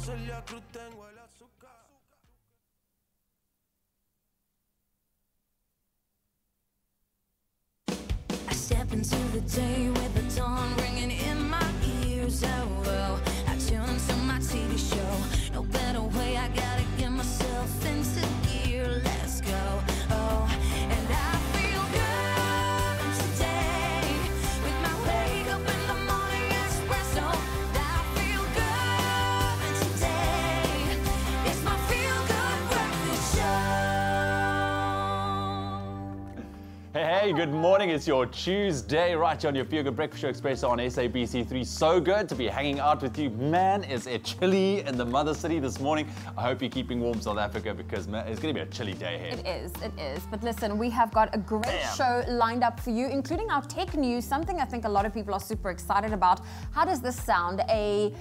I step into the day with the dawn ringing in my ears. Oh, well, I tune into my TV show. No better way, I gotta get myself into gear. Let's go. Oh, and I feel good today with my wake up in the morning Expresso. I feel good today. It's my feel good breakfast show. Hey, good morning. It's your Tuesday right here on your Feel Good Breakfast Show Expresso on SABC3. So good to be hanging out with you. Man, is it chilly in the mother city this morning. I hope you're keeping warm, South Africa, because man, it's going to be a chilly day here. It is. But listen, we have got a great show lined up for you, including our tech news, something I think a lot of people are super excited about. How does this sound? A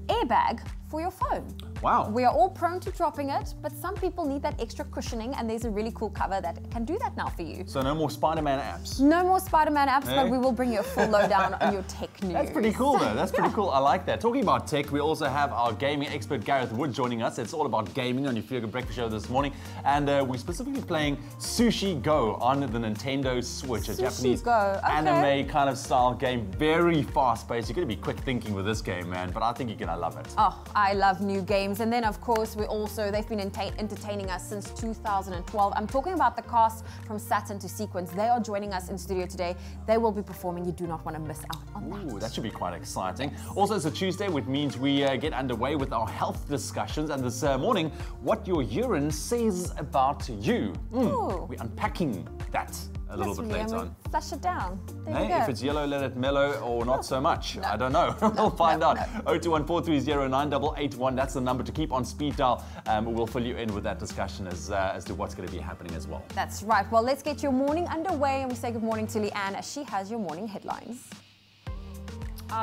airbag for your phone. Wow. We are all prone to dropping it, but some people need that extra cushioning, and there's a really cool cover that can do that now for you. So no more Spider-Man apps? No more Spider-Man apps, Hey. but we will bring you a full lowdown on your tech news. That's pretty cool though, that's pretty cool. I like that. Talking about tech, we also have our gaming expert Gareth Wood joining us. It's all about gaming on your Feel Good Breakfast Show this morning. And we're specifically playing Sushi Go on the Nintendo Switch. A Japanese Go. Okay. anime kind of style game. Very fast paced. You're going to be quick thinking with this game, man. But I think you're going to love it. Oh, I love new games. And then, of course, they've been entertaining us since 2012. I'm talking about the cast from Satin to Sequins. They are joining us in studio today. They will be performing. You do not want to miss out on that. Ooh, that should be quite exciting. Also, it's a Tuesday, which means we get underway with our health discussions. And this morning, what your urine says about you. We're unpacking that a little bit later on. Flush it down. There you Hey, go. if it's yellow, let it mellow, or not so much. I don't know. We'll find out. 021-430-9881. That's the number to keep on speed dial. We'll fill you in with that discussion as to what's going to be happening as well. That's right. Well, let's get your morning underway, and we say good morning to Leanne as she has your morning headlines.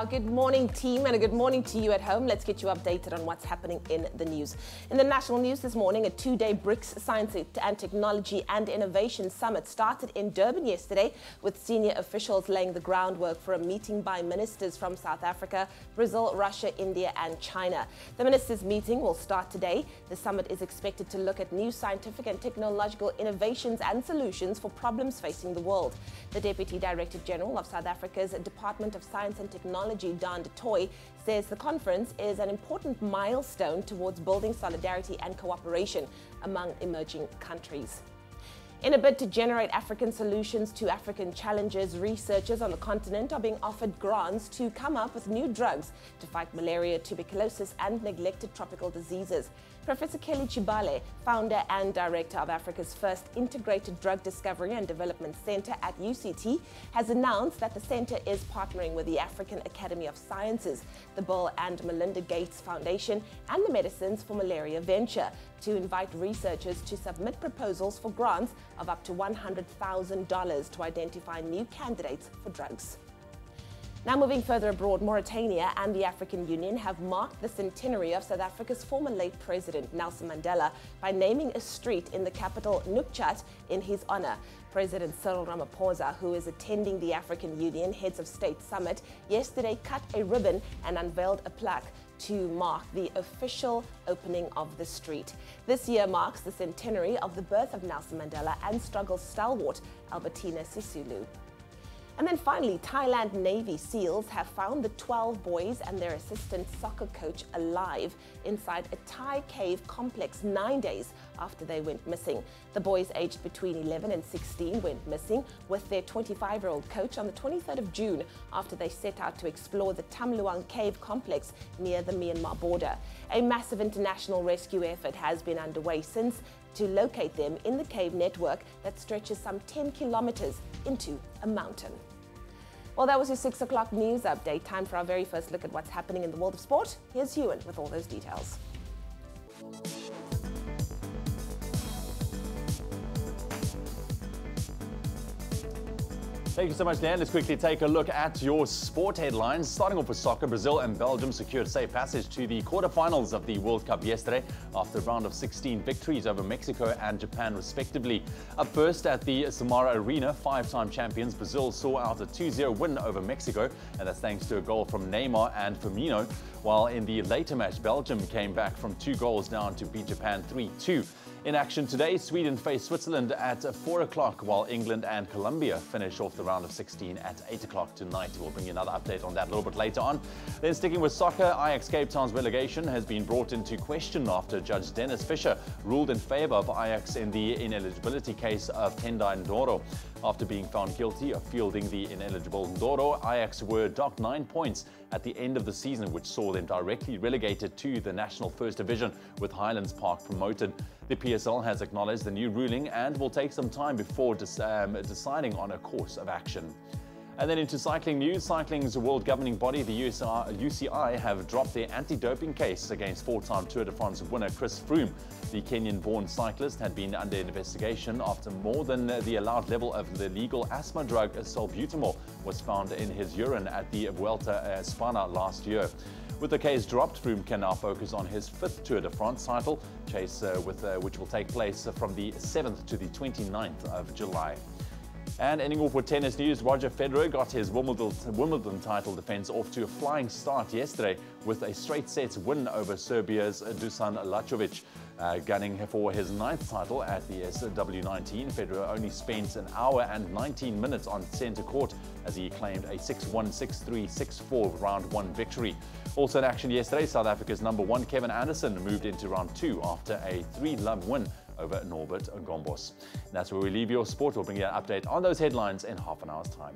Good morning, team, and a good morning to you at home. Let's get you updated on what's happening in the news. In the national news this morning, a two-day BRICS Science and Technology and Innovation Summit started in Durban yesterday, with senior officials laying the groundwork for a meeting by ministers from South Africa, Brazil, Russia, India, and China. The ministers' meeting will start today. The summit is expected to look at new scientific and technological innovations and solutions for problems facing the world. The Deputy Director General of South Africa's Department of Science and Technology, Dan de Tooy, says the conference is an important milestone towards building solidarity and cooperation among emerging countries. In a bid to generate African solutions to African challenges, researchers on the continent are being offered grants to come up with new drugs to fight malaria, tuberculosis, and neglected tropical diseases. Professor Kelly Chibale, founder and director of Africa's first integrated drug discovery and development center at UCT, has announced that the center is partnering with the African Academy of Sciences, the Bill and Melinda Gates Foundation, and the Medicines for Malaria Venture to invite researchers to submit proposals for grants of up to $100,000 to identify new candidates for drugs. Now moving further abroad, Mauritania and the African Union have marked the centenary of South Africa's former late president Nelson Mandela by naming a street in the capital Nouakchott in his honor. President Cyril Ramaphosa, who is attending the African Union Heads of State Summit, yesterday cut a ribbon and unveiled a plaque to mark the official opening of the street. This year marks the centenary of the birth of Nelson Mandela and struggle stalwart Albertina Sisulu. And then finally, Thailand Navy SEALs have found the 12 boys and their assistant soccer coach alive inside a Thai cave complex 9 days after they went missing. The boys aged between 11 and 16 went missing with their 25-year-old coach on the 23rd of June after they set out to explore the Tam Luang cave complex near the Myanmar border. A massive international rescue effort has been underway since to locate them in the cave network that stretches some 10 kilometers into a mountain. Well, that was your 6 o'clock news update. Time for our very first look at what's happening in the world of sport. Here's Ewan with all those details. Thank you so much, Dan. Let's quickly take a look at your sport headlines. Starting off with soccer, Brazil and Belgium secured safe passage to the quarterfinals of the World Cup yesterday after a round of 16 victories over Mexico and Japan, respectively. Up first at the Samara Arena, five-time champions Brazil saw out a 2-0 win over Mexico, and that's thanks to a goal from Neymar and Firmino. While in the later match, Belgium came back from 2 goals down to beat Japan 3-2. In action today, Sweden face Switzerland at 4 o'clock, while England and Colombia finish off the round of 16 at 8 o'clock tonight. We'll bring you another update on that a little bit later on. Then sticking with soccer, Ajax Cape Town's relegation has been brought into question after Judge Dennis Fisher ruled in favour of Ajax in the ineligibility case of Tendai Ndoro. After being found guilty of fielding the ineligible Ndoro, Ajax were docked 9 points at the end of the season, which saw them directly relegated to the National First Division, with Highlands Park promoted. The PSL has acknowledged the new ruling and will take some time before deciding on a course of action. And then into cycling news, cycling's world governing body, the UCI, have dropped their anti-doping case against four-time Tour de France winner Chris Froome. The Kenyan-born cyclist had been under investigation after more than the allowed level of the legal asthma drug salbutamol was found in his urine at the Vuelta a España last year. With the case dropped, Froome can now focus on his 5th Tour de France title chase, which will take place from the 7th to the 29th of July. And ending off with tennis news, Roger Federer got his Wimbledon title defense off to a flying start yesterday with a straight sets win over Serbia's Dusan Lajovic. Gunning for his 9th title at the SW19, Federer only spent an hour and 19 minutes on centre court as he claimed a 6-1, 6-3, 6-4 round 1 victory. Also in action yesterday, South Africa's number 1 Kevin Anderson moved into round 2 after a 3-love win over Norbert Gombos. And that's where we leave your sport. We'll bring you an update on those headlines in half an hour's time.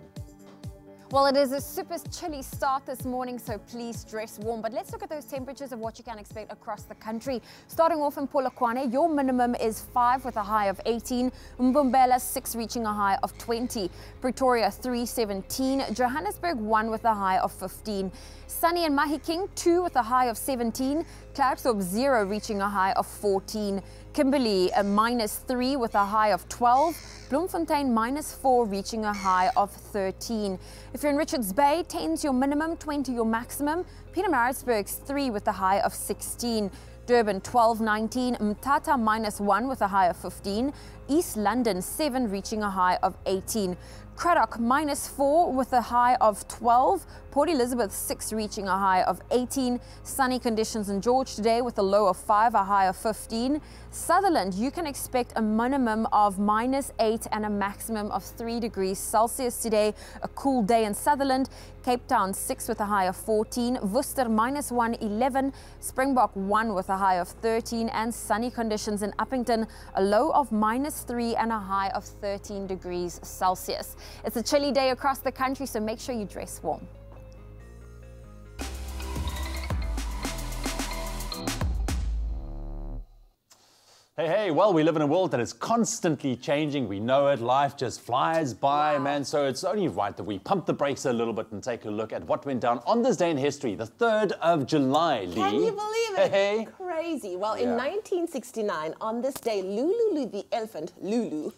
Well, it is a super chilly start this morning, so please dress warm. But let's look at those temperatures of what you can expect across the country. Starting off in Polokwane, your minimum is 5 with a high of 18. Mbombela 6 reaching a high of 20. Pretoria 3, 17. Johannesburg 1 with a high of 15. Sunny and Mahikeng 2 with a high of 17. Klerksdorp 0 reaching a high of 14. Kimberley a -3 with a high of 12. Bloemfontein -4 reaching a high of 13. If you're in Richards Bay, 10's your minimum, 20 your maximum. Pietermaritzburg's 3 with a high of 16. Durban 12, 19. Mthatha -1 with a high of 15. East London 7 reaching a high of 18. Cradock -4 with a high of 12. Port Elizabeth 6 reaching a high of 18. Sunny conditions in George today with a low of 5, a high of 15. Sutherland, you can expect a minimum of -8 and a maximum of 3 degrees Celsius today. A cool day in Sutherland. Cape Town 6 with a high of 14. Worcester -1, 11. Springbok 1 with a high of 13. And sunny conditions in Uppington, a low of -3 and a high of 13 degrees Celsius. It's a chilly day across the country, so make sure you dress warm. Hey, well, we live in a world that is constantly changing. We know it. Life just flies by, man. So it's only right that we pump the brakes a little bit and take a look at what went down on this day in history, the 3rd of July, Lee. Can you believe it? Hey. Crazy. Well, in 1969, on this day, Lulu the elephant, Lulu,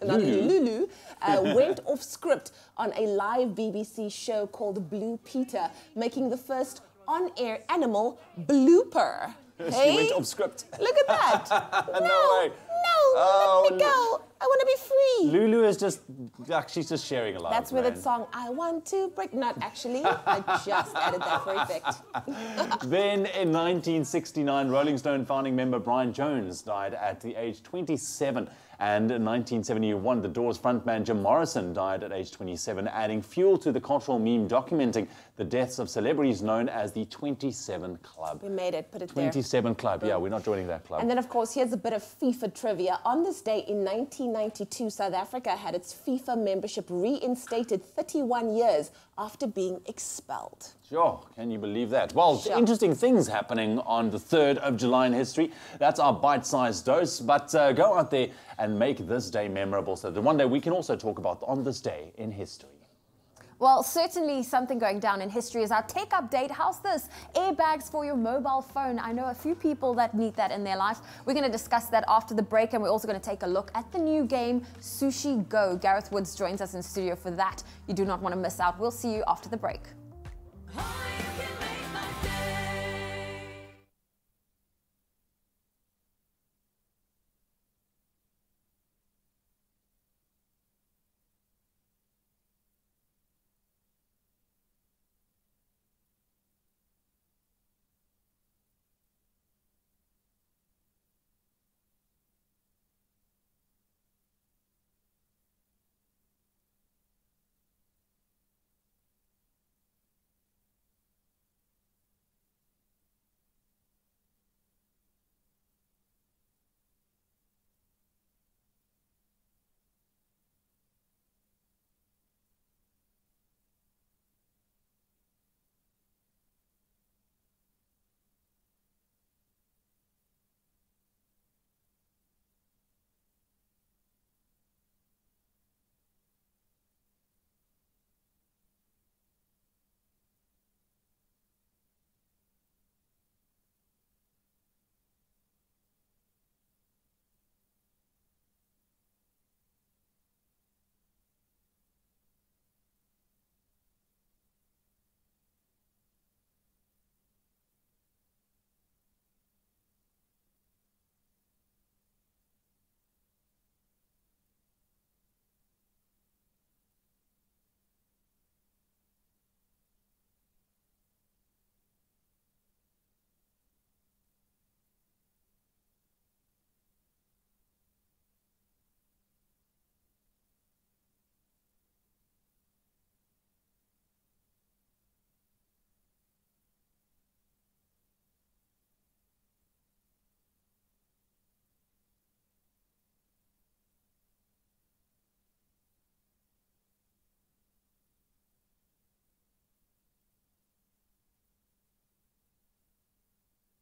went off script on a live BBC show called Blue Peter, making the first on-air animal blooper. She went off script. Look at that. No way. No, let me go. I want to be free. Lulu is just, she's just sharing a lot. That's where that song, I want to break, not actually. I just added that for effect. Then in 1969, Rolling Stone founding member Brian Jones died at the age 27. And in 1971, The Doors frontman Jim Morrison died at age 27, adding fuel to the cultural meme documenting the deaths of celebrities known as the 27 Club. We made it, put it 27 Club, yeah, we're not joining that club. And then, of course, here's a bit of FIFA trivia. On this day in 1992, South Africa had its FIFA membership reinstated 31 years after being expelled. Sure, can you believe that? Well, interesting things happening on the 3rd of July in history. That's our bite-sized dose, but go out there and make this day memorable so that one day we can also talk about on this day in history. Well, certainly something going down in history is our tech update. How's this? Airbags for your mobile phone. I know a few people that need that in their life. We're going to discuss that after the break, and we're also going to take a look at the new game, Sushi Go. Gareth Woods joins us in studio for that. You do not want to miss out. We'll see you after the break.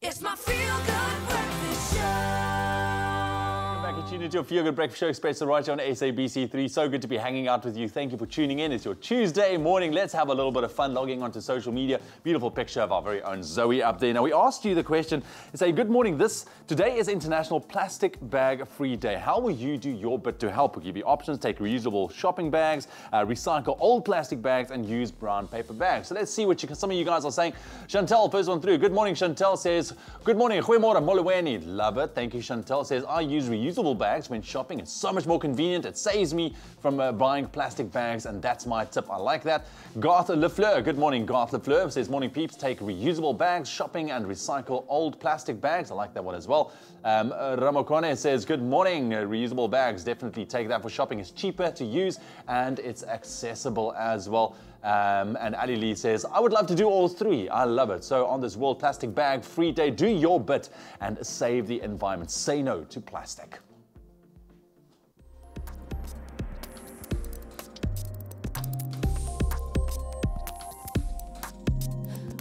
It's my feel-good breakfast show. Tune into your Feel Good Breakfast Show, Expresso, right here on SABC3. So good to be hanging out with you. Thank you for tuning in. It's your Tuesday morning. Let's have a little bit of fun logging onto social media. Beautiful picture of our very own Zoe up there. Now, we asked you the question, say, good morning. Today is International Plastic Bag Free Day. How will you do your bit to help? We'll give you options. Take reusable shopping bags, recycle old plastic bags, and use brown paper bags. So let's see what some of you guys are saying. Chantel, first one through. Good morning, Chantel says, good morning, goeiemorgen, Moluweni. Love it. Thank you, Chantel. Says, I use reusable bags when shopping. It's so much more convenient. It saves me from buying plastic bags, and that's my tip. I like that. Garth Lefleur. Good morning, Garth Lefleur. Says, morning peeps, take reusable bags, shopping, and recycle old plastic bags. I like that one as well. Ramokone says, good morning, reusable bags. Definitely take that for shopping. It's cheaper to use and it's accessible as well. And Ali Lee says, I would love to do all three. I love it. So on this World Plastic Bag Free Day, do your bit and save the environment. Say no to plastic.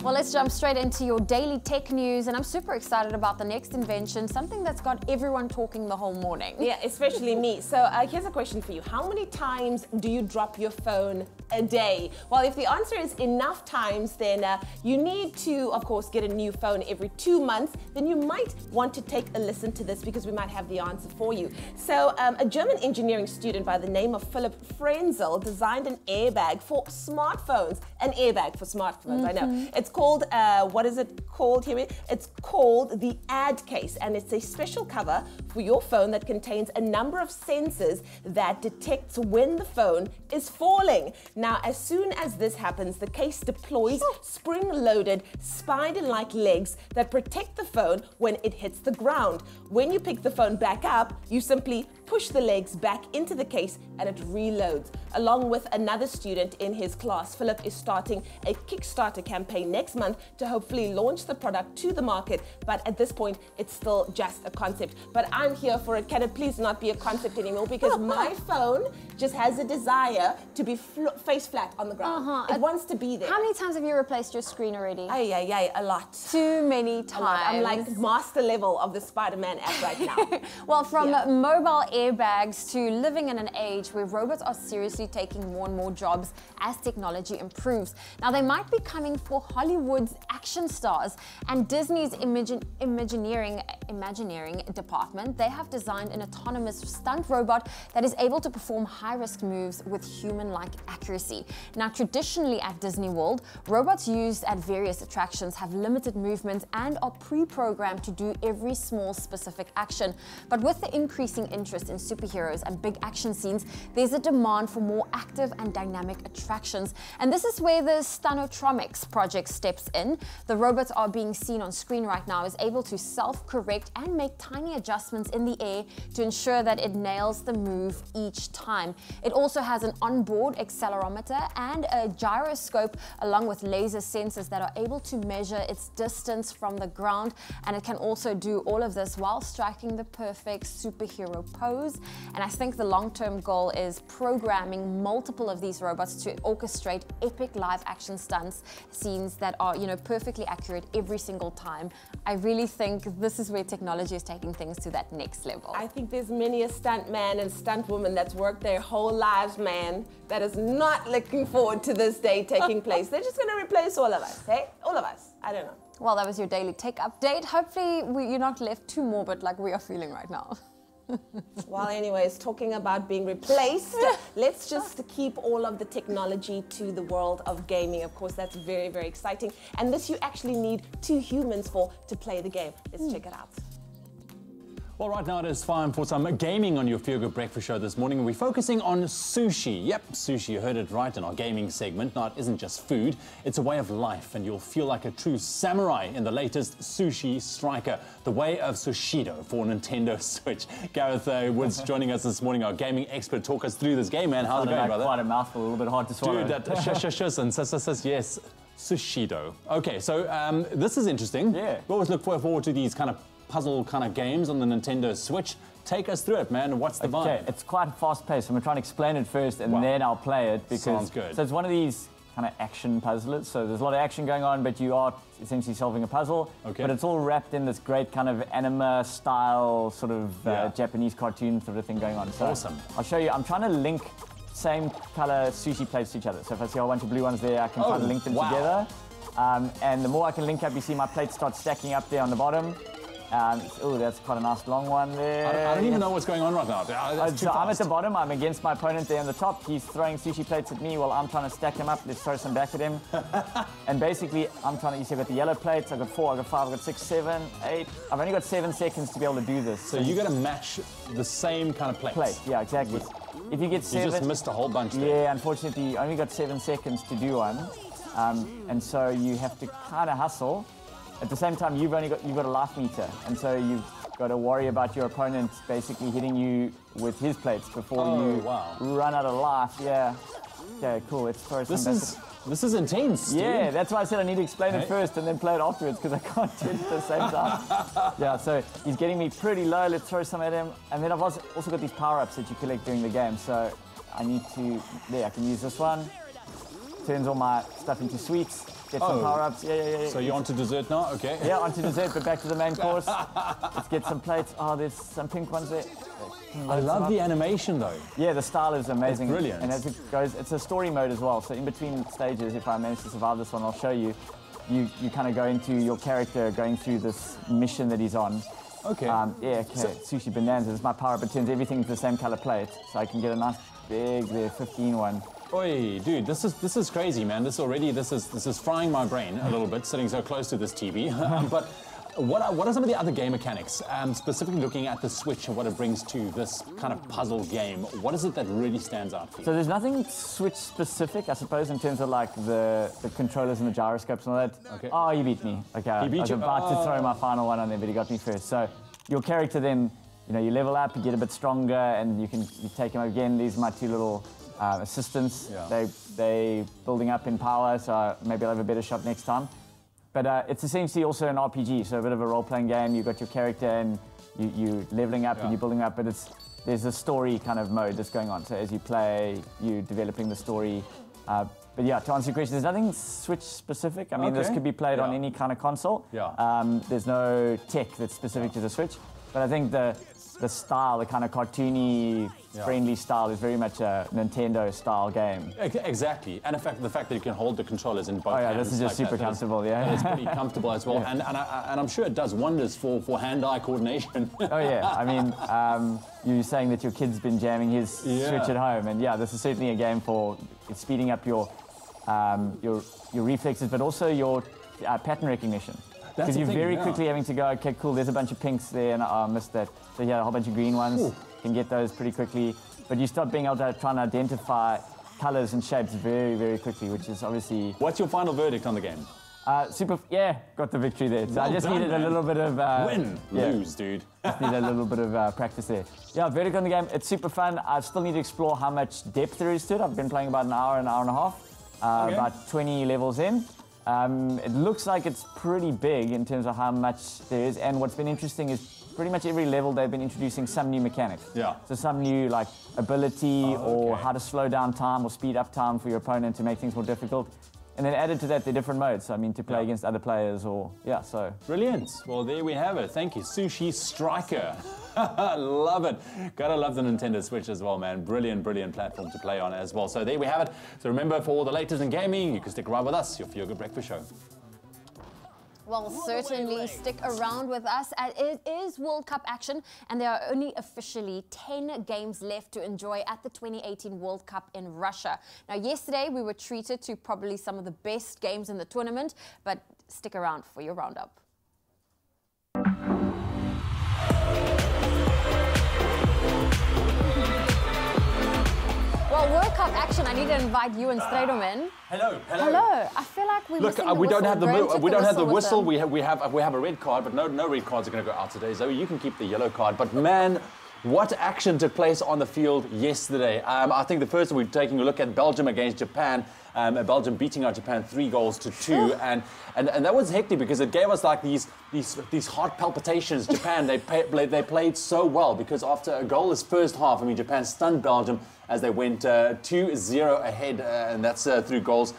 Well, let's jump straight into your daily tech news, and I'm super excited about the next invention, something that's got everyone talking the whole morning. Yeah, especially me. So here's a question for you. How many times do you drop your phone a day? Well, if the answer is enough times, then you need to, of course, get a new phone every 2 months. Then you might want to take a listen to this because we might have the answer for you. So a German engineering student by the name of Philipp Frenzel designed an airbag for smartphones. An airbag for smartphones, I know. It's called, what is it called here? It's called the ad case, and it's a special cover for your phone that contains a number of sensors that detects when the phone is falling. Now, as soon as this happens, the case deploys spring-loaded, spider-like legs that protect the phone when it hits the ground. When you pick the phone back up, you simply push the legs back into the case and it reloads. Along with another student in his class, Philip is starting a Kickstarter campaign next next month to hopefully launch the product to the market. But at this point, it's still just a concept. But I'm here for it. Can it please not be a concept anymore? Because my phone just has a desire to be face flat on the ground. It wants to be there. How many times have you replaced your screen already? A lot. Too many times. I'm like master level of the Spider-Man app right now. Well, from mobile airbags to living in an age where robots are seriously taking more and more jobs as technology improves. Now, they might be coming for Hollywood's action stars and Disney's Imagineering department. They have designed an autonomous stunt robot that is able to perform high-risk moves with human-like accuracy. Now, traditionally at Disney World, robots used at various attractions have limited movement and are pre-programmed to do every small specific action. But with the increasing interest in superheroes and big action scenes, there's a demand for more active and dynamic attractions. And this is where the Stanotromics project steps in. The robots are being seen on screen right now is able to self-correct and make tiny adjustments in the air to ensure that it nails the move each time. It also has an onboard accelerometer and a gyroscope along with laser sensors that are able to measure its distance from the ground, and it can also do all of this while striking the perfect superhero pose. And I think the long-term goal is programming multiple of these robots to orchestrate epic live action stunts scenes that are, perfectly accurate every single time. I really think this is where technology is taking things to that next level. I think there's many a stunt man and stunt woman that's worked their whole lives, man, that is not looking forward to this day taking place. They're just going to replace all of us, hey? All of us. I don't know. Well, that was your daily tech update. Hopefully you're not left too morbid like we are feeling right now. Well, anyways, talking about being replaced, let's just keep all of the technology to the world of gaming. Of course, that's very, very exciting. And this you actually need 2 humans to play the game. Let's check it out. Well, right now it is time for some gaming on your Feel Good Breakfast Show this morning. We're focusing on sushi. Yep, sushi, you heard it right in our gaming segment. Now, it isn't just food, it's a way of life, and you'll feel like a true samurai in the latest Sushi Striker, The Way of Sushido for Nintendo Switch. Gareth Woods joining us this morning, our gaming expert. Talk us through this game, man. How's it going, brother? Quite a mouthful, a little bit hard to swallow. Dude, that and yes. Sushido. Okay, so this is interesting. Yeah. We always look forward to these kind of puzzle kind of games on the Nintendo Switch. Take us through it, man. What's the vibe? Okay, it's quite fast-paced. I'm going to try and explain it first, and then I'll play it. Because, sounds good. So it's one of these kind of action puzzlers. So there's a lot of action going on, but you are essentially solving a puzzle. Okay. But it's all wrapped in this great kind of anime-style sort of Japanese cartoon sort of thing going on. So awesome. I'll show you. I'm trying to link same color sushi plates to each other. So if I see a bunch of blue ones there, I can try to link them together. And the more I can link up, you see my plates start stacking up there on the bottom. Oh, that's quite a nice long one there. I don't even know what's going on right now. So I'm at the bottom, I'm against my opponent there on the top. He's throwing sushi plates at me while I'm trying to stack them up. Let's throw some back at him. And basically, I'm trying to, you see I've got the yellow plates, I've got 4, I've got 5, I've got 6, 7, 8. I've only got 7 seconds to be able to do this. So you're going to match the same kind of plates? Yeah, exactly. If you get 7... You just missed a whole bunch there. Yeah, unfortunately, you only got 7 seconds to do one. And so you have to kind of hustle. At the same time, you've got a life meter, and so you've got to worry about your opponent basically hitting you with his plates before you run out of life. Yeah. Okay, cool. Let's throw some back. This is intense, dude. Yeah, that's why I said I need to explain it first and then play it afterwards, because I can't do it at the same time. Yeah, so he's getting me pretty low. Let's throw some at him. And then I've also got these power-ups that you collect during the game. So I need to, I can use this one. Turns all my stuff into sweets. Get some power-ups. Yeah. So you're on to dessert now? Okay. Yeah, on to dessert, but back to the main course. Let's get some plates. Oh, there's some pink ones there. I love the animation, though. Yeah, the style is amazing. It's brilliant. And as it goes, it's a story mode as well. So in between stages, if I manage to survive this one, I'll show you. You kind of go into your character going through this mission that he's on. Okay. So, Sushi Bonanza. My power-up, it turns everything into the same color plate. So I can get a nice big, 15 one. Oi, dude, this is crazy, man. This is frying my brain a little bit, sitting so close to this TV. But what are some of the other game mechanics, specifically looking at the Switch and what it brings to this kind of puzzle game? What is it that really stands out for you? So there's nothing Switch specific, I suppose, in terms of like the controllers and the gyroscopes and all that. Okay. Oh, you beat me. Okay, He beat I was you. about to throw my final one on there, but he got me first. So your character then, you level up, you get a bit stronger, and you take him again. These are my 2 little assistants. Yeah. They building up in power, so maybe I'll have a better shot next time. But it's essentially also an RPG, so a bit of a role-playing game. You've got your character and you're leveling up and you're building up, but there's a story kind of mode that's going on. So as you play, you're developing the story. But yeah, to answer your question, there's nothing Switch specific. I mean, this could be played on any kind of console. There's no tech that's specific to the Switch. But I think the style, the kind of cartoony, friendly style is very much a Nintendo-style game. Exactly. And the fact that you can hold the controllers in both hands. This is just super comfortable, It's pretty comfortable as well. And I'm sure it does wonders for hand-eye coordination. I mean, you were saying that your kid's been jamming his Switch at home. And this is certainly a game for speeding up your reflexes, but also your pattern recognition. Because you're very quickly having to go, okay, cool, there's a bunch of pinks there, and I missed that. So a whole bunch of green ones. You can get those pretty quickly. But you start being able to try and identify colors and shapes very, very quickly, which is obviously... What's your final verdict on the game? Got the victory there. So I just needed a little bit of... lose, dude. Just need a little bit of practice there. Verdict on the game, it's super fun. I still need to explore how much depth there is to it. I've been playing about an hour and a half, about 20 levels in. It looks like it's pretty big in terms of how much there is, and what's been interesting is pretty much every level they've been introducing some new mechanics. So some new ability or how to slow down time or speed up time for your opponent to make things more difficult. And then added to that, the different modes. So, I mean, to play against other players or, so. Brilliant. Well, there we have it. Thank you, Sushi Striker. Love it. Gotta love the Nintendo Switch as well, man. Brilliant, brilliant platform to play on as well. So there we have it. So remember, for all the latest in gaming, you can stick around with us, your Feel Good Breakfast Show. Well, certainly stick around with us. It is World Cup action, and there are only officially 10 games left to enjoy at the 2018 World Cup in Russia. Now, yesterday we were treated to probably some of the best games in the tournament, but stick around for your roundup. Well, World Cup action, I need to invite you and Stradom in. Hello. I feel like we we don't have the whistle. We have a red card, but no red cards are going to go out today. Zoe, you can keep the yellow card. But man, what action took place on the field yesterday? I think the first we're taking a look at Belgium against Japan. Belgium beating out Japan 3-2, and that was hectic because it gave us like these heart palpitations. Japan, they played so well because after a goalless first half, I mean, Japan stunned Belgium as they went 2-0 ahead, and that's through goals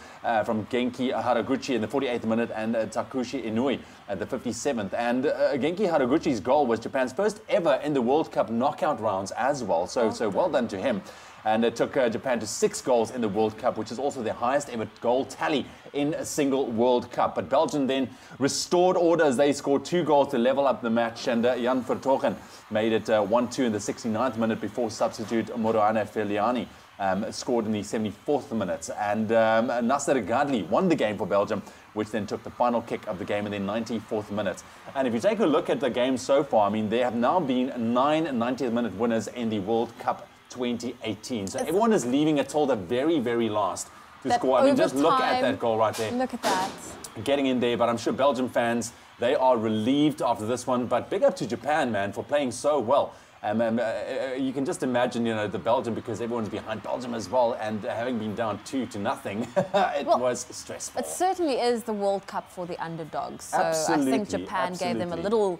from Genki Haraguchi in the 48th minute and Takushi Inui at the 57th. And Genki Haraguchi's goal was Japan's first ever in the World Cup knockout rounds as well. So well done to him. And it took Japan to 6 goals in the World Cup, which is also their highest ever goal tally in a single World Cup. But Belgium then restored order as they scored 2 goals to level up the match. And Jan Vertonghen made it 1-2 in the 69th minute before substitute Moruane Fellaini scored in the 74th minute. And Nasser Gadli won the game for Belgium, which then took the final kick of the game in the 94th minute. And if you take a look at the game so far, I mean, there have now been 9 90th minute winners in the World Cup 2018. So everyone is leaving it till the very, very last to score. I mean, just look at that goal right there. Look at that. Getting in there, but I'm sure Belgium fans, they are relieved after this one. But big up to Japan, man, for playing so well. You can just imagine, the Belgium, because everyone's behind Belgium as well, and having been down 2-0, it was stressful. It certainly is the World Cup for the underdogs. So Absolutely, I think Japan gave them a little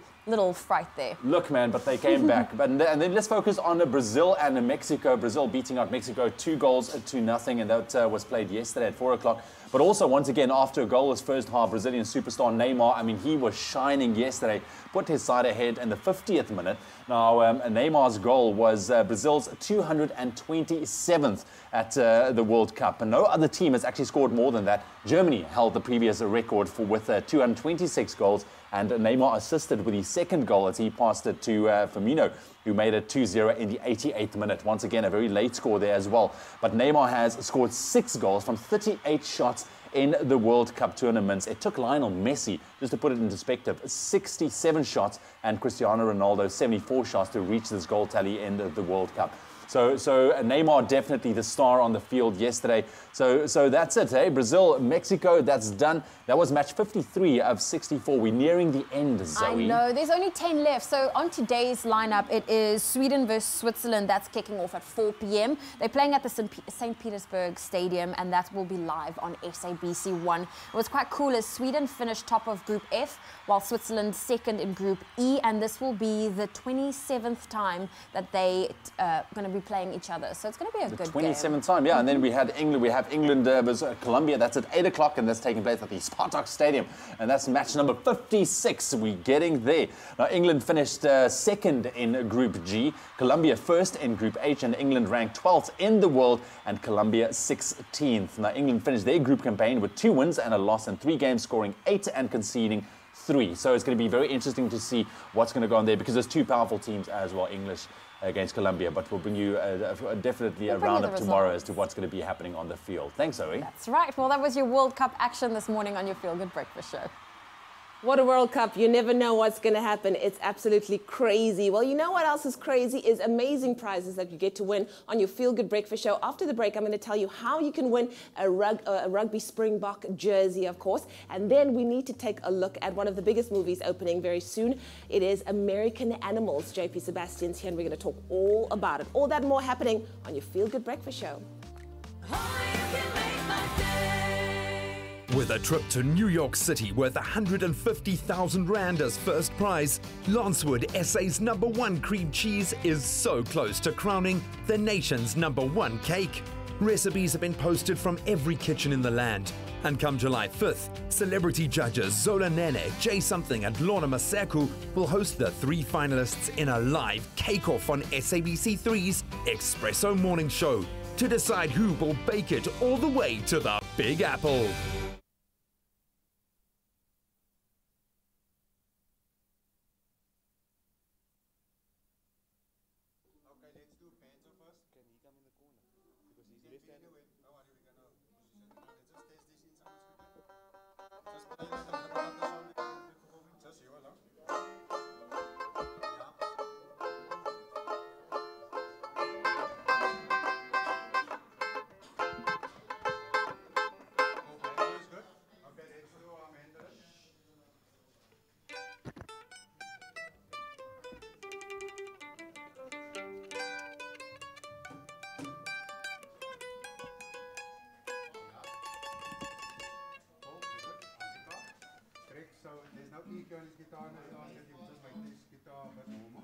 fright there. Look, man, but they came back. And then let's focus on Brazil and Mexico. Brazil beating out Mexico 2-0, and that was played yesterday at 4 o'clock. But also, once again, after a goalless first half, Brazilian superstar Neymar, I mean, he was shining yesterday, put his side ahead in the 50th minute. Now, Neymar's goal was Brazil's 227th at the World Cup. And no other team has actually scored more than that. Germany held the previous record with 226 goals. And Neymar assisted with his second goal as he passed it to Firmino, who made it 2-0 in the 88th minute. Once again, a very late score there as well. But Neymar has scored 6 goals from 38 shots in the World Cup tournaments. It took Lionel Messi, just to put it in perspective, 67 shots and Cristiano Ronaldo 74 shots to reach this goal tally in the World Cup. So Neymar definitely the star on the field yesterday. So that's it, hey? Brazil, Mexico, that's done. That was match 53 of 64. We're nearing the end, Zoe. I know, there's only 10 left. So on today's lineup, it is Sweden versus Switzerland. That's kicking off at 4 p.m. They're playing at the St. Petersburg Stadium, and that will be live on SABC 1. What's quite cool is Sweden finished top of Group F, while Switzerland second in Group E, and this will be the 27th time that they going to be playing each other. So it's going to be a good game. 27th time, yeah. And then we have England versus Colombia. That's at 8 o'clock, and that's taking place at the Spartak Stadium. And that's match number 56. We're getting there. Now, England finished second in Group G, Colombia first in Group H, and England ranked 12th in the world, and Colombia 16th. Now, England finished their group campaign with 2 wins and a loss in 3 games, scoring 8 and conceding 3. So it's going to be very interesting to see what's going to go on there, because there's 2 powerful teams as well, English against Colombia. But we'll bring you definitely a roundup tomorrow as to what's going to be happening on the field. Thanks, Zoe. That's right. Well, that was your World Cup action this morning on your Feel Good Breakfast Show. What a World Cup. You never know what's going to happen. It's absolutely crazy. Well, you know what else is crazy is amazing prizes that you get to win on your Feel Good Breakfast Show. After the break, I'm going to tell you how you can win a Rugby Springbok jersey, of course. And then we need to take a look at one of the biggest movies opening very soon. It is American Animals. JP Sebastian's here, and we're going to talk all about it. All that and more happening on your Feel Good Breakfast Show. With a trip to New York City worth 150,000 Rand as first prize, Lancewood SA's #1 cream cheese is so close to crowning the nation's #1 cake. Recipes have been posted from every kitchen in the land. And come July 5th, celebrity judges Zola Nene, Jay Something and Lorna Masaku will host the 3 finalists in a live cake-off on SABC3's Expresso Morning Show to decide who will bake it all the way to the Big Apple. So there's no EQ on his guitar, no last that you just make this guitar but normal.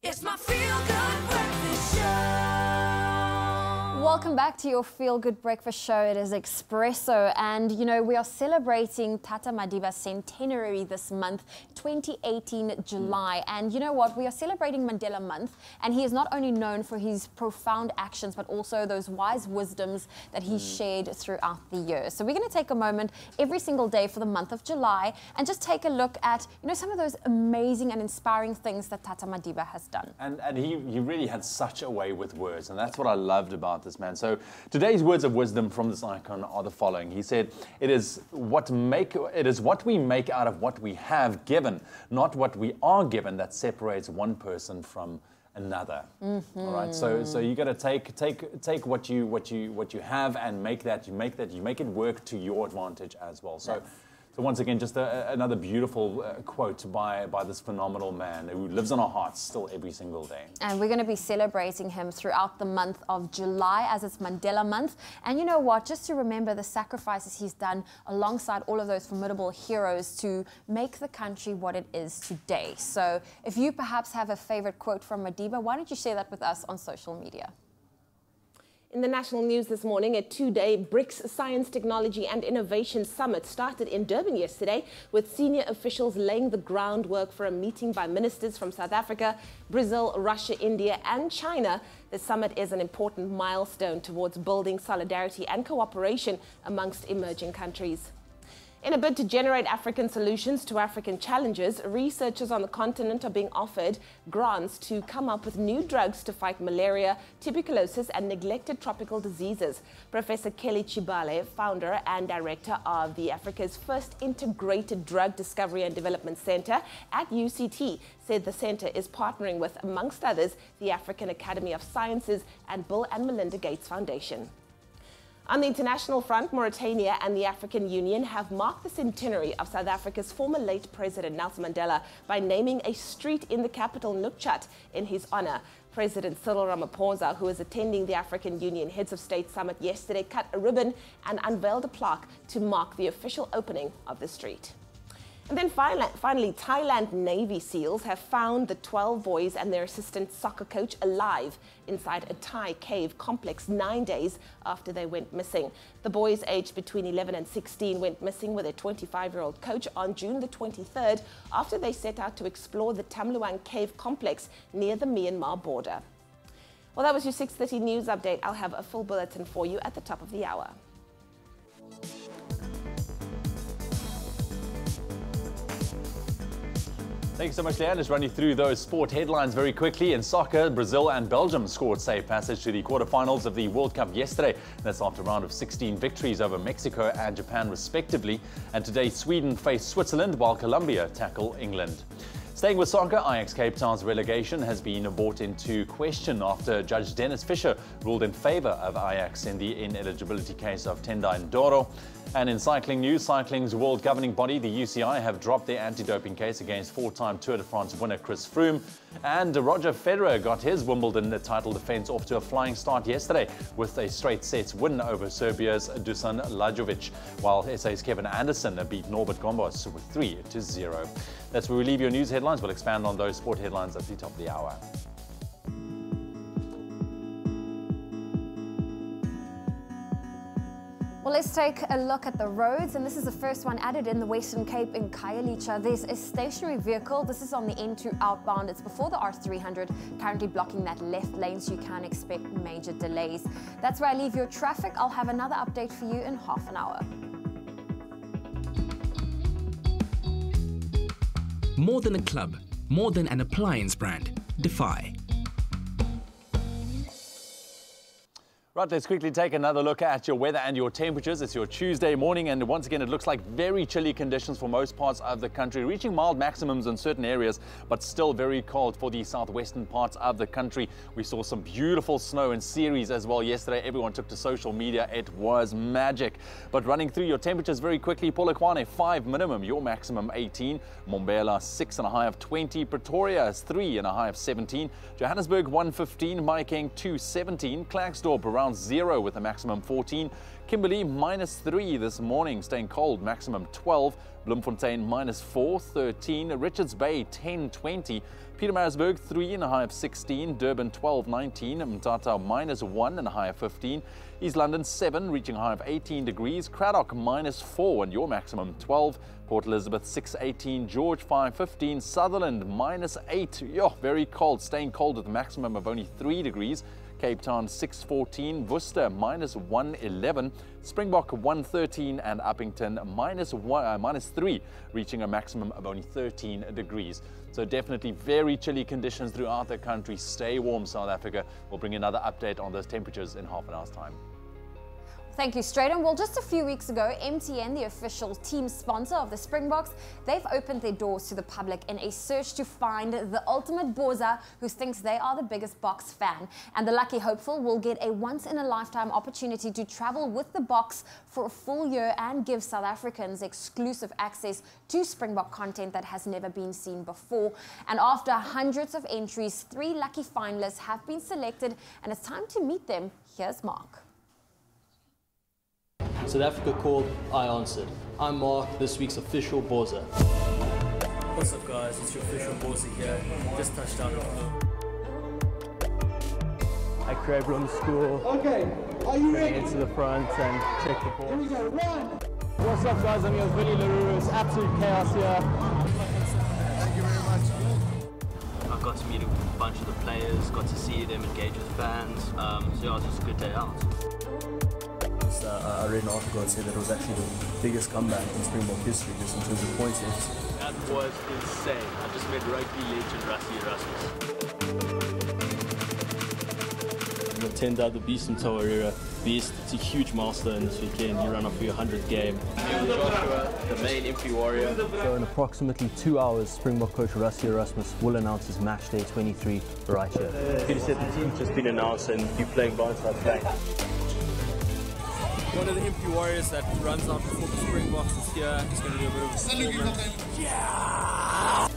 It's my Feel Good Breakfast Show. Welcome back to your Feel Good Breakfast Show. It is Expresso, and you know, we are celebrating Tata Madiba's centenary this month, 2018 July. And you know what? We are celebrating Mandela month, and he is not only known for his profound actions, but also those wise wisdoms that he shared throughout the year. So we're going to take a moment every single day for the month of July and just take a look at, you know, some of those amazing and inspiring things that Tata Madiba has done. And he really had such a way with words, and that's what I loved about this man. So today's words of wisdom from this icon are the following. He said, it is what we make out of what we have given, not what we are given, that separates one person from another. All right. So you got to take what you have and make it work to your advantage as well. So So once again, just another beautiful quote by this phenomenal man who lives in our hearts still every single day. And we're going to be celebrating him throughout the month of July as it's Mandela month. And you know what? Just to remember the sacrifices he's done alongside all of those formidable heroes to make the country what it is today. So if you perhaps have a favorite quote from Madiba, why don't you share that with us on social media? In the national news this morning, a two-day BRICS Science, Technology and Innovation Summit started in Durban yesterday, with senior officials laying the groundwork for a meeting by ministers from South Africa, Brazil, Russia, India and China. The summit is an important milestone towards building solidarity and cooperation amongst emerging countries. In a bid to generate African solutions to African challenges, researchers on the continent are being offered grants to come up with new drugs to fight malaria, tuberculosis and neglected tropical diseases. Professor Kelly Chibale, founder and director of the Africa's first integrated drug discovery and development center at UCT, said the center is partnering with, amongst others, the African Academy of Sciences and Bill and Melinda Gates Foundation. On the international front, Mauritania and the African Union have marked the centenary of South Africa's former late President Nelson Mandela by naming a street in the capital, Nouakchott, in his honor. President Cyril Ramaphosa, who was attending the African Union Heads of State Summit yesterday, cut a ribbon and unveiled a plaque to mark the official opening of the street. And then finally, Thailand Navy SEALs have found the 12 boys and their assistant soccer coach alive inside a Thai cave complex 9 days after they went missing. The boys, aged between 11 and 16, went missing with their 25-year-old coach on June the 23rd after they set out to explore the Tam Luang cave complex near the Myanmar border. Well, that was your 6:30 news update. I'll have a full bulletin for you at the top of the hour. Thank you so much, Leanne. Let's run you through those sport headlines very quickly. In soccer, Brazil and Belgium scored safe passage to the quarterfinals of the World Cup yesterday. That's after a round of 16 victories over Mexico and Japan, respectively. And today, Sweden face Switzerland, while Colombia tackle England. Staying with soccer, Ajax Cape Town's relegation has been brought into question after Judge Dennis Fisher ruled in favour of Ajax in the ineligibility case of Tendai Ndoro. And in cycling news, cycling's world governing body, the UCI, have dropped their anti-doping case against four-time Tour de France winner Chris Froome. And Roger Federer got his Wimbledon title defence off to a flying start yesterday with a straight sets win over Serbia's Dusan Lajovic, while SA's Kevin Anderson beat Norbert Gombos with 3-0. That's where we leave your news headlines. We'll expand on those sport headlines at the top of the hour. Well, let's take a look at the roads, and this is the first one added in the Western Cape in Khayelitsha. There's a stationary vehicle. This is on the N2 outbound. It's before the R300, currently blocking that left lane, so you can expect major delays. That's where I leave your traffic. I'll have another update for you in half an hour. More than a club, more than an appliance brand. Defy. Right, let's quickly take another look at your weather and your temperatures. It's your Tuesday morning, and once again, it looks like very chilly conditions for most parts of the country, reaching mild maximums in certain areas, but still very cold for the southwestern parts of the country. We saw some beautiful snow in Ceres as well yesterday. Everyone took to social media. It was magic. But running through your temperatures very quickly, Polokwane 5 minimum, your maximum 18. Mbombela 6 and a high of 20. Pretoria is 3 and a high of 17. Johannesburg 115. Mahikeng 217. Klerksdorp around 0 with a maximum 14. Kimberley -3 this morning, staying cold, maximum 12. Bloemfontein -4, 13. Richards Bay 10, 20. Pietermaritzburg 3 and a high of 16. Durban 12, 19. Mthatha -1 and a high of 15. East London 7, reaching a high of 18 degrees. Cradock -4 and your maximum 12. Port Elizabeth 6, 18. George 5, 15. Sutherland -8. Very cold, staying cold with a maximum of only 3 degrees. Cape Town 6, 14. Worcester -1, 11. Springbok 1, 13. And Uppington -3, reaching a maximum of only 13 degrees. So definitely very chilly conditions throughout the country. Stay warm, South Africa. We'll bring another update on those temperatures in half an hour's time. Thank you, Straydon. Well, just a few weeks ago, MTN, the official team sponsor of the Springboks, they've opened their doors to the public in a search to find the ultimate boza who thinks they are the biggest Boks fan. And the lucky hopeful will get a once-in-a-lifetime opportunity to travel with the Boks for a full year and give South Africans exclusive access to Springbok content that has never been seen before. And after hundreds of entries, 3 lucky finalists have been selected, and it's time to meet them. Here's Mark. South Africa called, I answered. I'm Mark, this week's official Boza. What's up guys, it's your official Boza here. Just touched down at Bloom. I create Bloom School. Okay, are you ready? Into the front and check the ball. Here we go, 1. What's up guys, I'm your Billy LaRue. It's absolute chaos here. Thank you very much. I got to meet a bunch of the players, got to see them engage with fans. So yeah, it was just a good day out. I read an article that said that it was actually the biggest comeback in Springbok history, just in terms of points. That was insane. I just met rugby legend Rassie Erasmus. The 10th the Beast in Tawarira. Beast, it's a huge milestone this weekend. You run off for your 100th game. Joshua, the main MP warrior. So in approximately 2 hours, Springbok coach Rassie Erasmus will announce his match day 23 right here. Peter said the team's just been announced and you're playing blindside flank. One of the MP warriors that runs out before the Springboks is here. He's going to do a bit of a performance. Yeah!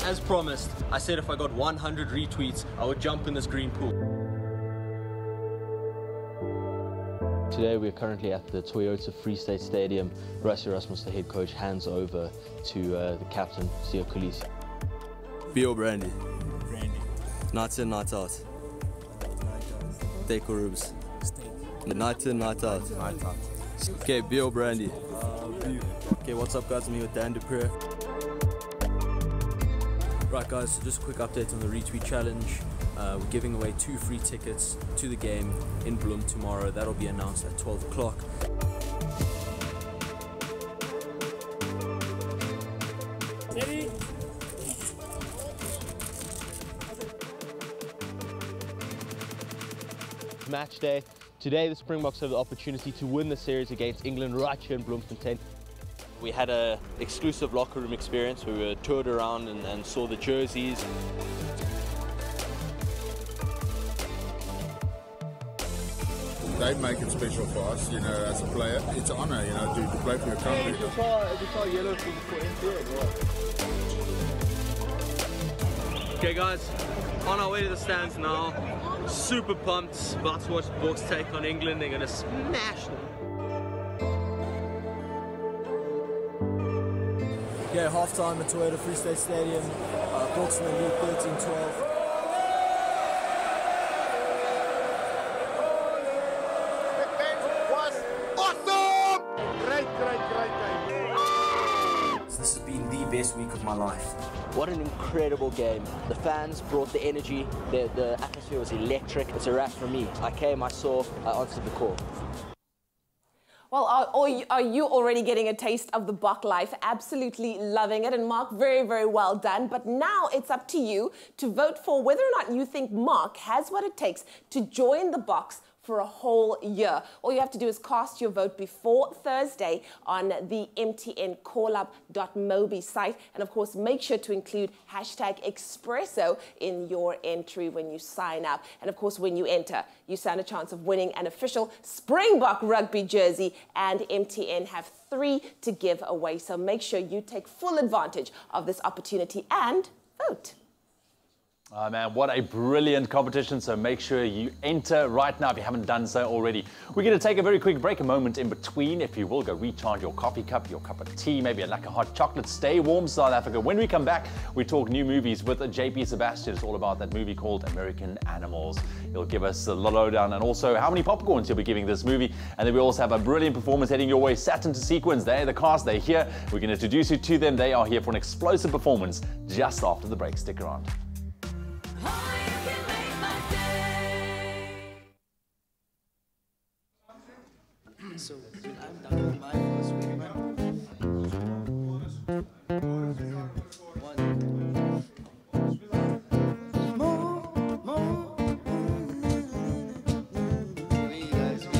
As promised, I said if I got 100 retweets, I would jump in this green pool. Today we're currently at the Toyota Free State Stadium. Rassie Erasmus, the head coach, hands over to the captain, Siya Kolisi. Beer Brandy. Nights in, nights out. Steak or ribs. The night in, night out. Okay, beer Brandy. Okay, what's up guys, I'm here with Dan Dupree. Right guys, so just a quick update on the retweet challenge. We're giving away 2 free tickets to the game in Bloom tomorrow. That'll be announced at 12 o'clock. Ready? Match day. Today the Springboks have the opportunity to win the series against England right here in Bloemfontein. We had an exclusive locker room experience. We were toured around and saw the jerseys. They make it special for us, you know, as a player. It's an honour, you know, to play for your country. Yellow for Okay guys, on our way to the stands now. Super pumped, about to watch the Boks take on England. They're going to smash them. Okay, half-time at Toyota Free State Stadium. Boks in the lead 13-12. This has been the best week of my life. What an incredible game. The fans brought the energy, the atmosphere was electric. It's a wrap for me. I came, I saw, I answered the call. Well, are you already getting a taste of the Bok life? Absolutely loving it. And Mark, very, very well done. But now it's up to you to vote for whether or not you think Mark has what it takes to join the Boks for a whole year. All you have to do is cast your vote before Thursday on the MTN callup.mobi site. And of course, make sure to include #Expresso in your entry when you sign up. And of course, when you enter, you stand a chance of winning an official Springbok rugby jersey, and MTN have 3 to give away. So make sure you take full advantage of this opportunity and vote. Oh man, what a brilliant competition. So make sure you enter right now if you haven't done so already. We're going to take a very quick break, a moment in between. If you will, go recharge your coffee cup, your cup of tea, maybe like a hot chocolate. Stay warm, South Africa. When we come back, we talk new movies with JP Sebastian. It's all about that movie called American Animals. He'll give us a lowdown and also how many popcorns he'll be giving this movie. And then we also have a brilliant performance heading your way. Satin to Sequins. They're the cast. They're here. We're going to introduce you to them. They are here for an explosive performance just after the break. Stick around. So when I'm done with my first week, Hey guys, we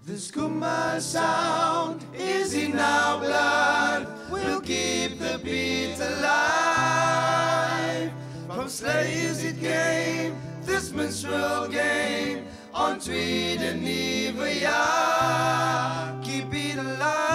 The skooma sound is in our blood. We'll keep the beat alive. From slaves it came, this minstrel game on Tweed and Nivea. Keep it alive.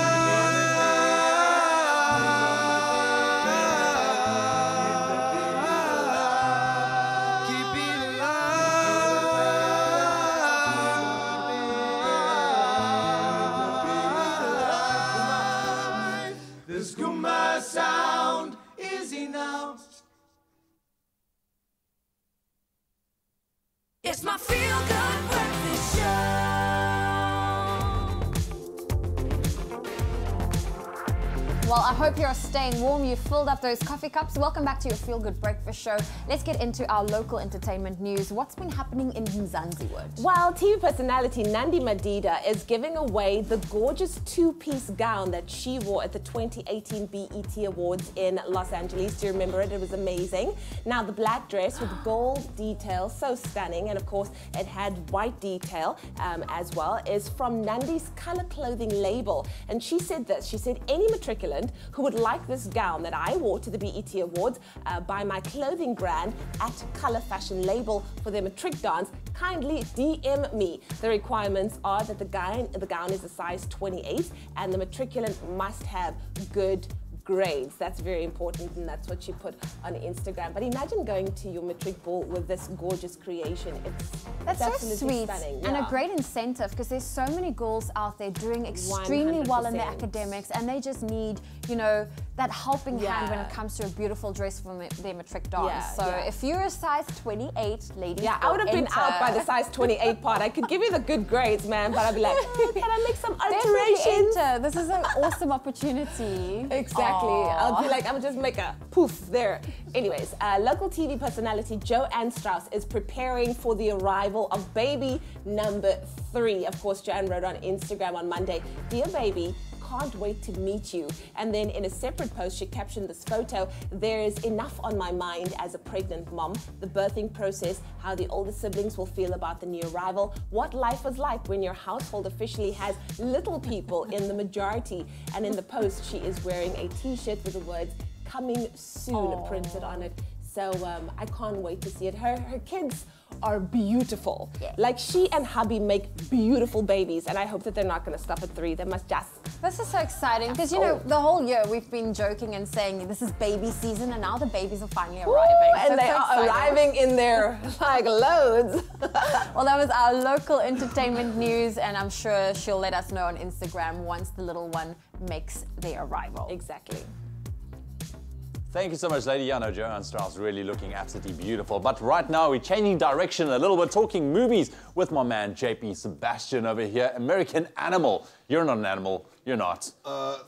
Sound is enough. It's my feel-good breakfast show. Well, I hope you're staying warm. You filled up those coffee cups. Welcome back to your Feel Good Breakfast Show. Let's get into our local entertainment news. What's been happening in Mzansi? Well, TV personality Nandi Madida is giving away the gorgeous two-piece gown that she wore at the 2018 BET Awards in Los Angeles. Do you remember it? It was amazing. Now, the black dress with gold detail, so stunning, and of course, it had white detail as well, is from Nandi's color clothing label. And she said this, she said, any matriculant who would like this gown that I wore to the BET Awards by my clothing brand at Color Fashion Label for their matric dance, kindly DM me. The requirements are that the gown is a size 28 and the matriculant must have good grades. That's very important, and that's what she put on Instagram. But imagine going to your matric ball with this gorgeous creation. That's so absolutely sweet stunning. and Yeah. a great incentive, because there's so many girls out there doing extremely well in their 100%. academics, and they just need, you know, that helping hand when Yeah. it comes to a beautiful dress for their matric dance. Yeah, So yeah. if you're a size 28, ladies, Yeah, I would have been out by the size 28 part. I could give you the good grades, man, but I'd be like, can I make some alterations? Enter. This is an awesome opportunity. Exactly. Aww. I'll be like, I'm just make a poof there. Anyways, local TV personality Joanne Strauss is preparing for the arrival of baby number 3. Of course, Joanne wrote on Instagram on Monday, "Dear baby, can't wait to meet you." And then in a separate post, she captioned this photo, "There is enough on my mind as a pregnant mom, the birthing process, how the older siblings will feel about the new arrival, what life is like when your household officially has little people in the majority." And in the post, she is wearing a t-shirt with the words "coming soon" printed on it. So I can't wait to see it. Her kids are beautiful. Yeah. Like, she and hubby make beautiful babies, and I hope that they're not going to stop at 3. They must just... This is so exciting, because, you know, the whole year we've been joking and saying this is baby season, and now the babies are finally arriving. And So they it's so are exciting. arriving in their, like, loads. Well, that was our local entertainment news, and I'm sure she'll let us know on Instagram once the little one makes their arrival. Exactly. Thank you so much, lady. I know Joanne Strauss really looking absolutely beautiful. But right now, we're changing direction a little bit, talking movies with my man, JP Sebastian over here. American Animal. You're not an animal. You're not.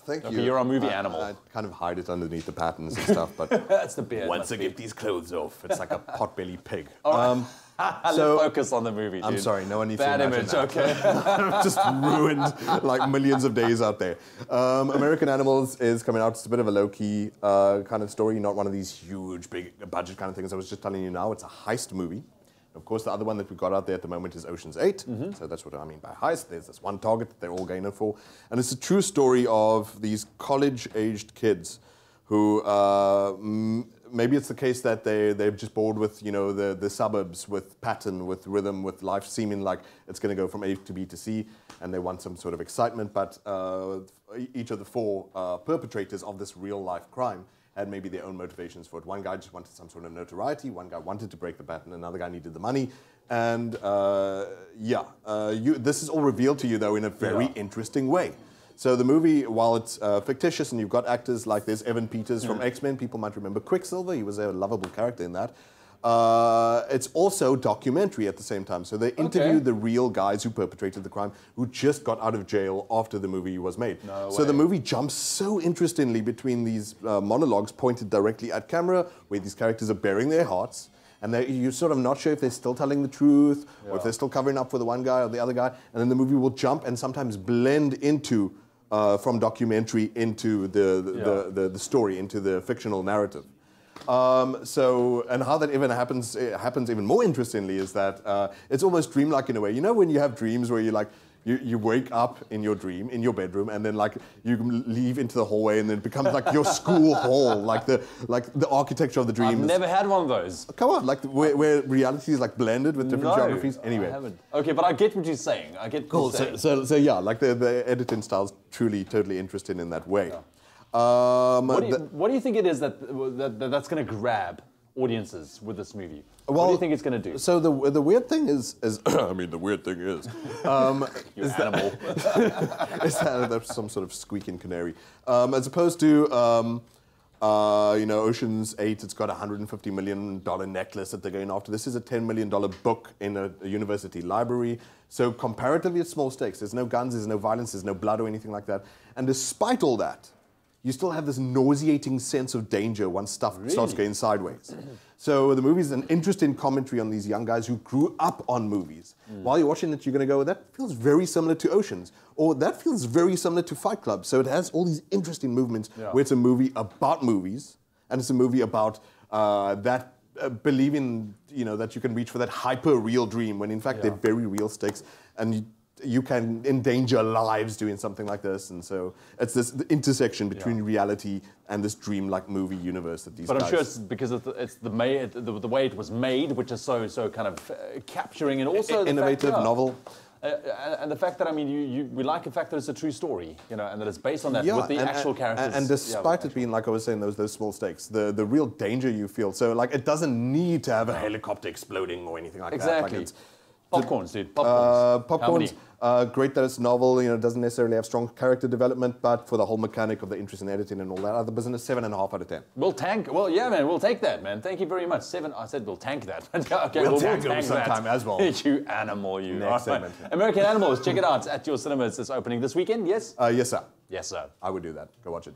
Thank Okay, you. you're a movie animal. I kind of hide it underneath the patterns and stuff, but That's the beard. once I get these clothes off, it's like a potbelly pig. Let's focus on the movie, dude. I'm sorry, no one needs Bad to imagine image, that. okay. I've just ruined like millions of days out there. American Animals is coming out. It's a bit of a low-key kind of story, not one of these huge, big budget kind of things. I was just telling you now, it's a heist movie. Of course, the other one that we've got out there at the moment is Ocean's 8. So that's what I mean by heist. There's this one target that they're all going in for. And it's a true story of these college-aged kids who maybe it's the case that they're just bored with, you know, the suburbs, with pattern, with rhythm, with life seeming like it's going to go from A to B to C, and they want some sort of excitement. But each of the 4 perpetrators of this real-life crime had maybe their own motivations for it. One guy just wanted some sort of notoriety. One guy wanted to break the pattern. Another guy needed the money. And this is all revealed to you, though, in a very interesting way. So the movie, while it's fictitious and you've got actors like there's Evan Peters from X-Men, people might remember Quicksilver, he was a lovable character in that. It's also documentary at the same time. So they interviewed the real guys who perpetrated the crime, who just got out of jail after the movie was made. So the movie jumps so interestingly between these monologues pointed directly at camera, where these characters are bearing their hearts. And you're sort of not sure if they're still telling the truth, or if they're still covering up for the one guy or the other guy. And then the movie will jump and sometimes blend into from documentary into the story, into the fictional narrative. And how that even happens, it happens even more interestingly is that it's almost dreamlike in a way. You know when you have dreams where you wake up in your dream, in your bedroom, and then like you leave into the hallway, and then it becomes like your school hall, like the architecture of the dream. I've never had one of those. Come on, like where reality is like blended with different geographies. Anyway, I haven't. Okay, but I get what you're saying. I get cool. What you're saying. So yeah, like the editing style is truly, totally interesting in that way. Yeah. What do you think it is that's going to grab audiences with this movie? What do you think it's going to do? So the weird thing is I mean, the weird thing is, is animal. Is that there's some sort of squeaking canary, as opposed to Ocean's 8. It's got a $150 million necklace that they're going after. This is a $10 million book in a university library. So comparatively, it's small stakes. There's no guns, there's no violence, there's no blood or anything like that. And despite all that, you still have this nauseating sense of danger once stuff starts going sideways. So the movie is an interesting commentary on these young guys who grew up on movies. While you're watching it, you're going to go, that feels very similar to Oceans, or that feels very similar to Fight Club. So it has all these interesting movements where it's a movie about movies, and it's a movie about believing, that you can reach for that hyper-real dream, when in fact they're very real stakes, and you can endanger lives doing something like this. And so it's the intersection between reality and this dream-like movie universe that these guys... But I'm sure it's because it's the way it was made, which is so kind of capturing, and also innovative, novel. And the fact that, I mean, we like the fact that it's a true story, and that it's based on that with the actual characters. And despite it being, like I was saying, those small stakes, the real danger you feel. So, like, it doesn't need to have a helicopter exploding or anything like that. Exactly. Like popcorns, dude. Popcorns. Popcorns. Great that it's novel. It doesn't necessarily have strong character development, but for the whole mechanic of the interest in editing and all that other business, 7.5 out of 10. Well, yeah, man, we'll take that, man. Thank you very much. 7. I said we'll tank that. Okay, we'll tank it sometime as well. You animal, you. Next segment. American Animals. Check it out at your cinemas. It's opening this weekend. Yes. Yes, sir. Yes, sir. I would do that. Go watch it.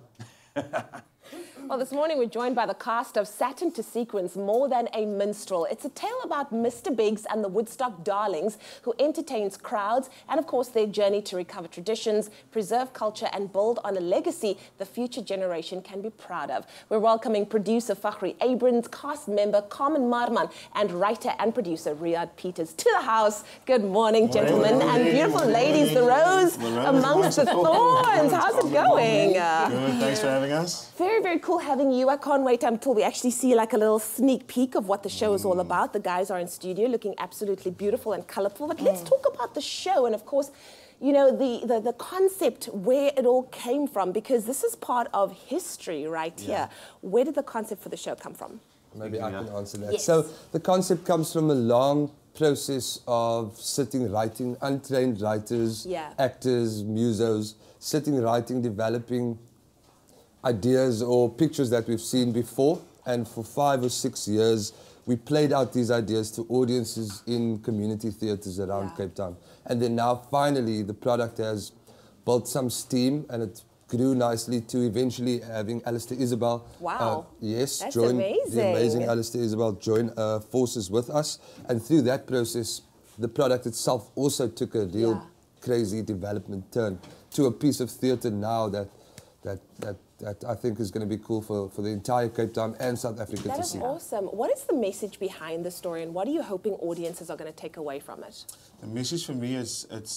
Well, this morning we're joined by the cast of Satin to Sequins, More Than a Minstrel. It's a tale about Mr. Biggs and the Woodstock Darlings, who entertains crowds, and of course their journey to recover traditions, preserve culture, and build on a legacy the future generation can be proud of. We're welcoming producer Fakhri Abrams, cast member Carmen Marman, and writer and producer Riyad Peters to the house. Good morning, gentlemen, and beautiful ladies, the rose amongst the thorns. How's it going? Good, thanks for having us. Very, very cool having you. I can't wait until we actually see like a little sneak peek of what the show is all about. The guys are in studio looking absolutely beautiful and colourful. But let's talk about the show and, of course, the concept, where it all came from, because this is part of history right here. Where did the concept for the show come from? Maybe I can answer that. Yes. So the concept comes from a long process of sitting, writing, untrained writers, actors, musos, sitting, writing, developing ideas or pictures that we've seen before, and for 5 or 6 years we played out these ideas to audiences in community theatres around Cape Town. And then now finally the product has built some steam, and it grew nicely to eventually having Alistair Isabel. Wow. Yes, that's join amazing. The amazing Alistair Isabel join forces with us, and through that process the product itself also took a real crazy development turn to a piece of theatre now that I think is going to be cool for the entire Cape Town and South Africa to see. That is awesome. What is the message behind the story, and what are you hoping audiences are going to take away from it? The message for me is it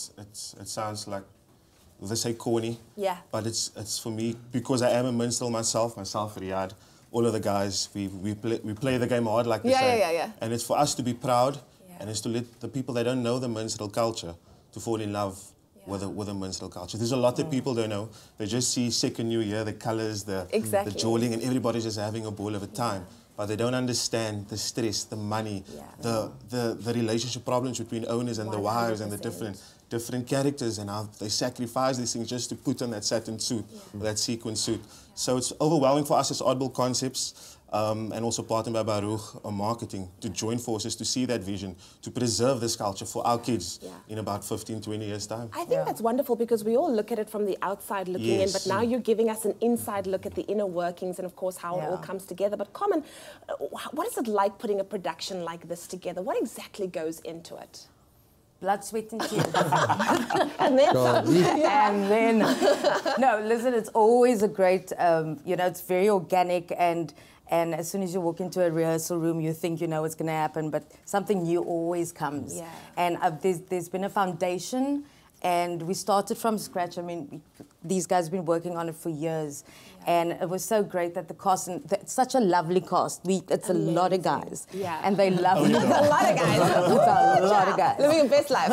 sounds like, they say corny, but it's for me, because I am a minstrel myself, Riyad, all of the guys, we play the game hard, like they say. And it's for us to be proud, and it's to let the people that don't know the minstrel culture to fall in love with a minstrel culture. There's a lot that people don't know. They just see Second New Year, the colours, the jawling, and everybody's just having a ball of a time. But they don't understand the stress, the money, the relationship problems between owners and the wives, and the different characters, and how they sacrifice these things just to put on that satin suit, or that sequin suit. So it's overwhelming for us as Oddball Concepts, and also partnered by Baruch on marketing, to join forces, to see that vision, to preserve this culture for our kids in about 15, 20 years' time. I think that's wonderful, because we all look at it from the outside looking in, but now you're giving us an inside look at the inner workings and, of course, how it all comes together. But Carmen, what is it like putting a production like this together? What exactly goes into it? Blood, sweat and tears. And then and then, no, listen, it's always a great, it's very organic, and And as soon as you walk into a rehearsal room, you think you know what's going to happen, but something new always comes. Yeah. And there's been a foundation, and we started from scratch. I mean, these guys have been working on it for years. And it was so great that the cast, and it's such a lovely cast. It's a lot of guys. Yeah. And they love it. It's a lot of guys. It's a lot of guys. Living your best life.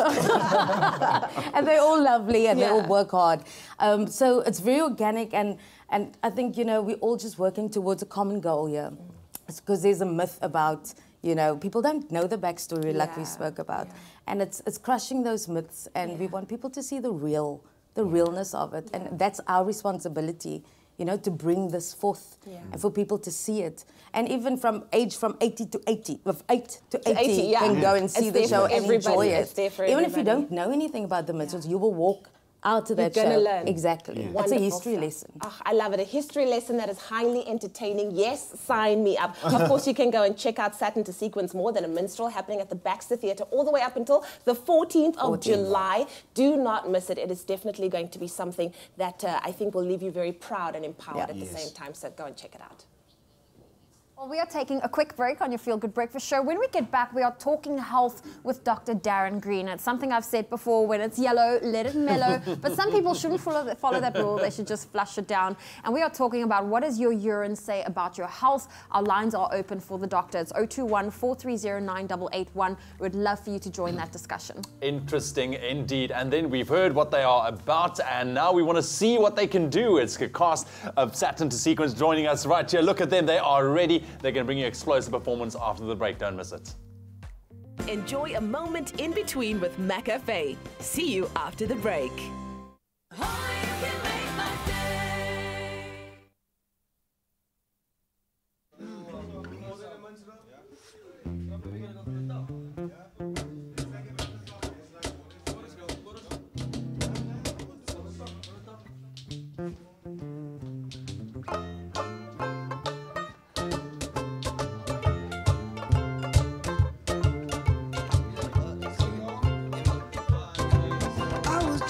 And they're all lovely and they all work hard. So it's very organic, and I think, you know, we're all just working towards a common goal here. It's because there's a myth about, you know, people don't know the backstory like we spoke about. And it's crushing those myths, and we want people to see the realness of it. And that's our responsibility, you know, to bring this forth and for people to see it. And even from 80 to 80, of 8 to 80, can go and see the show and enjoy it. Even if you don't know anything about the myths, you will walk out to that You're show. gonna learn. Exactly. Yeah. It's a Wonderful history stuff. lesson. Oh, I love it. A history lesson that is highly entertaining. Yes, sign me up. Of course, you can go and check out Satin to Sequins More Than a Minstrel, happening at the Baxter Theatre all the way up until the 14th of July. Do not miss it. It is definitely going to be something that I think will leave you very proud and empowered at the same time. So go and check it out. Well, we are taking a quick break on your Feel Good Breakfast Show. When we get back, we are talking health with Dr. Darren Green. It's something I've said before, when it's yellow, let it mellow. But some people shouldn't follow that rule. They should just flush it down. And we are talking about, what does your urine say about your health? Our lines are open for the doctor. It's 021-430-9881. We'd love for you to join that discussion. Interesting indeed. And then we've heard what they are about, and now we want to see what they can do. It's the cast of Satin to Sequins joining us right here. Look at them. They are ready. They're going to bring you explosive performance after the break. Don't miss it. Enjoy a moment in between with McAfee. See you after the break.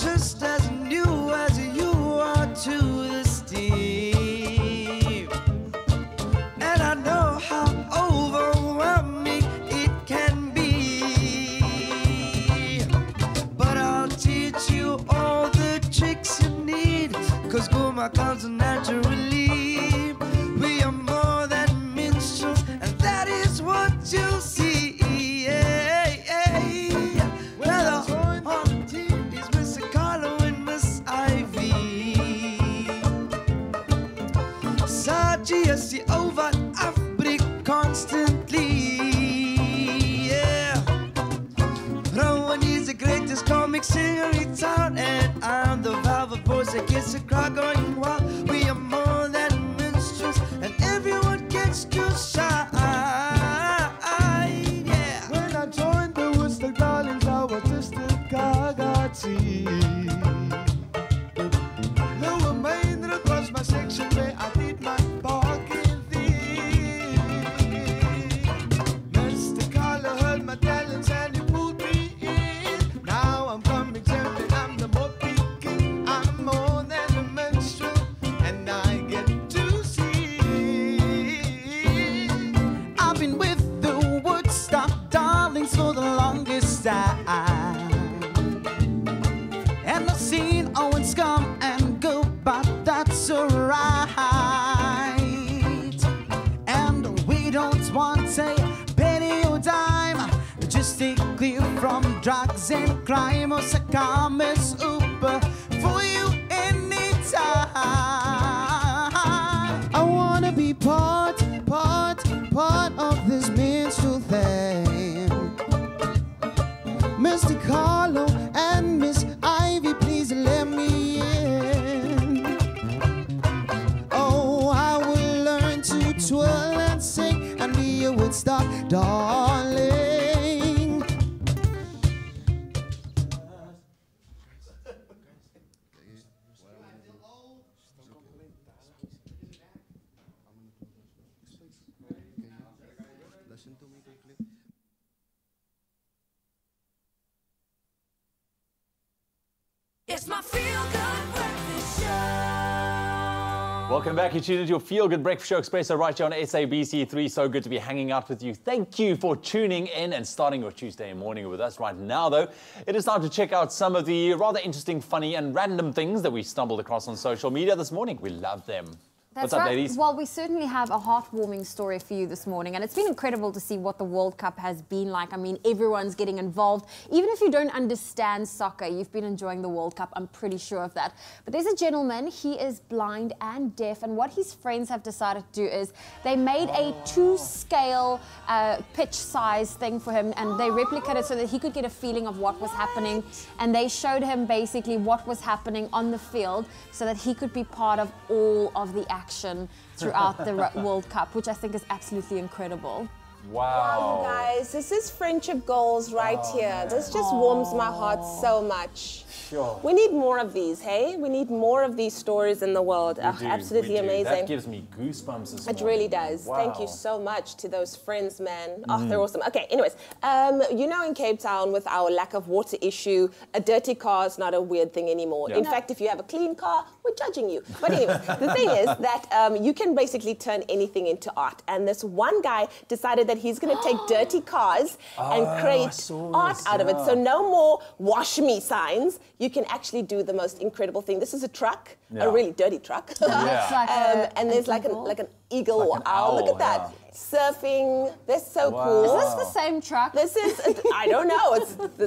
Just as new as you are to this deep, and I know how overwhelming it can be, but I'll teach you all the tricks you need, 'cause Guma comes naturally. We are more than minstrels, and that is what you'll see. GSC over Africa constantly, yeah. Rowan is the greatest comic singer in town, and I'm the velvet voice that gets the crowd going wild. We are more than minstrels, and everyone gets to shine, yeah. When I joined the Woodstock Darlings, I was just a Gagati. Lower Main Road was my section where I did my and I've seen Owens come and go, but that's alright. And we don't want a penny or dime, just stay clear from drugs and crime. Or Sakamis Uber for you anytime. I wanna be part of this minstrel thing. Mr. Carlo and Miss Ivy, please let me in. Oh, I will learn to twirl and sing and be a Woodstock darling. It's my Feel Good Breakfast Show. Welcome back. You're tuned into your Feel Good Breakfast Show Expresso right here on SABC3. So good to be hanging out with you. Thank you for tuning in and starting your Tuesday morning with us. Right now, though, it is time to check out some of the rather interesting, funny and random things that we stumbled across on social media this morning. We love them. That's What's up, right. ladies? Well, we certainly have a heartwarming story for you this morning, and it's been incredible to see what the World Cup has been like. I mean, everyone's getting involved. Even if you don't understand soccer, you've been enjoying the World Cup. I'm pretty sure of that. But there's a gentleman, he is blind and deaf, and what his friends have decided to do is they made a 2-scale pitch size thing for him, and they replicated so that he could get a feeling of what was happening, and they showed him basically what was happening on the field so that he could be part of all of the action throughout the World Cup, which I think is absolutely incredible. Wow, you guys, this is friendship goals right here. This just warms my heart so much. Sure. We need more of these, hey? We need more of these stories in the world. Absolutely amazing. That gives me goosebumps this morning. It really does. Wow. Thank you so much to those friends, man. Oh, they're awesome. Okay, anyways, you know, in Cape Town, with our lack of water issue, a dirty car is not a weird thing anymore. Yeah. In fact, if you have a clean car, we're judging you. But anyways, the thing is that you can basically turn anything into art. And this one guy decided that he's going to take dirty cars and create art out of it. So no more wash me signs. You can actually do the most incredible thing. This is a truck, a really dirty truck. And there's like an eagle or owl. Look at that. Surfing. They're so cool. Is this the same truck? This is, I don't know.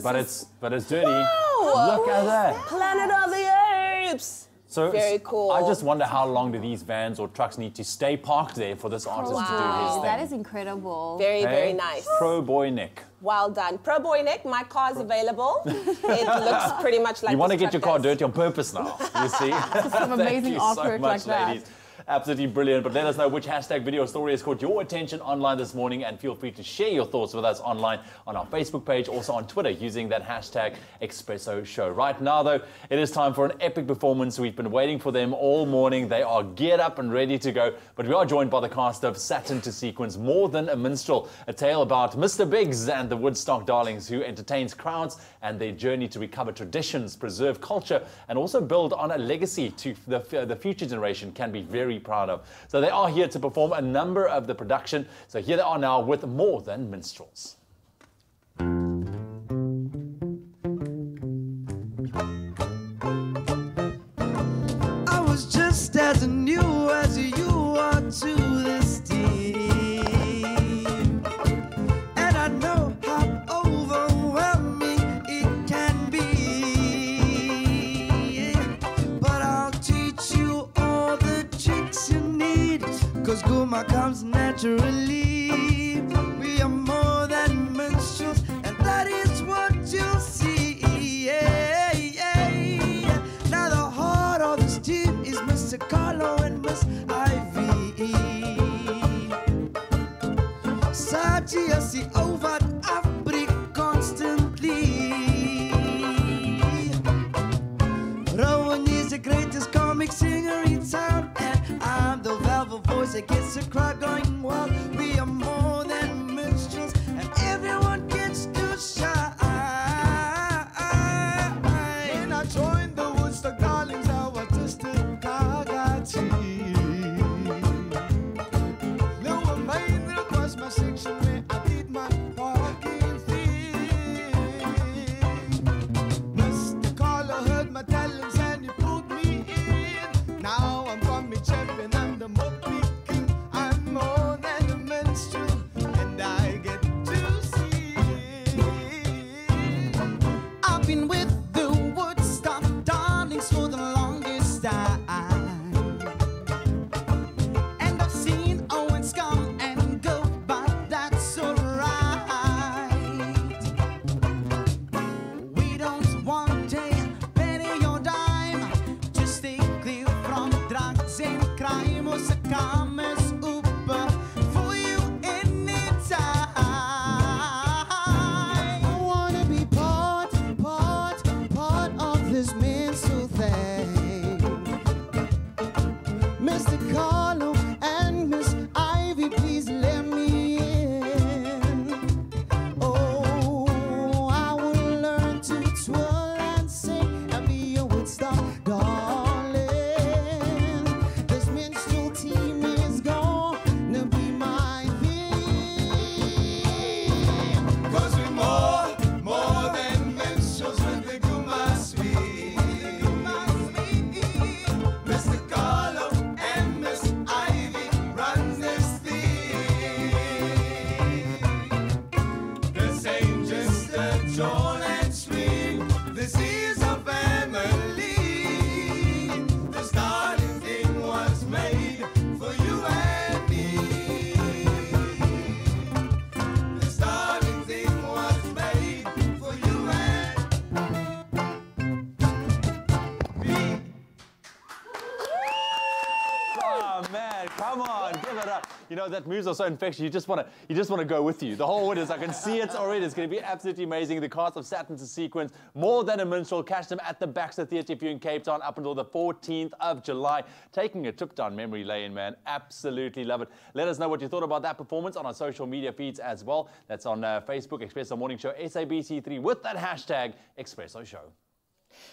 But it's dirty. Wow. Look at that. Planet of the Apes. So very cool. I just wonder how long do these vans or trucks need to stay parked there for this artist to do his thing. That is incredible. Very, very nice. Pro boy Nick. Well done. Pro boy Nick, my car's available. It looks pretty much like you want to this get your truck car does. dirty on purpose now, you see? Some amazing Thank you artwork so much, like that. ladies. Absolutely brilliant. But let us know which hashtag video story has caught your attention online this morning, and feel free to share your thoughts with us online on our Facebook page, also on Twitter using that hashtag Expresso Show. Right now, though, it is time for an epic performance. We've been waiting for them all morning. They are geared up and ready to go. But we are joined by the cast of Satin to Sequins, More Than a Minstrel, a tale about Mr. Biggs and the Woodstock Darlings, who entertains crowds and their journey to recover traditions, preserve culture, and also build on a legacy to the future generation can be very proud of. So they are here to perform a number of the production. So here they are now with More Than Minstrels. I was just as new as you are to this team, and I know how overwhelming it can be, but I'll teach you all the tricks you need, 'cause Guma comes naturally. We are more than minstrels, and that is what you'll see. Now the heart of this team is Mr. Carlo and Miss Ivy. Satia see over Africa constantly. Rowan is the greatest comic singer in town, and I'm the velvet voice that gets the crowd going wild. We are more than minstrels, and everyone gets to shine. When I joined the Woodstock Darlings, I was just a Kagati. Lower Main Road was my section where I did my parking thing. Mr. Carlo heard my talents and he pulled me in. Now I'm coming champion, I'm the Moppy King. I'm more You know, that moves are so infectious. You just want to go with you. The whole win is, I can see it already. It's going to be absolutely amazing. The cast of Satin to Sequins, more than a minstrel. Catch them at the Baxter Theatre if you're in Cape Town up until the 14th of July. Taking a trip down memory lane, man. Absolutely love it. Let us know what you thought about that performance on our social media feeds as well. That's on Facebook, Expresso Morning Show, SABC3 with that hashtag Expresso Show.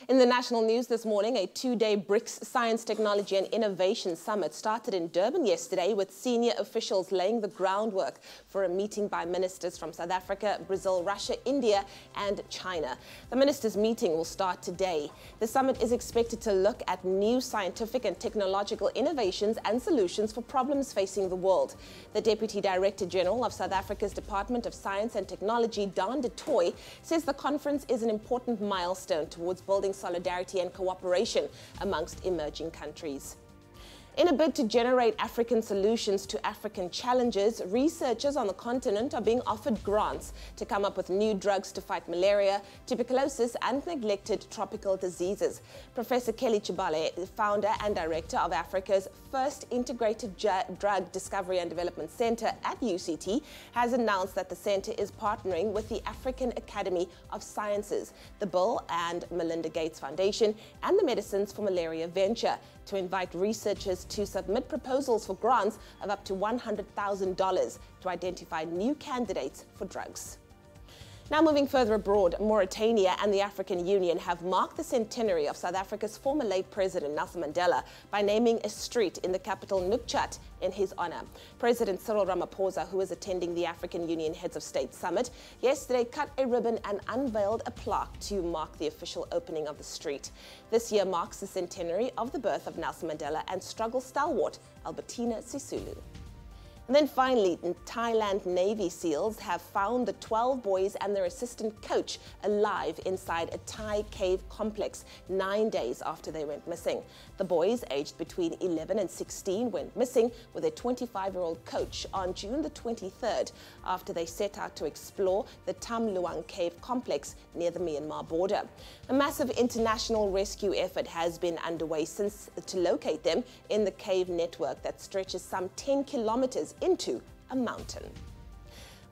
In the national news this morning, a two-day BRICS Science, Technology and Innovation Summit started in Durban yesterday with senior officials laying the groundwork for a meeting by ministers from South Africa, Brazil, Russia, India and China. The ministers' meeting will start today. The summit is expected to look at new scientific and technological innovations and solutions for problems facing the world. The Deputy Director General of South Africa's Department of Science and Technology, Dan de Tooy, says the conference is an important milestone towards building solidarity and cooperation amongst emerging countries. In a bid to generate African solutions to African challenges, researchers on the continent are being offered grants to come up with new drugs to fight malaria, tuberculosis and neglected tropical diseases. Professor Kelly Chibale, the founder and director of Africa's first integrated drug discovery and development center at UCT, has announced that the center is partnering with the African Academy of Sciences, the Bill and Melinda Gates Foundation and the Medicines for Malaria Venture to invite researchers to submit proposals for grants of up to $100,000 to identify new candidates for drugs. Now moving further abroad, Mauritania and the African Union have marked the centenary of South Africa's former late President Nelson Mandela by naming a street in the capital Nouakchott in his honor. President Cyril Ramaphosa, who is attending the African Union Heads of State Summit, yesterday cut a ribbon and unveiled a plaque to mark the official opening of the street. This year marks the centenary of the birth of Nelson Mandela and struggle stalwart Albertina Sisulu. And then finally, Thailand Navy SEALs have found the 12 boys and their assistant coach alive inside a Thai cave complex 9 days after they went missing. The boys, aged between 11 and 16, went missing with a 25-year-old coach on June the 23rd after they set out to explore the Tam Luang cave complex near the Myanmar border. A massive international rescue effort has been underway since to locate them in the cave network that stretches some 10 kilometers into a mountain.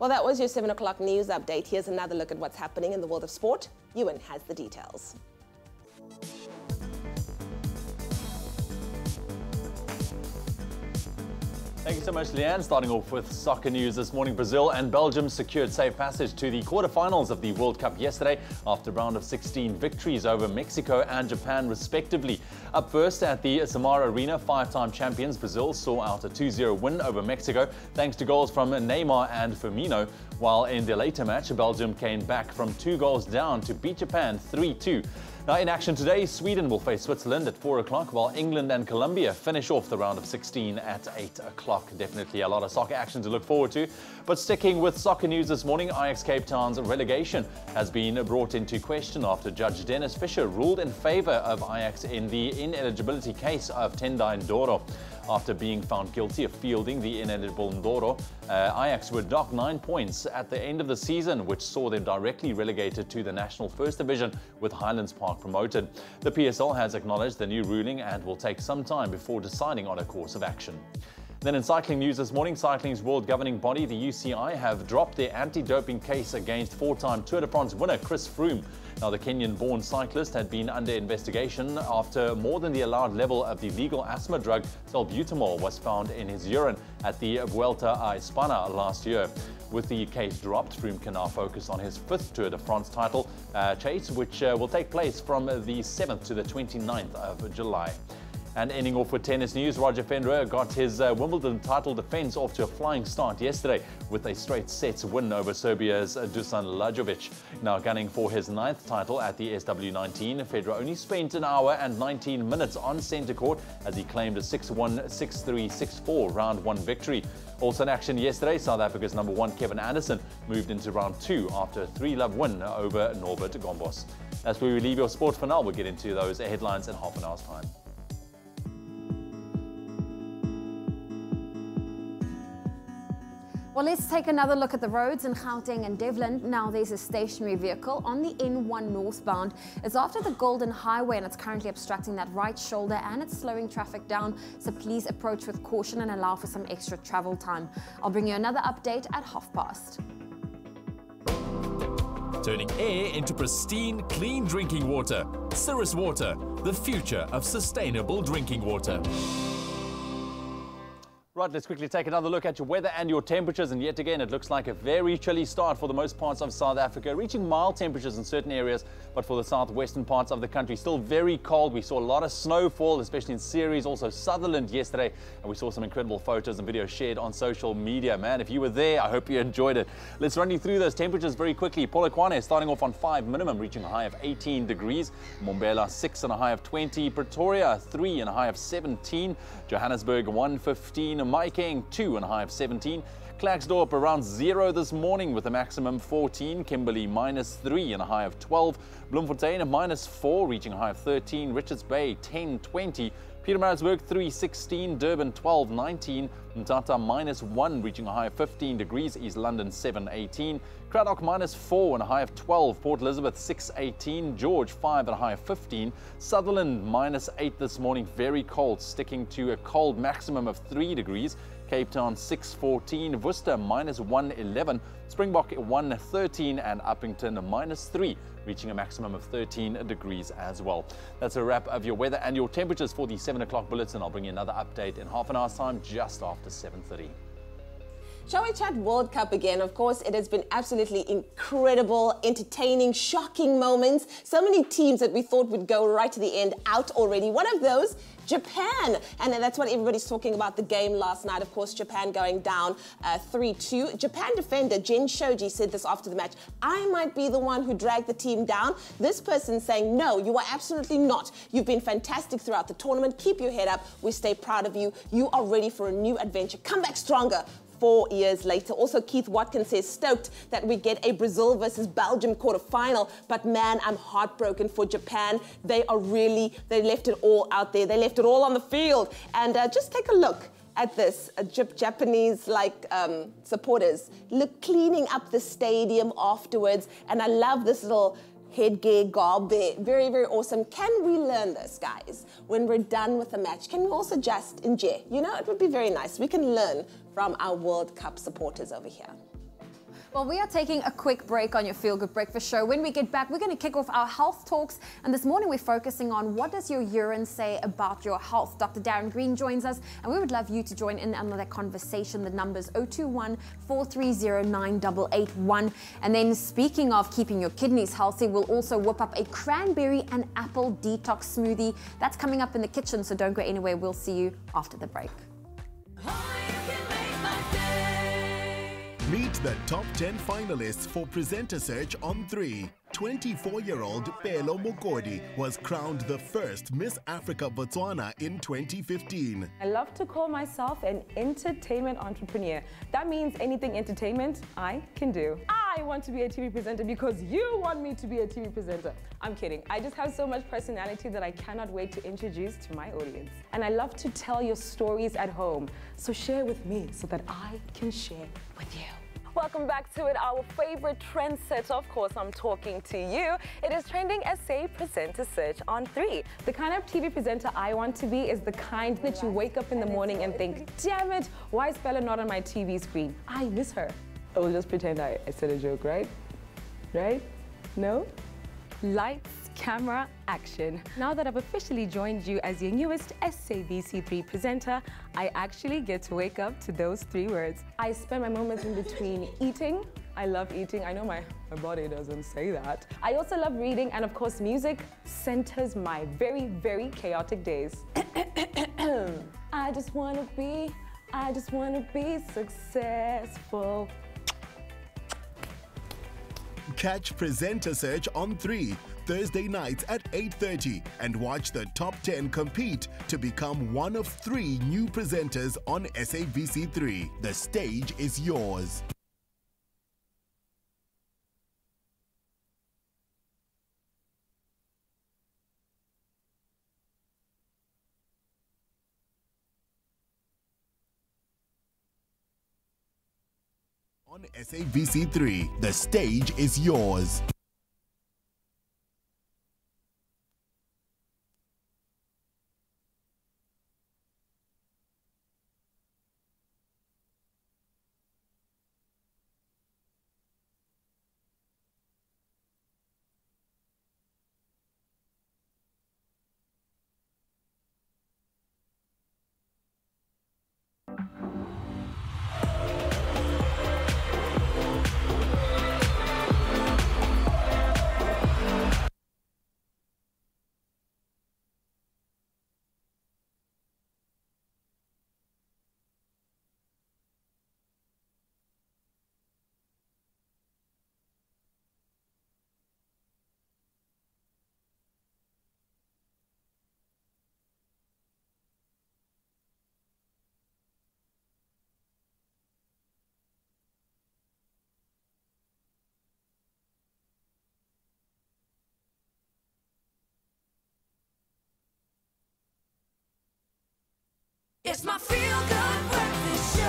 Well, that was your 7 o'clock news update. Here's another look at what's happening in the world of sport. Ewan has the details. Thank you so much, Leanne. Starting off with soccer news this morning, Brazil and Belgium secured safe passage to the quarterfinals of the World Cup yesterday after round of 16 victories over Mexico and Japan, respectively. Up first at the Samara Arena, five-time champions Brazil saw out a 2-0 win over Mexico thanks to goals from Neymar and Firmino, while in the later match, Belgium came back from 2 goals down to beat Japan 3-2. Now in action today, Sweden will face Switzerland at 4 o'clock, while England and Colombia finish off the round of 16 at 8 o'clock. Definitely a lot of soccer action to look forward to. But sticking with soccer news this morning, Ajax Cape Town's relegation has been brought into question after Judge Dennis Fisher ruled in favour of Ajax in the ineligibility case of Tendai Ndoro. After being found guilty of fielding the ineligible Ndoro, Ajax were docked 9 points at the end of the season, which saw them directly relegated to the National First Division with Highlands Park promoted. The PSL has acknowledged the new ruling and will take some time before deciding on a course of action. Then in cycling news this morning, cycling's world governing body, the UCI, have dropped their anti-doping case against four-time Tour de France winner Chris Froome. Now, the Kenyan-born cyclist had been under investigation after more than the allowed level of the legal asthma drug salbutamol was found in his urine at the Vuelta a España last year. With the case dropped, Froome can now focus on his 5th Tour de France title chase, which will take place from the 7th to the 29th of July. And ending off with tennis news, Roger Federer got his Wimbledon title defense off to a flying start yesterday with a straight sets win over Serbia's Dusan Lajovic. Now gunning for his 9th title at the SW19, Federer only spent an hour and 19 minutes on centre court as he claimed a 6-1, 6-3, 6-4 round 1 victory. Also in action yesterday, South Africa's number 1 Kevin Anderson moved into round 2 after a 3-love win over Norbert Gombos. That's where we leave your sport for now. We'll get into those headlines in half an hour's time. Well, let's take another look at the roads in Gauteng and Devlin. Now there's a stationary vehicle on the N1 northbound. It's after the Golden Highway and it's currently obstructing that right shoulder and it's slowing traffic down. So please approach with caution and allow for some extra travel time. I'll bring you another update at past. Turning air into pristine, clean drinking water. Cirrus Water, the future of sustainable drinking water. Right, let's quickly take another look at your weather and your temperatures, and yet again it looks like a very chilly start for the most parts of South Africa, reaching mild temperatures in certain areas, but for the southwestern parts of the country still very cold. We saw a lot of snowfall, especially in Ceres, also Sutherland yesterday, and we saw some incredible photos and videos shared on social media. Man, if you were there, I hope you enjoyed it. Let's run you through those temperatures very quickly. Polokwane starting off on 5 minimum, reaching a high of 18 degrees. Mbombela 6 and a high of 20. Pretoria 3 and a high of 17. Johannesburg 115. Maikeng 2 and a high of 17. Klerksdorp around 0 this morning with a maximum 14. Kimberley -3 and a high of 12. Bloemfontein -4 reaching a high of 13. Richards Bay 10-20. Pietermaritzburg 3-16. Durban 12-19. Mthatha -1 reaching a high of 15 degrees. East London 7-18. Cradock -4 and a high of 12. Port Elizabeth 6-18. George 5 and a high of 15. Sutherland -8 this morning, very cold, sticking to a cold maximum of 3 degrees. Cape Town 6-14. Worcester -1-11. Springbok 1-13 and Uppington -3. reaching a maximum of 13 degrees as well. That's a wrap of your weather and your temperatures for the 7 o'clock bulletin. I'll bring you another update in half an hour's time, just after 7:30. Shall we chat World Cup again? Of course, it has been absolutely incredible, entertaining, shocking moments. So many teams that we thought would go right to the end out already. One of those, Japan. And that's what everybody's talking about the game last night. Of course, Japan going down 3-2. Japan defender Jen Shoji said this after the match: I might be the one who dragged the team down. This person saying, no, you are absolutely not. You've been fantastic throughout the tournament. Keep your head up. We stay proud of you. You are ready for a new adventure. Come back stronger. 4 years later. Also, Keith Watkins says stoked that we get a Brazil versus Belgium quarterfinal, but man, I'm heartbroken for Japan. They left it all out there. They left it all on the field. And just take a look at this. Japanese supporters cleaning up the stadium afterwards. And I love this little headgear, garb there. Very, very awesome. Can we learn this, guys? When we're done with the match, can we also just enjoy? You know, it would be very nice. We can learn from our World Cup supporters over here. Well, we are taking a quick break on your Feel Good Breakfast Show. When we get back, we're going to kick off our health talks. And this morning, we're focusing on what does your urine say about your health. Dr. Darren Green joins us, and we would love you to join in on that conversation. The number's 021-430-9881. And then speaking of keeping your kidneys healthy, we'll also whip up a cranberry and apple detox smoothie. That's coming up in the kitchen, so don't go anywhere. We'll see you after the break. Meet the top 10 finalists for Presenter Search on 3. 24-year-old Pelo Mokodi was crowned the first Miss Africa Botswana in 2015. I love to call myself an entertainment entrepreneur. That means anything entertainment, I can do. I want to be a TV presenter because you want me to be a TV presenter. I'm kidding. I just have so much personality that I cannot wait to introduce to my audience. And I love to tell your stories at home. So share with me so that I can share with you. Welcome back to it, our favorite trendsetter. Of course, I'm talking to you. It is Trending SA Presenter Search on 3. The kind of TV presenter I want to be is the kind that you wake up in the morning and think, damn it, why is Bella not on my TV screen? I miss her. I will just pretend I said a joke, right? Right? No? Lights, camera, action. Now that I've officially joined you as your newest SABC3 presenter, I actually get to wake up to those 3 words. I spend my moments in between eating. I love eating. I know my body doesn't say that. I also love reading, and of course music centers my very, very chaotic days. I just wanna be successful. Catch Presenter Search on 3, Thursday nights at 8:30, and watch the top 10 compete to become one of 3 new presenters on SABC3. The stage is yours. On SABC3, the stage is yours. It's my feel-good breakfast show.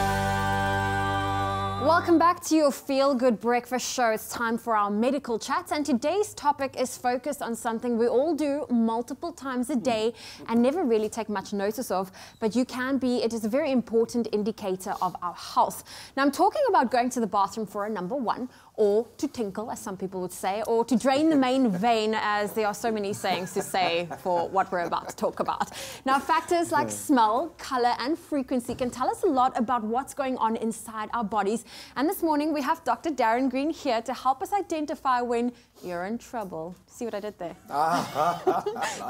Welcome back to your Feel Good Breakfast Show. It's time for our medical chat, and today's topic is focused on something we all do multiple times a day and never really take much notice of, but it is a very important indicator of our health. Now, I'm talking about going to the bathroom for a number one, or to tinkle, as some people would say, or to drain the main vein, as there are so many sayings to say for what we're about to talk about. Now, factors like smell, color, and frequency can tell us a lot about what's going on inside our bodies. And this morning, we have Dr. Darren Green here to help us identify when you're in trouble. See what I did there?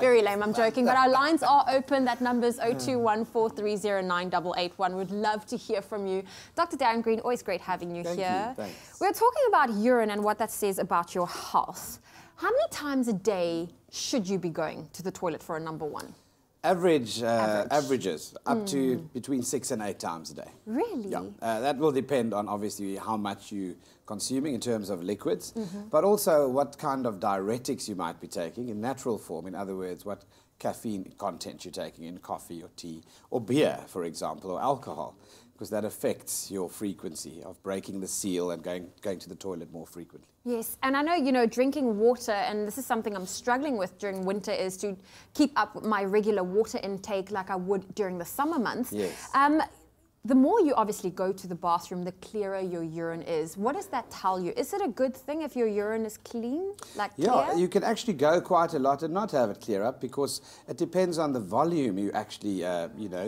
Very lame, I'm joking, but our lines are open. That number is 0214309881. We'd love to hear from you. Dr. Darren Green, always great having you here. Thanks. We're talking about urine and what that says about your health. How many times a day should you be going to the toilet for a number one? Averages up to between 6 and 8 times a day. Really? Yeah. That will depend on obviously how much you're consuming in terms of liquids, but also what kind of diuretics you might be taking in natural form. In other words, what caffeine content you're taking in coffee or tea or beer, for example, or alcohol, because that affects your frequency of breaking the seal and going to the toilet more frequently. Yes, and I know, drinking water, and this is something I'm struggling with during winter, is to keep up my regular water intake like I would during the summer months. Yes. The more you obviously go to the bathroom, the clearer your urine is. What does that tell you? Is it a good thing if your urine is clean, like clear? Yeah, you can actually go quite a lot and not have it clear up, because it depends on the volume you actually,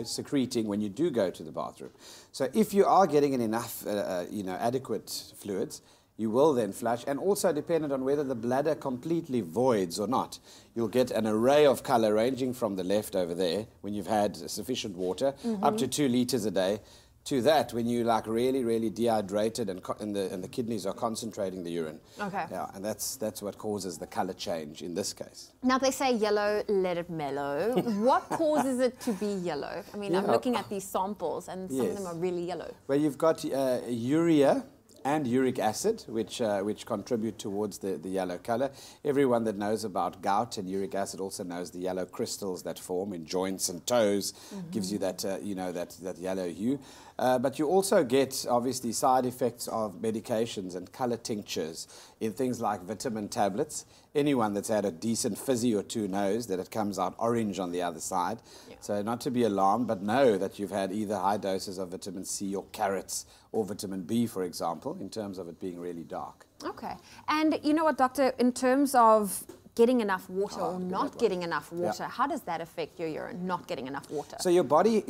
secreting when you do go to the bathroom. So if you are getting in enough, adequate fluids, you will then flush, and also dependent on whether the bladder completely voids or not. You'll get an array of colour ranging from the left over there, when you've had sufficient water, up to 2 litres a day, to that when you really, really dehydrated and the kidneys are concentrating the urine. Okay. Yeah, and that's what causes the colour change in this case. Now, they say yellow, let it mellow. What causes it to be yellow? I mean, I'm looking at these samples, and some of them are really yellow. Well, you've got urea and uric acid, which contribute towards the yellow color. Everyone that knows about gout and uric acid also knows the yellow crystals that form in joints and toes, gives you that, that yellow hue. But you also get, obviously, side effects of medications and color tinctures in things like vitamin tablets. Anyone that's had a decent fizzy or two knows that it comes out orange on the other side. Yeah. So not to be alarmed, but know that you've had either high doses of vitamin C or carrots or vitamin B, for example, in terms of it being really dark. Okay. And you know what, Doctor, in terms of getting enough water or not getting enough water, how does that affect your urine, not getting enough water? So your body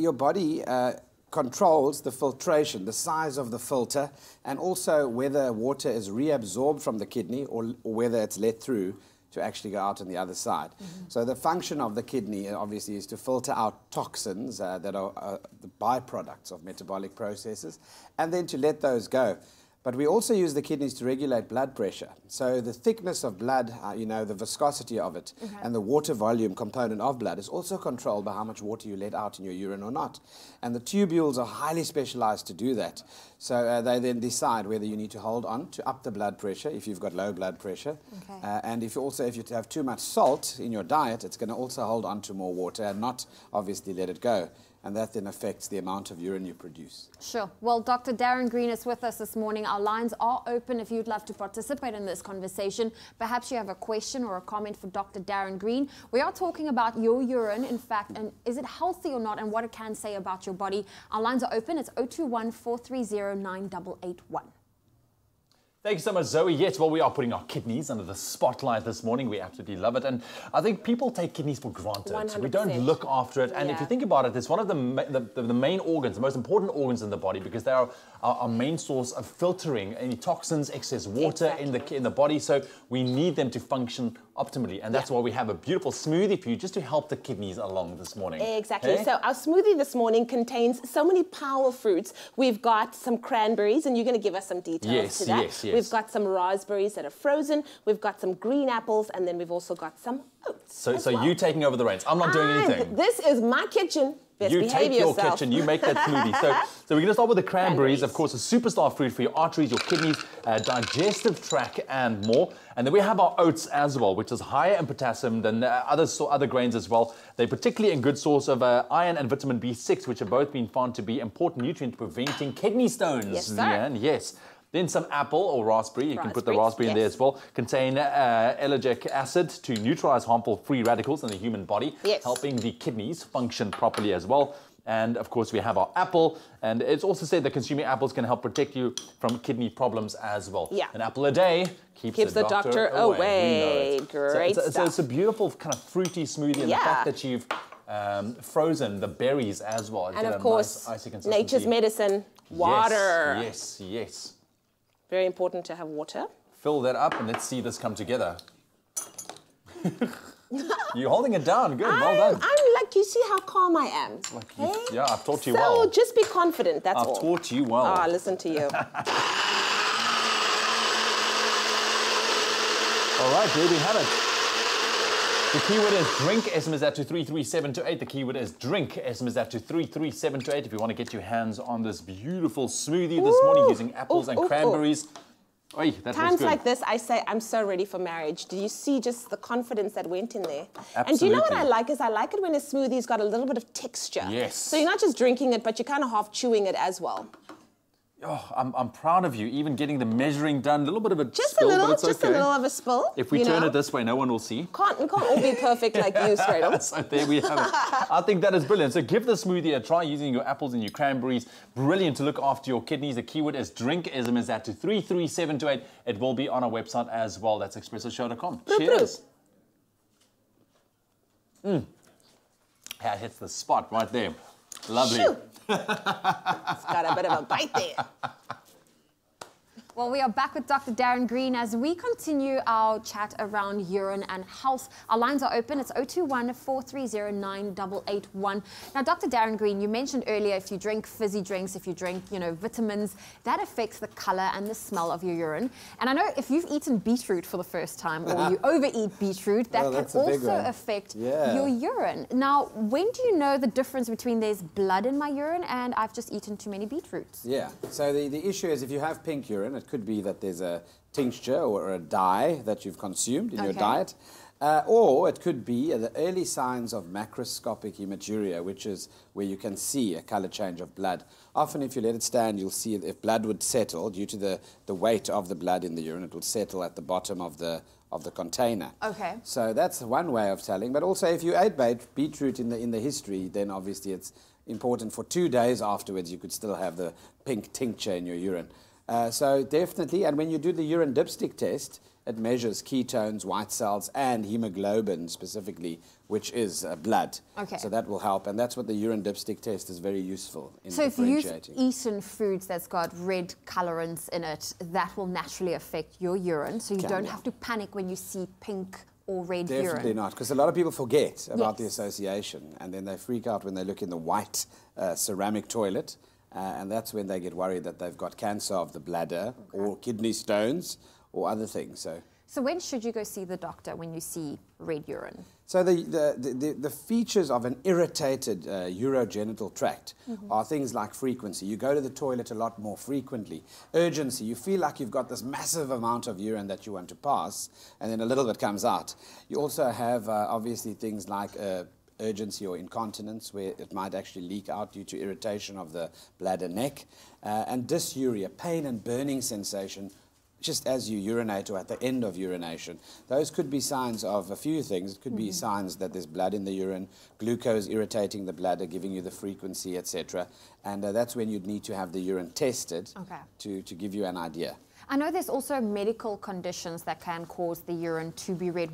controls the filtration, the size of the filter, and also whether water is reabsorbed from the kidney or whether it's let through to actually go out on the other side. So the function of the kidney, obviously, is to filter out toxins that are the byproducts of metabolic processes, and then to let those go. But we also use the kidneys to regulate blood pressure. So the thickness of blood, the viscosity of it, and the water volume component of blood is also controlled by how much water you let out in your urine or not. And the tubules are highly specialized to do that. So they then decide whether you need to hold on to up the blood pressure if you've got low blood pressure. And if you have too much salt in your diet, it's going to also hold on to more water and not obviously let it go. and that then affects the amount of urine you produce. Sure. Well, Dr. Darren Green is with us this morning. Our lines are open if you'd love to participate in this conversation. Perhaps you have a question or a comment for Dr. Darren Green. We are talking about your urine, in fact, and is it healthy or not, and what it can say about your body. Our lines are open. It's 021 430 9881. Thank you so much, Zoe. Yes, well, we are putting our kidneys under the spotlight this morning. We absolutely love it. And I think people take kidneys for granted. 100%. We don't look after it. And if you think about it, it's one of the main organs, the most important organs in the body, because they are our main source of filtering any toxins, excess water in the body. So we need them to function optimally. And that's why we have a beautiful smoothie for you, just to help the kidneys along this morning. Exactly. Hey? So our smoothie this morning contains so many power fruits. We've got some cranberries, and you're going to give us some details to that. Yes, yes. We've got some raspberries that are frozen. We've got some green apples, and then we've also got some oats. So you taking over the reins. I'm not doing anything. This is my kitchen. Best you behave take your yourself. kitchen, you make that smoothie. So we're going to start with the cranberries, of course, a superstar fruit for your arteries, your kidneys, digestive tract, and more. And then we have our oats as well, which is higher in potassium than other grains as well. They're particularly a good source of iron and vitamin B6, which have both been found to be important nutrients preventing kidney stones. Yes, sir. Leanne. Yes. Then some apple or raspberry, you can put the raspberry in there as well, contain ellagic acid to neutralize harmful free radicals in the human body, helping the kidneys function properly as well. And of course we have our apple, and it's also said that consuming apples can help protect you from kidney problems as well. Yeah. An apple a day keeps the doctor away. Great so it's a beautiful kind of fruity smoothie, and the fact that you've frozen the berries as well. And of course, nice, icy consistency. nature's medicine, water. Yes, yes, yes. Very important to have water. Fill that up and let's see this come together. You're holding it down. Good, well done. I'm like, you see how calm I am. Yeah, I've taught you well. So just be confident, that's all. I've taught you well. Ah, listen to you. All right, there we have it. The keyword is drink. SMS that to 33728. The keyword is drink. SMS that to 33728 if you want to get your hands on this beautiful smoothie this morning using apples and cranberries. Oy, that Times good. like this, I say, I'm so ready for marriage. Do you see just the confidence that went in there? Absolutely. And do you know what I like is I like it when a smoothie's got a little bit of texture. Yes. So you're not just drinking it, but you're kind of half chewing it as well. Oh, I'm proud of you, even getting the measuring done. A little bit of a just spill, a little, but it's just okay. a little of a spill. If we turn it this way, no one will see. We can't all be perfect like you, straight on. So there we have it. I think that is brilliant. So give the smoothie a try using your apples and your cranberries. Brilliant to look after your kidneys. The keyword is drink. SMS that to 33728. It will be on our website as well. That's expressoshow.com. Cheers. That hits the spot right there. Lovely. Shoo. It's got a bit of a bite there. Well, we are back with Dr. Darren Green as we continue our chat around urine and health. Our lines are open. It's 021 430 9881. Now, Dr. Darren Green, you mentioned earlier if you drink fizzy drinks, if you drink, vitamins, that affects the color and the smell of your urine. And I know if you've eaten beetroot for the first time or you overeat beetroot, that can also affect your urine. Now, when do you know the difference between there's blood in my urine and I've just eaten too many beetroots? Yeah, so the issue is if you have pink urine, it could be that there's a tincture or a dye that you've consumed in your diet, or it could be the early signs of macroscopic hematuria, which is where you can see a color change of blood. Often if you let it stand, you'll see if blood would settle due to the weight of the blood in the urine, it will settle at the bottom of the container. Okay. So that's one way of telling, but also if you ate beetroot in the history, then obviously it's important for 2 days afterwards you could still have the pink tincture in your urine. So definitely, and when you do the urine dipstick test, it measures ketones, white cells, and hemoglobin specifically, which is blood. Okay. So that will help, and that's what the urine dipstick test is very useful in So if differentiating. you've eaten foods that's got red colorants in it, that will naturally affect your urine, so you don't have to panic when you see pink or red urine. Definitely not, because a lot of people forget about the association, and then they freak out when they look in the white ceramic toilet, and that's when they get worried that they've got cancer of the bladder or kidney stones or other things. So when should you go see the doctor when you see red urine? So the features of an irritated urogenital tract are things like frequency. You go to the toilet a lot more frequently. Urgency, you feel like you've got this massive amount of urine that you want to pass, and then a little bit comes out. You also have obviously things like urgency or incontinence, where it might actually leak out due to irritation of the bladder neck, and dysuria, pain and burning sensation just as you urinate or at the end of urination. Those could be signs of a few things. It could be signs that there's blood in the urine, glucose irritating the bladder, giving you the frequency, etc. And that's when you'd need to have the urine tested to give you an idea. I know there's also medical conditions that can cause the urine to be red.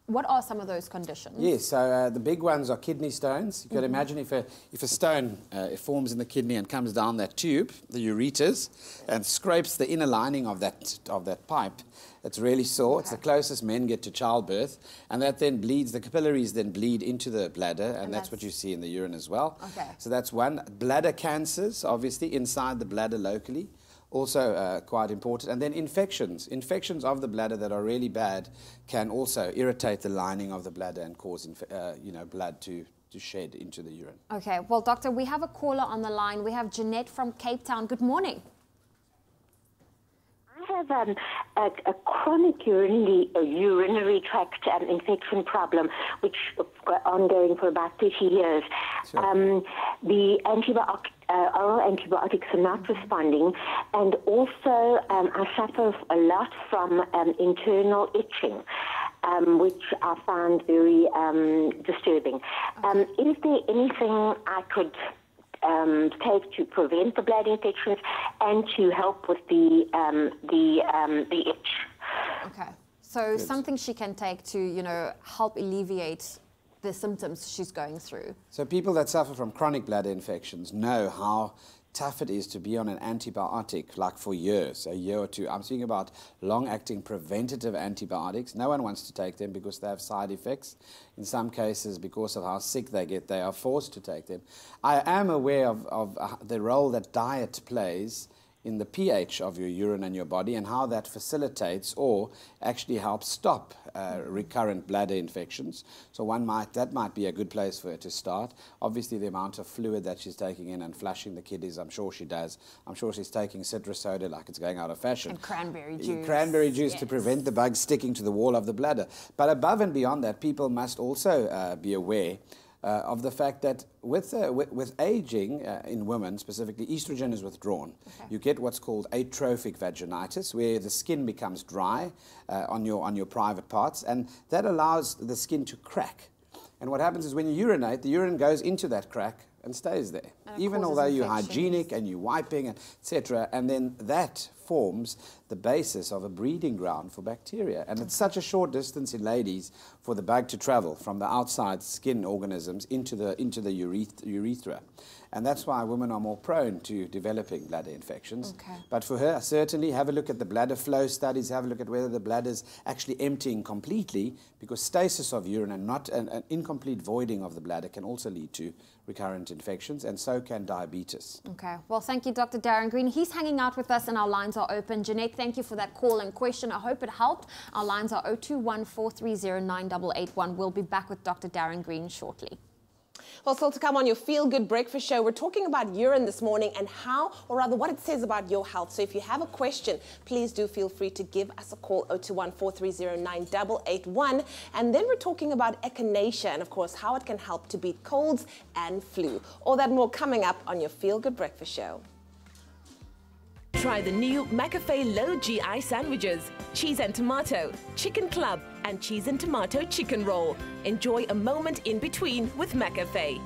What are some of those conditions? Yes, so the big ones are kidney stones. You could imagine if a stone it forms in the kidney and comes down that tube, the ureters, and scrapes the inner lining of that pipe. It's really sore. It's the closest men get to childbirth, and that then bleeds. The capillaries then bleed into the bladder, and that's what you see in the urine as well. So that's one. Bladder cancers, obviously, inside the bladder locally. Also quite important. And then infections. Infections of the bladder that are really bad can also irritate the lining of the bladder and cause blood to shed into the urine. Okay, well, doctor, we have a caller on the line. We have Jeanette from Cape Town. Good morning. I have a chronic urinary tract infection problem, which is ongoing for about 30 years. Sure. The oral antibiotics are not responding, and also I suffer a lot from internal itching, which I find very disturbing. Is there anything I could take to prevent the bladder infections and to help with the itch? Okay, so something she can take to help alleviate the symptoms she's going through. So people that suffer from chronic bladder infections know how tough it is to be on an antibiotic like for years, a year or two. I'm speaking about long-acting preventative antibiotics. No one wants to take them because they have side effects. In some cases, because of how sick they get, they are forced to take them. I am aware of the role that diet plays in the pH of your urine and your body, and how that facilitates or actually helps stop recurrent bladder infections. So that might be a good place for her to start. Obviously, the amount of fluid that she's taking in and flushing the kidneys, I'm sure she does. I'm sure she's taking citrus soda like it's going out of fashion. And cranberry juice. Cranberry juice to prevent the bugs sticking to the wall of the bladder. But above and beyond that, people must also be aware of the fact that with aging in women, specifically, estrogen is withdrawn. You get what's called atrophic vaginitis, where the skin becomes dry on your private parts, and that allows the skin to crack. And what happens is when you urinate, the urine goes into that crack and stays there, even although you're hygienic and you're wiping, etc. And then that forms the basis of a breeding ground for bacteria. And it's such a short distance in ladies for the bug to travel from the outside skin organisms into the urethra. And that's why women are more prone to developing bladder infections. But for her, certainly have a look at the bladder flow studies, have a look at whether the bladder's actually emptying completely, because stasis of urine and not an incomplete voiding of the bladder can also lead to recurrent infections, and so can diabetes. Okay, well, thank you, Dr. Darren Green. He's hanging out with us and our lines are open. Jeanette, thank you for that call and question. I hope it helped. Our lines are 021-430-9881. We'll be back with Dr. Darren Green shortly. Well, still to come on your Feel Good Breakfast Show, we're talking about urine this morning and how, or rather what it says about your health. So if you have a question, please do feel free to give us a call, 021-430-9881. And then we're talking about echinacea and, of course, how it can help to beat colds and flu. All that and more coming up on your Feel Good Breakfast Show. Try the new McAfee Low GI sandwiches, cheese and tomato, chicken club, and cheese and tomato chicken roll. Enjoy a moment in between with McAfee.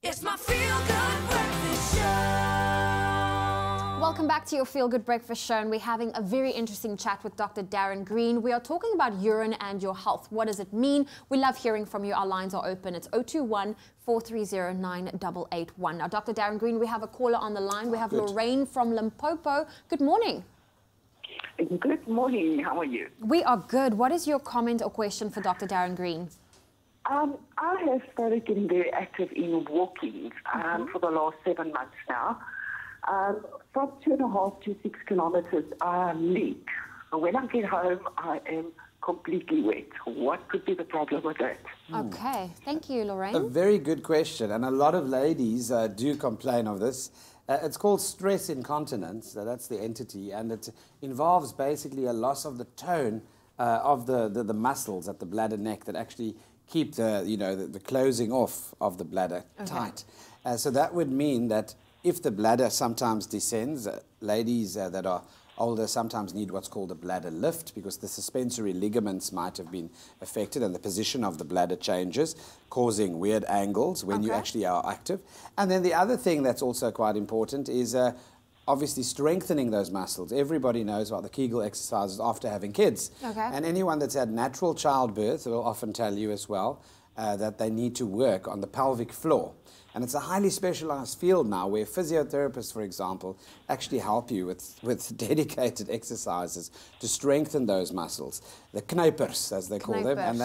It's my feel-good breakfast show. Welcome back to your Feel Good Breakfast Show, and we're having a very interesting chat with Dr. Darren Green. We are talking about urine and your health. What does it mean? We love hearing from you. Our lines are open. It's 021-430-9881. Now, Dr. Darren Green, we have a caller on the line. We have Lorraine from Limpopo. Good morning. Good morning. How are you? We are good. What is your comment or question for Dr. Darren Green? I have started getting very active in walking for the last 7 months now. From 2.5 to 6 kilometers, I leak. When I get home, I am completely wet. What could be the problem with that? Okay. Thank you, Lorraine. A very good question, and a lot of ladies do complain of this. It's called stress incontinence, that's the entity, and it involves basically a loss of the tone of the muscles at the bladder neck that actually keep the closing off of the bladder tight. So that would mean that if the bladder sometimes descends, ladies that are older sometimes need what's called a bladder lift because the suspensory ligaments might have been affected and the position of the bladder changes, causing weird angles when you actually are active. And then the other thing that's also quite important is obviously strengthening those muscles. Everybody knows about the Kegel exercises after having kids. And anyone that's had natural childbirth will often tell you as well that they need to work on the pelvic floor. And it's a highly specialized field now where physiotherapists, for example, actually help you with dedicated exercises to strengthen those muscles. The knipers, as they call them. And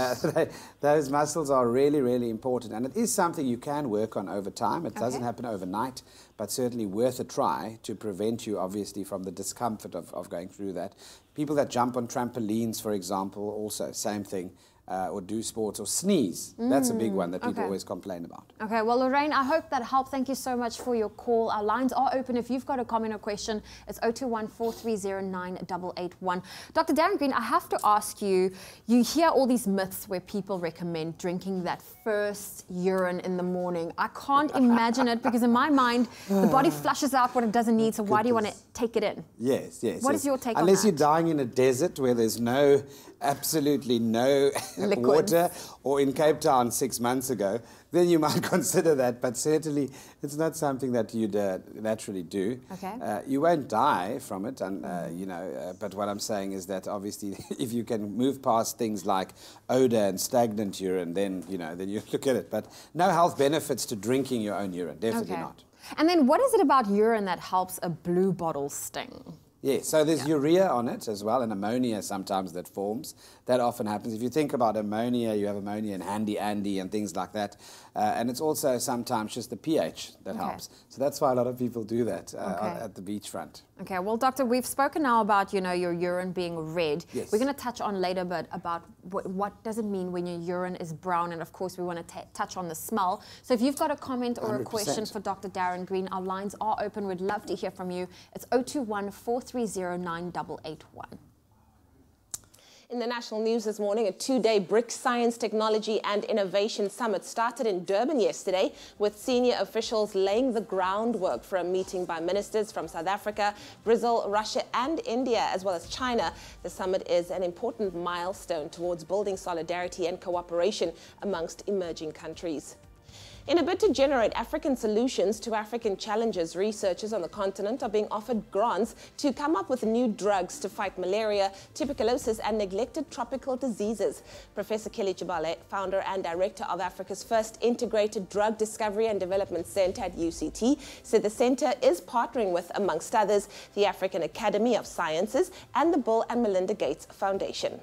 those muscles are really, really important. And it is something you can work on over time. It doesn't happen overnight, but certainly worth a try to prevent you, obviously, from the discomfort of going through that. People that jump on trampolines, for example, also, same thing. Or do sports or sneeze. That's a big one that people always complain about. Okay, well, Lorraine, I hope that helped. Thank you so much for your call. Our lines are open. If you've got a comment or question, it's 021-430-9881. Dr. Darren Green, I have to ask you, you hear all these myths where people recommend drinking that first urine in the morning. I can't imagine it because in my mind, the body flushes out what it doesn't need, so why do you want to take it in? Yes, yes. What is your take on that? Unless you're dying in a desert where there's absolutely no water, or in Cape Town 6 months ago, then you might consider that, but certainly it's not something that you'd naturally do. You won't die from it, and but what I'm saying is that obviously if you can move past things like odor and stagnant urine, then then you look at it. But no health benefits to drinking your own urine, definitely not. And then what is it about urine that helps a blue bottle sting? Yeah, so there's urea on it as well, and ammonia sometimes that forms. That often happens. If you think about ammonia, you have ammonia in Handy Andy and things like that. And it's also sometimes just the pH that helps. So that's why a lot of people do that at the beachfront. Okay, well, Doctor, we've spoken now about, your urine being red. Yes. We're going to touch on later, but about what does it mean when your urine is brown? And, of course, we want to touch on the smell. So if you've got a comment or 100%. A question for Dr. Darren Green, our lines are open. We'd love to hear from you. It's 021-430-9881. In the national news this morning, a two-day BRICS Science, Technology and Innovation Summit started in Durban yesterday, with senior officials laying the groundwork for a meeting by ministers from South Africa, Brazil, Russia and India, as well as China. The summit is an important milestone towards building solidarity and cooperation amongst emerging countries. In a bid to generate African solutions to African challenges, researchers on the continent are being offered grants to come up with new drugs to fight malaria, tuberculosis and neglected tropical diseases. Professor Kelly Jabale, founder and director of Africa's first integrated drug discovery and development center at UCT, said the center is partnering with, amongst others, the African Academy of Sciences and the Bill and Melinda Gates Foundation.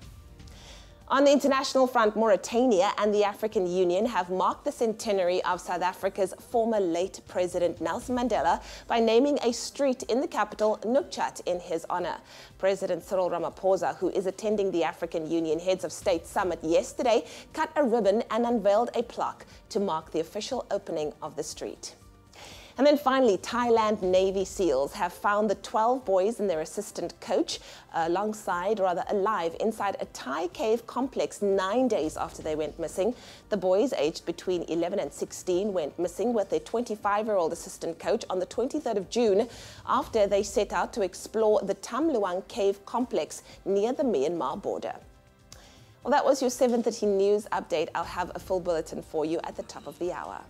On the international front, Mauritania and the African Union have marked the centenary of South Africa's former late President Nelson Mandela by naming a street in the capital, Nouakchott, in his honor. President Cyril Ramaphosa, who is attending the African Union Heads of State Summit yesterday, cut a ribbon and unveiled a plaque to mark the official opening of the street. And then finally, Thailand Navy SEALs have found the 12 boys and their assistant coach alive inside a Thai cave complex 9 days after they went missing. The boys, aged between 11 and 16, went missing with their 25-year-old assistant coach on the 23rd of June after they set out to explore the Tam Luang cave complex near the Myanmar border. Well, that was your 7:30 news update. I'll have a full bulletin for you at the top of the hour.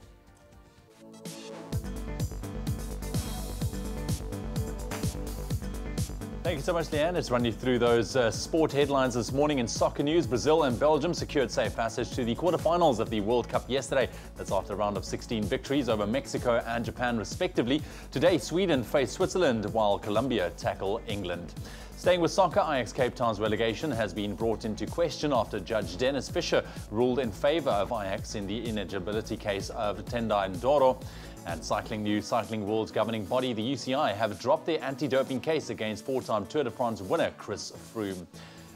Thank you so much, Leanne. Let's run you through those sport headlines this morning. In soccer news, Brazil and Belgium secured safe passage to the quarterfinals of the World Cup yesterday. That's after a round of 16 victories over Mexico and Japan, respectively. Today, Sweden face Switzerland, while Colombia tackle England. Staying with soccer, Ajax Cape Town's relegation has been brought into question after Judge Dennis Fisher ruled in favour of Ajax in the ineligibility case of Tendai Ndoro. And cycling news, Cycling World's governing body, the UCI, have dropped their anti-doping case against four-time Tour de France winner Chris Froome.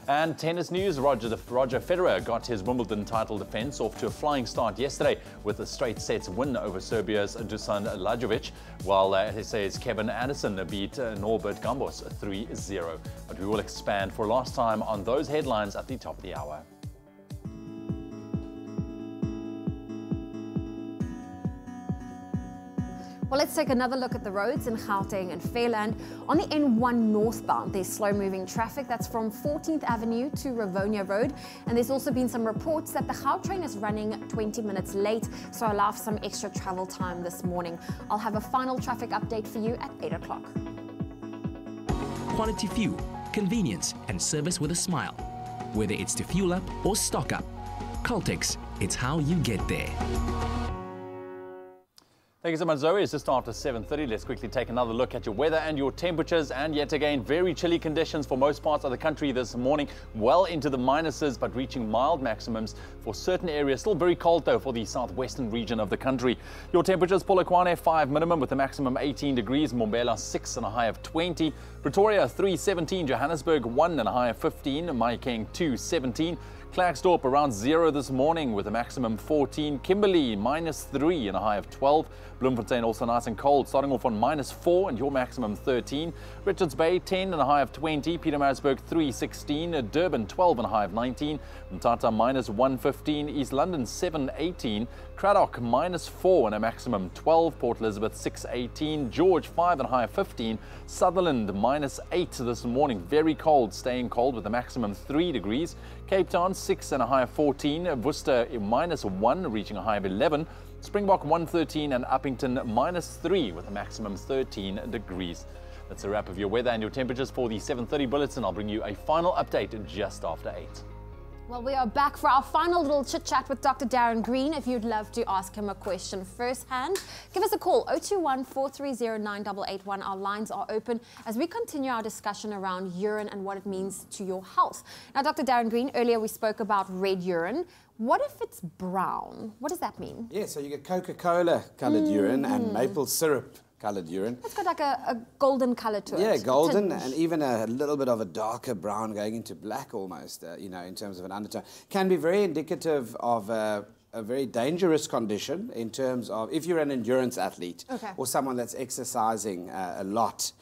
And tennis news, Roger Federer got his Wimbledon title defence off to a flying start yesterday with a straight sets win over Serbia's Dusan Lajovic, while SA's Kevin Anderson beat Norbert Gambos 3-0. But we will expand for last time on those headlines at the top of the hour. Well, let's take another look at the roads in Gauteng and Fairland. On the N1 northbound, there's slow-moving traffic. That's from 14th Avenue to Rivonia Road. And there's also been some reports that the Gautrain is running 20 minutes late, so allow for some extra travel time this morning. I'll have a final traffic update for you at 8 o'clock. Quality fuel, convenience, and service with a smile. Whether it's to fuel up or stock up, Caltex, it's how you get there. Thank you so much, Zoe. It's just after 7:30. Let's quickly take another look at your weather and your temperatures. And yet again, very chilly conditions for most parts of the country this morning. Well into the minuses, but reaching mild maximums for certain areas. Still very cold, though, for the southwestern region of the country. Your temperatures, Polokwane 5 minimum with a maximum 18 degrees. Mbombela 6 and a high of 20. Pretoria 3:17. Johannesburg 1 and a high of 15. Mahikeng 2:17. Klerksdorp around 0 this morning with a maximum 14. Kimberley -3 and a high of 12. Bloemfontein also nice and cold, starting off on -4 and your maximum 13. Richards Bay 10 and a high of 20. Pietermaritzburg 3:16. Durban 12 and a high of 19. Mthatha -1:15. East London 7:18. Cradock -4 and a maximum 12. Port Elizabeth 6:18. George 5 and a high of 15. Sutherland -8 this morning, very cold, staying cold with a maximum 3 degrees. Cape Town 6 and a high of 14. Worcester -1, reaching a high of 11. Springbok 1:13 and Uppington -3 with a maximum 13 degrees. That's a wrap of your weather and your temperatures for the 7:30 bulletin. I'll bring you a final update just after 8. Well, we are back for our final little chit-chat with Dr. Darren Green. If you'd love to ask him a question firsthand, give us a call, 021-430-9881. Our lines are open as we continue our discussion around urine and what it means to your health. Now, Dr. Darren Green, earlier we spoke about red urine. What if it's brown? What does that mean? Yeah, so you get Coca-Cola coloured urine and maple syrup coloured urine. It's got like a golden colour to it. Yeah, golden and even a little bit of a darker brown going into black almost, you know, in terms of an undertone. Can be very indicative of a very dangerous condition in terms of if you're an endurance athlete or someone that's exercising a lot.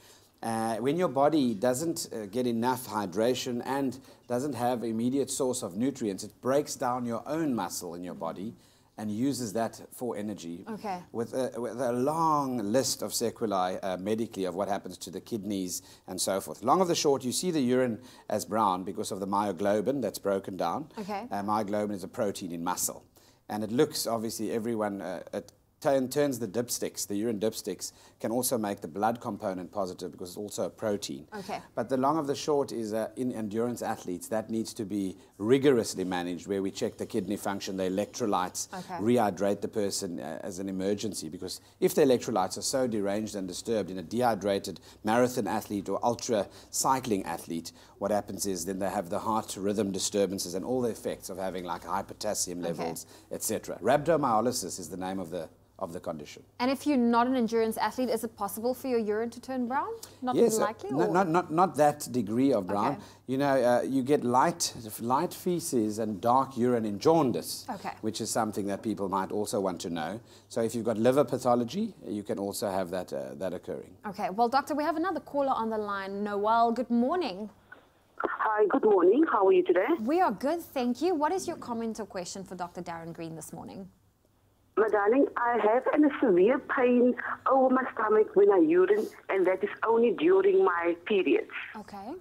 When your body doesn't get enough hydration and doesn't have immediate source of nutrients, it breaks down your own muscle in your body and uses that for energy. With a long list of sequelae medically of what happens to the kidneys and so forth. Long of the short, you see the urine as brown because of the myoglobin that's broken down. Myoglobin is a protein in muscle. And it looks, obviously, everyone... turns the dipsticks, the urine dipsticks, can also make the blood component positive because it's also a protein. But the long of the short is in endurance athletes, that needs to be rigorously managed where we check the kidney function, the electrolytes, rehydrate the person as an emergency because if the electrolytes are so deranged and disturbed in a dehydrated marathon athlete or ultra cycling athlete, what happens is then they have the heart rhythm disturbances and all the effects of having like high potassium levels, etc. Rhabdomyolysis is the name of the condition. And if you're not an endurance athlete, is it possible for your urine to turn brown? Not yes, likely? Not that degree of brown. You know, you get light feces and dark urine in jaundice, which is something that people might also want to know. So if you've got liver pathology, you can also have that occurring. Okay, well, doctor, we have another caller on the line. Noel, good morning. Hi, good morning. How are you today? We are good, thank you. What is your comment or question for Dr. Darren Green this morning? My darling, I have a severe pain over my stomach when I urine, and that is only during my periods. Okay.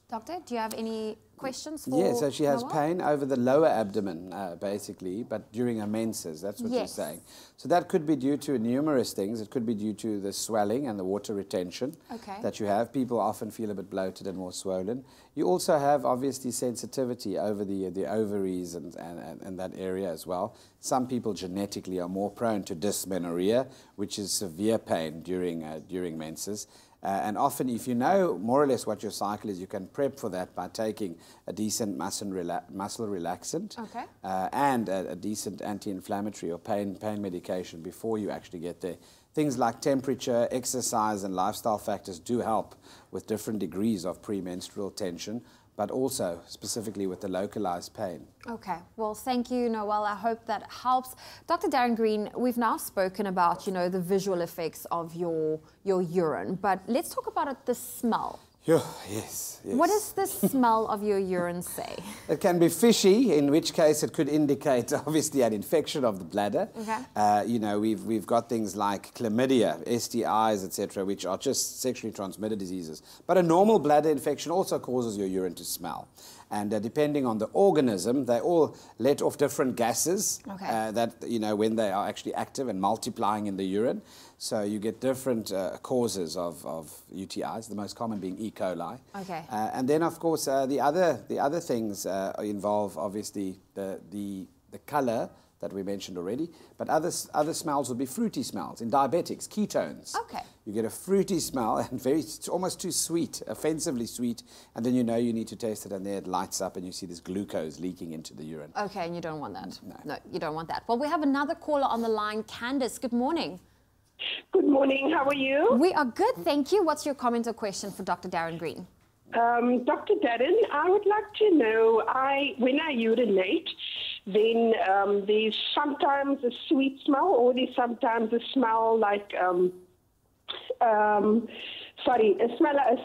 Doctor, do you have any questions for Yeah, so she has Noel? pain over the lower abdomen, basically, but during her menses, that's what she's saying. So that could be due to numerous things. It could be due to the swelling and the water retention that you have. People often feel a bit bloated and more swollen. You also have, obviously, sensitivity over the ovaries and that area as well. Some people genetically are more prone to dysmenorrhea, which is severe pain during menses. And often, if you know more or less what your cycle is, you can prep for that by taking a decent muscle relaxant and a decent anti-inflammatory or pain medication before you actually get there. Things like temperature, exercise, and lifestyle factors do help with different degrees of premenstrual tension, but also specifically with the localized pain. Okay, well, thank you, Noel. I hope that helps. Dr. Darren Green, we've now spoken about, you know, the visual effects of your urine, but let's talk about the smell. Yes. What does the smell of your urine say? It can be fishy, in which case it could indicate, obviously, an infection of the bladder. You know, we've got things like chlamydia, STIs, etc., which are just sexually transmitted diseases. But a normal bladder infection also causes your urine to smell. And depending on the organism, they all let off different gases that, you know, when they are actually active and multiplying in the urine. So you get different causes of UTIs, the most common being E. coli. And then, of course, the other things involve, obviously, the color that we mentioned already, but other smells would be fruity smells. In diabetics, ketones. You get a fruity smell and almost too sweet, offensively sweet, and then you know you need to taste it, and there it lights up and you see this glucose leaking into the urine. Okay, and you don't want that. No, you don't want that. Well, we have another caller on the line, Candice. Good morning. Good morning, how are you? We are good, thank you. What's your comment or question for Dr. Darren Green? Dr. Darren, I would like to know, when I urinate, then there's sometimes a sweet smell, or there's sometimes a smell like, a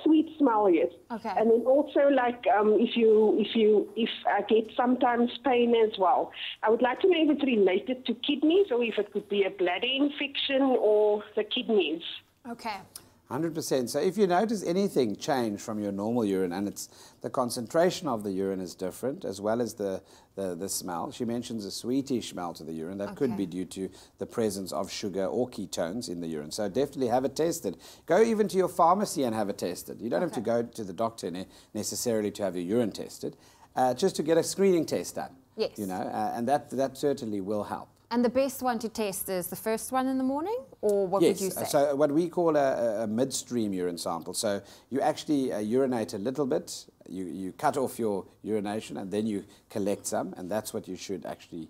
sweet smell, yes. And then also, like, if I get sometimes pain as well. I would like to know if it's related to kidneys, or if it could be a bladder infection or the kidneys. 100%. So if you notice anything change from your normal urine, and it's the concentration of the urine is different, as well as the smell. She mentions a sweetish smell to the urine. That could be due to the presence of sugar or ketones in the urine. So definitely have it tested. Go even to your pharmacy and have it tested. You don't have to go to the doctor necessarily to have your urine tested, just to get a screening test done. Yes. You know, and that certainly will help. And the best one to test is the first one in the morning, or what would you say? So what we call a midstream urine sample. So you actually urinate a little bit, you cut off your urination, and then you collect some, and that's what you should actually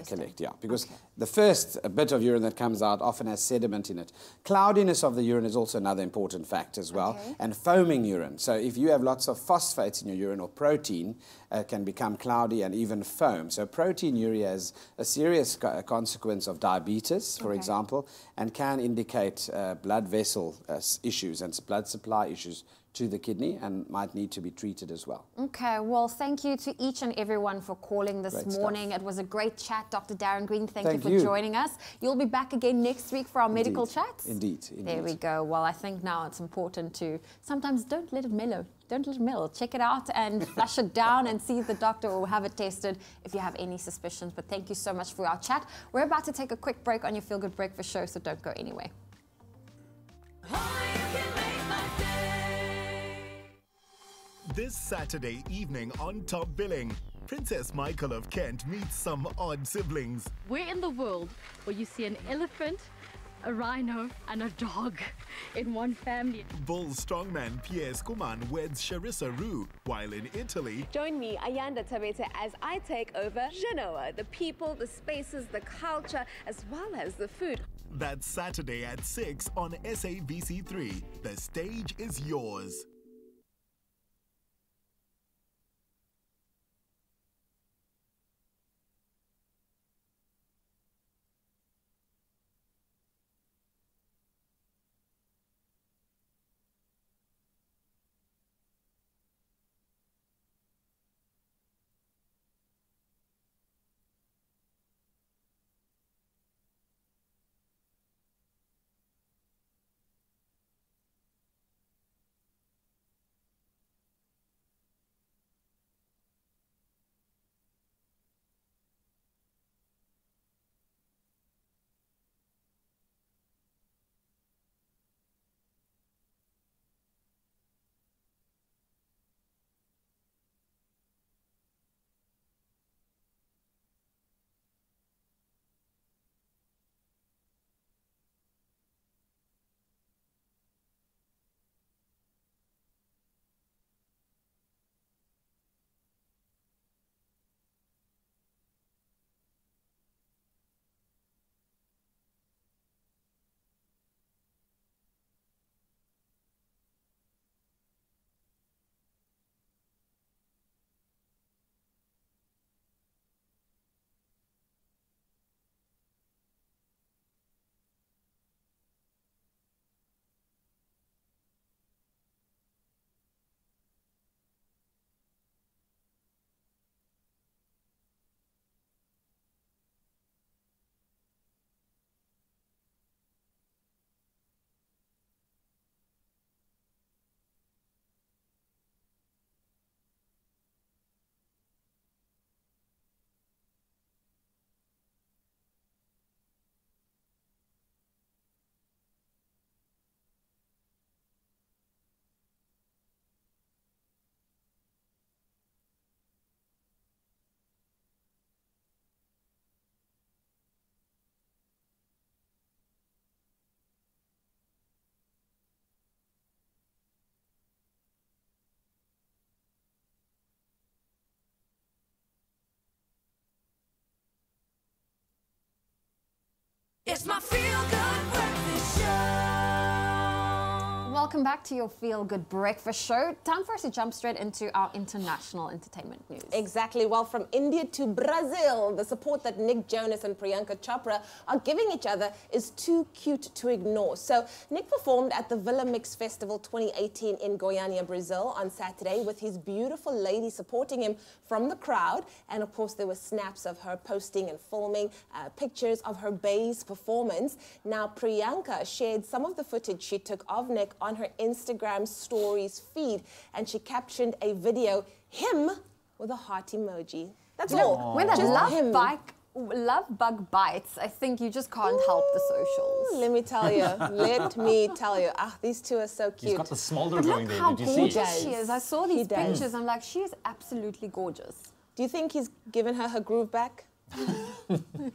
collect, because the first bit of urine that comes out often has sediment in it. Cloudiness of the urine is also another important factor as well, and foaming urine. So if you have lots of phosphates in your urine, or protein, can become cloudy and even foam. So proteinuria is a serious consequence of diabetes, for example, and can indicate blood vessel issues and blood supply issues to the kidney, and might need to be treated as well. Okay, well, thank you to each and everyone for calling this morning. It was a great chat, Dr. Darren Green. Thank you for joining us. You'll be back again next week for our medical chats? Indeed. There we go. Well, I think now it's important to sometimes don't let it mellow. Don't let it mellow. Check it out and flush it down and see the doctor, or have it tested if you have any suspicions. But thank you so much for our chat. We're about to take a quick break on your Feel Good Breakfast show, so don't go anywhere. This Saturday evening on Top Billing, Princess Michael of Kent meets some odd siblings. Where in the world will you see an elephant, a rhino and a dog in one family? Bull strongman Pierre Skuman weds Sharissa Rue, while in Italy... Join me, Ayanda Tabete, as I take over Genoa, the people, the spaces, the culture, as well as the food. That's Saturday at 6 on SABC3. The stage is yours. It's my feel-good breakfast show. Welcome back to your Feel Good Breakfast Show. Time for us to jump straight into our international entertainment news. Exactly. Well, from India to Brazil, the support that Nick Jonas and Priyanka Chopra are giving each other is too cute to ignore. So Nick performed at the Villa Mix Festival 2018 in Goiânia, Brazil on Saturday with his beautiful lady supporting him from the crowd. And of course, there were snaps of her posting and filming pictures of her bass performance. Now, Priyanka shared some of the footage she took of Nick on her Instagram stories feed, and she captioned a video, him, with a heart emoji. That's all. When that Just love bug bites, I think you just can't help the socials. Let me tell you. Let me tell you. Ah, these two are so cute. He's got the smolder But going look there. how Did you see? gorgeous she is. I saw these does. pictures. I'm like, she is absolutely gorgeous. Do you think he's given her groove back?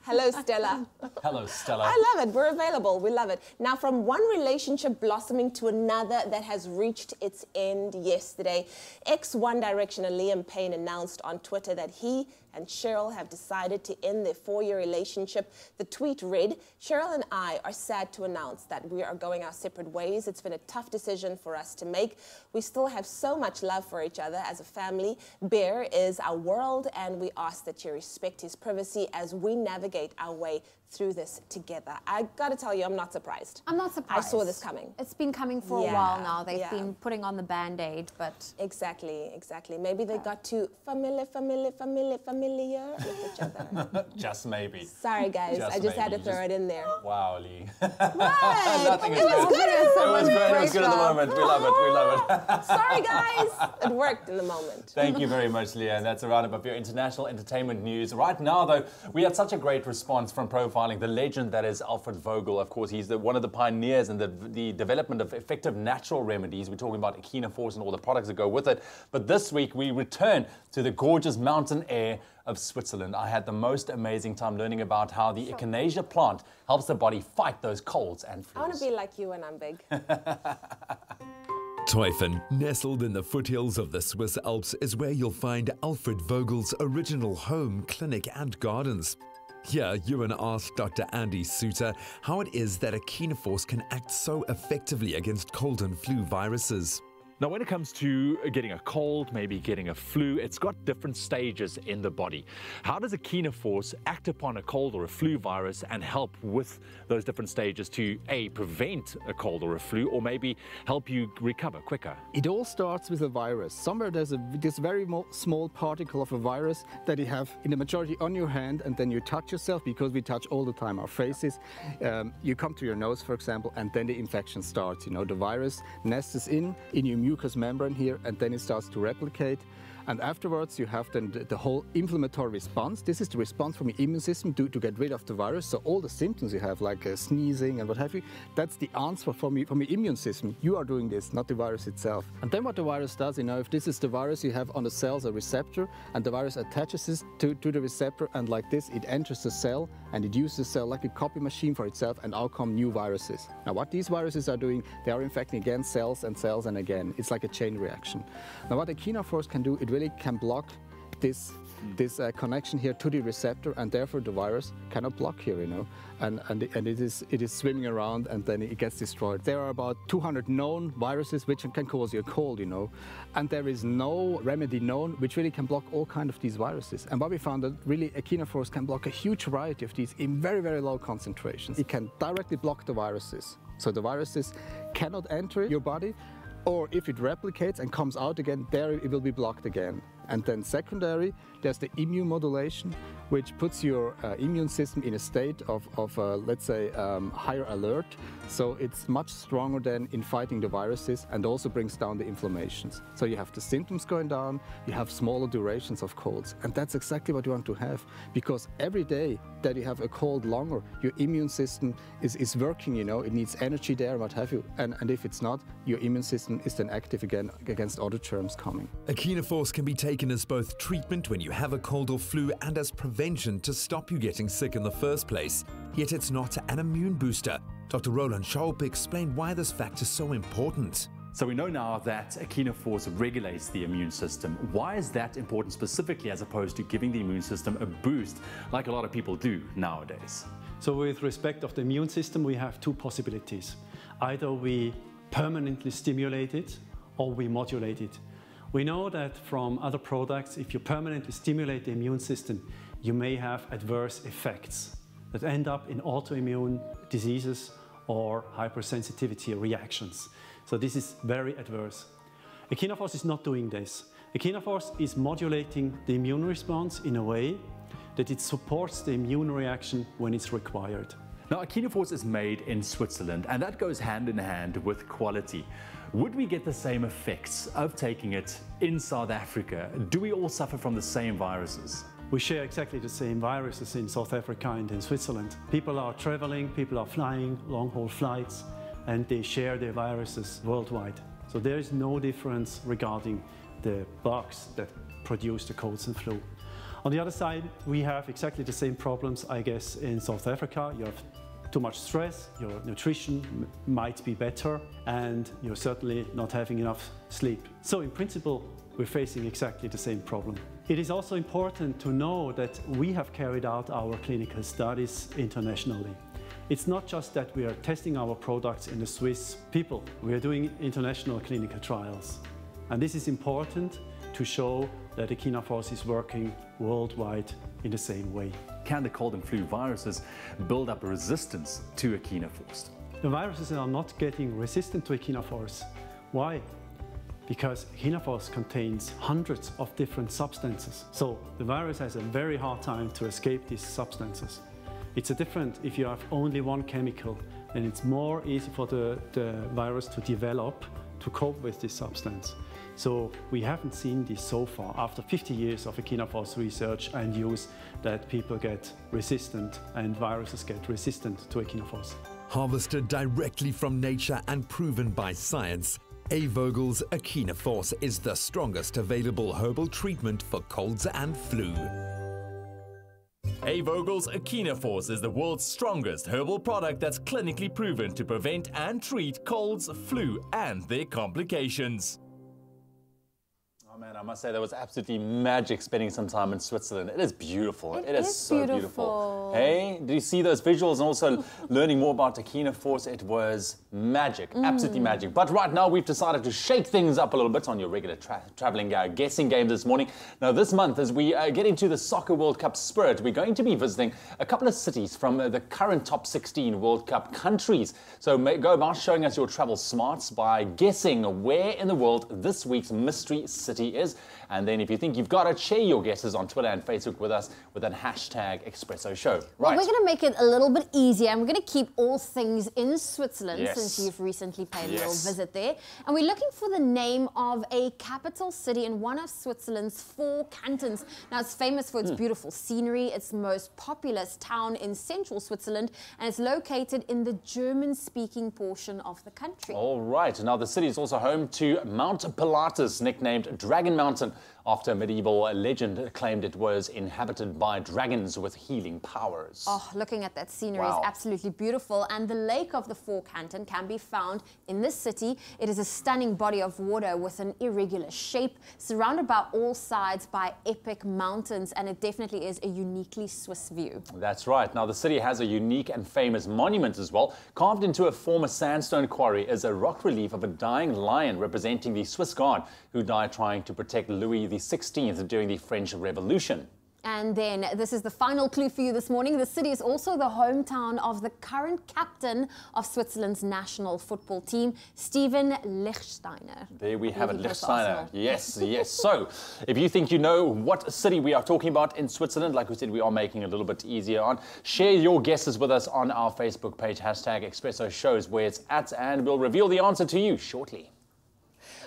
Hello, Stella. Hello, Stella. I love it. We're available. We love it. Now, from one relationship blossoming to another that has reached its end yesterday, ex-One Directioner Liam Payne announced on Twitter that he and Cheryl have decided to end their 4-year relationship. The tweet read, "Cheryl and I are sad to announce that we are going our separate ways. It's been a tough decision for us to make. We still have so much love for each other as a family. Bear is our world, and we ask that you respect his privacy as we navigate our way through this together." I gotta tell you, I'm not surprised. I'm not surprised. I saw this coming. It's been coming for a while now. They've been putting on the Band-Aid, but... Exactly. Maybe they got too familiar with each other. Just maybe. Sorry, guys. I just had to throw it in there. Wow, Lee. What? Nothing is It was good. good. It was good. It was good at the moment. We love it. We love it. Sorry, guys. It worked in the moment. Thank you very much, Leah. And that's a roundup of your international entertainment news. Right now, though, we had such a great response from profiling the legend that is Alfred Vogel. Of course, he's one of the pioneers in the development of effective natural remedies. We're talking about Echinoforce and all the products that go with it. But this week, we return to the gorgeous mountain air of Switzerland. I had the most amazing time learning about how the echinacea plant helps the body fight those colds and flus. I want to be like you when I'm big. Teufen, nestled in the foothills of the Swiss Alps, is where you'll find Alfred Vogel's original home, clinic and gardens. Here, Urine asked Dr. Andy Suter how it is that Echinoforce can act so effectively against cold and flu viruses. Now, when it comes to getting a cold, maybe getting a flu, it's got different stages in the body. How does Echinoforce act upon a cold or a flu virus and help with those different stages to A, prevent a cold or a flu, or maybe help you recover quicker? It all starts with a virus. Somewhere there's this very small particle of a virus that you have in the majority on your hand, and then you touch yourself, because we touch all the time our faces. You come to your nose, for example, and then the infection starts. You know, the virus nests in your mucous membrane here, and then it starts to replicate. And afterwards, you have then the whole inflammatory response. This is the response from your immune system to get rid of the virus. So all the symptoms you have, like sneezing and what have you, that's the answer from your immune system. You are doing this, not the virus itself. And then what the virus does, you know, if this is the virus, you have on the cells a receptor, and the virus attaches this to the receptor, and like this, it enters the cell, and it uses the cell like a copy machine for itself, and out come new viruses. Now, what these viruses are doing, they are infecting again cells and cells and again. It's like a chain reaction. Now, what Echinoforce can do, it really can block this connection here to the receptor, and therefore the virus cannot block here, you know, and it is swimming around, and then it gets destroyed. There are about 200 known viruses which can cause you a cold, you know, and there is no remedy known which really can block all kinds of these viruses. And what we found that really Echinoforce can block a huge variety of these in very, very low concentrations. It can directly block the viruses, so the viruses cannot enter your body, or if it replicates and comes out again, there it will be blocked again. And then secondary, there's the immune modulation, which puts your immune system in a state of let's say, higher alert. So it's much stronger than in fighting the viruses, and also brings down the inflammations. So you have the symptoms going down, you have smaller durations of colds. And that's exactly what you want to have, because every day that you have a cold longer, your immune system is working, you know, it needs energy there, what have you. And if it's not, your immune system is then active again against other germs coming. Echinoforce can be taken as both treatment when you have a cold or flu and as prevention to stop you getting sick in the first place. Yet it's not an immune booster. Dr. Roland Schaup explained why this fact is so important. So we know now that Echinoforce regulates the immune system. Why is that important specifically as opposed to giving the immune system a boost like a lot of people do nowadays? So with respect of the immune system, we have two possibilities. Either we permanently stimulate it or we modulate it. We know that from other products, if you permanently stimulate the immune system, you may have adverse effects that end up in autoimmune diseases or hypersensitivity reactions. So this is very adverse. Echinoforce is not doing this. Echinoforce is modulating the immune response in a way that it supports the immune reaction when it's required. Now, Echinoforce is made in Switzerland, and that goes hand in hand with quality. Would we get the same effects of taking it in South Africa? Do we all suffer from the same viruses? We share exactly the same viruses in South Africa and in Switzerland. People are traveling, people are flying long-haul flights, and they share their viruses worldwide. So there is no difference regarding the bugs that produce the colds and flu. On the other side, we have exactly the same problems, I guess, in South Africa. You have too much stress, your nutrition might be better, and you're certainly not having enough sleep. So in principle, we're facing exactly the same problem. It is also important to know that we have carried out our clinical studies internationally. It's not just that we are testing our products in the Swiss people. We are doing international clinical trials. And this is important to show that Echinoforce is working worldwide in the same way. Can the cold and flu viruses build up resistance to Echinoforce? The viruses are not getting resistant to Echinoforce. Why? Because Echinoforce contains hundreds of different substances. So the virus has a very hard time to escape these substances. It's different if you have only one chemical, then it's more easy for the virus to develop to cope with this substance. So we haven't seen this so far, after 50 years of Echinoforce research and use, that people get resistant and viruses get resistant to Echinoforce. Harvested directly from nature and proven by science, A. Vogel's Echinoforce is the strongest available herbal treatment for colds and flu. A. Vogel's Echinoforce is the world's strongest herbal product that's clinically proven to prevent and treat colds, flu, and their complications. Oh man, I must say that was absolutely magic spending some time in Switzerland. It is beautiful. It is so beautiful. Hey, did you see those visuals and also learning more about Echinoforce? It was magic, absolutely magic. But right now we've decided to shake things up a little bit on your regular traveling guessing game this morning. Now this month, as we get into the Soccer World Cup spirit, we're going to be visiting a couple of cities from the current top 16 World Cup countries. So go about showing us your travel smarts by guessing where in the world this week's mystery city is. And then if you think you've got it, share your guesses on Twitter and Facebook with us with that hashtag Expresso Show. Right. Well, we're going to make it a little bit easier, and we're going to keep all things in Switzerland, Yes. since you've recently paid a Yes. little visit there. And we're looking for the name of a capital city in one of Switzerland's 4 cantons. Now, it's famous for its beautiful scenery. It's the most populous town in central Switzerland, and it's located in the German-speaking portion of the country. All right. Now, the city is also home to Mount Pilatus, nicknamed Dragon Mountain, after a medieval legend claimed it was inhabited by dragons with healing powers. Oh, looking at that scenery Wow. is absolutely beautiful. And the Lake of the Four Canton can be found in this city. It is a stunning body of water with an irregular shape, surrounded by all sides by epic mountains, and it definitely is a uniquely Swiss view. That's right. Now, the city has a unique and famous monument as well. Carved into a former sandstone quarry is a rock relief of a dying lion representing the Swiss Guard who died trying to protect Louis XVI during the French Revolution. And then this is the final clue for you this morning. The city is also the hometown of the current captain of Switzerland's national football team, Steven Lichtsteiner. There we have it, He plays for Lichtsteiner. Arsenal. Yes, yes. So, if you think you know what city we are talking about in Switzerland, like we said, we are making it a little bit easier on. Share your guesses with us on our Facebook page, hashtag Expresso Shows, where it's at, and we'll reveal the answer to you shortly.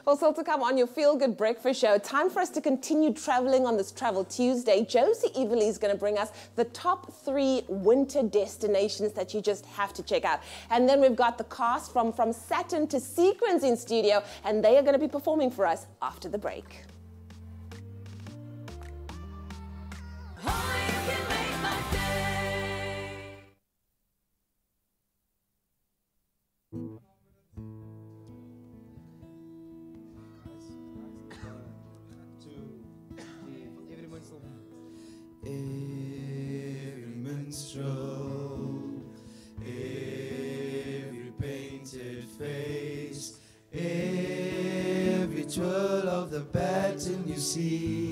Well, still to come on your Feel Good Breakfast Show. Time for us to continue traveling on this Travel Tuesday. Josie Evely is going to bring us the top 3 winter destinations that you just have to check out. And then we've got the cast from Satin to Sequins in studio, and they are going to be performing for us after the break. of the pattern you see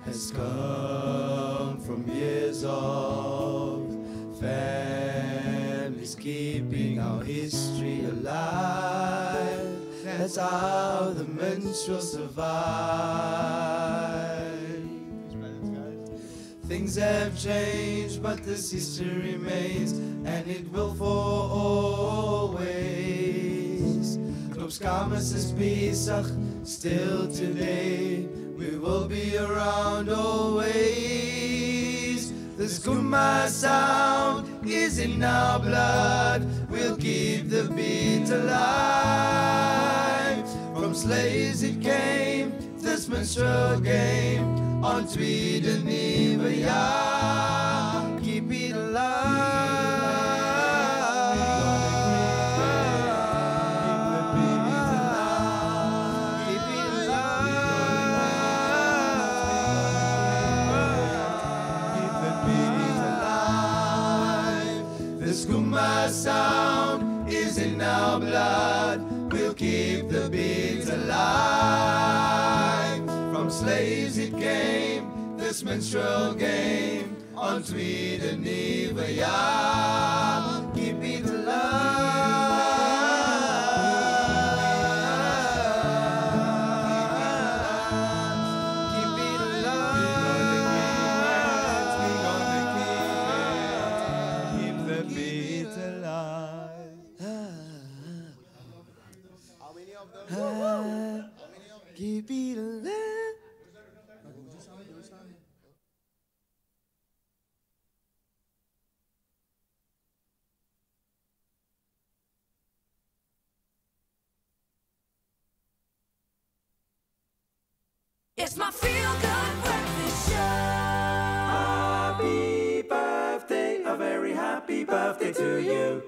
has come from years of families keeping our history alive. That's how the minstrel survived. Things have changed, but this history remains, and it will for always. Klopskammers is besig, still today. We will be around always. The skooma sound is in our blood. We'll keep the beat alive. From slaves it came, this minstrel game. On tweed and never young, keep it alive. Keep it alive. Keep the beat alive. The skooma sound is in our blood. We'll keep the beat alive. From slaves it came, this minstrel game, on tweed and never young, keep it alive. Keep it alive. Keep the beat alive. Keep it alive. It's my feel-good breakfast show. Happy birthday, a very happy birthday to you.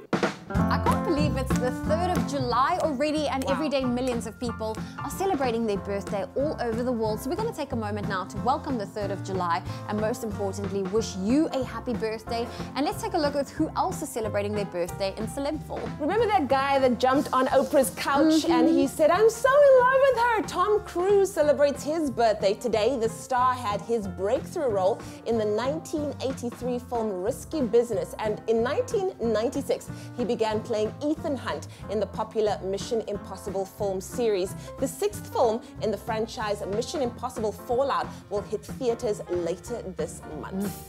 I can't believe it's the 3rd of July already, and every day millions of people are celebrating their birthday all over the world. So we're going to take a moment now to welcome the 3rd of July and most importantly wish you a happy birthday. And let's take a look at who else is celebrating their birthday in celeb form. Remember that guy that jumped on Oprah's couch and he said, I'm so in love with her? Tom Cruise celebrates his birthday today. The star had his breakthrough role in the 1983 film Risky Business, and in 1996 he began playing Ethan Hunt in the popular Mission Impossible film series. The 6th film in the franchise Mission Impossible Fallout will hit theaters later this month.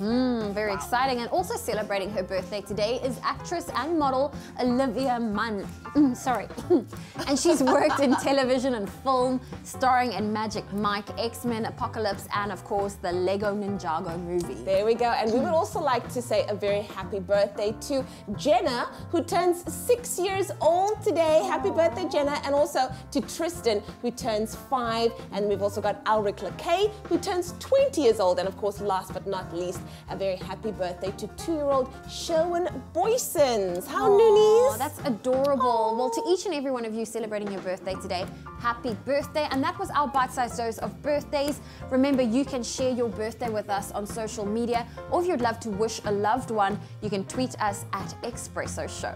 Very exciting. And also celebrating her birthday today is actress and model Olivia Munn. Sorry. And she's worked in television and film, starring in Magic Mike, X-Men, Apocalypse, and of course the Lego Ninjago movie. There we go. And we would also like to say a very happy birthday to Jenna, who turns 6 years old today. Happy birthday, Jenna. And also to Tristan, who turns 5. And we've also got Alric Lakay, who turns 20 years old. And of course, last but not least, a very happy birthday to 2-year-old Sherwin Boysons. How noonies? That's adorable. Well, to each and every one of you celebrating your birthday today, happy birthday. And that was our bite-sized dose of birthdays. Remember, you can share your birthday with us on social media, or if you'd love to wish a loved one, you can tweet us at Expresso Show.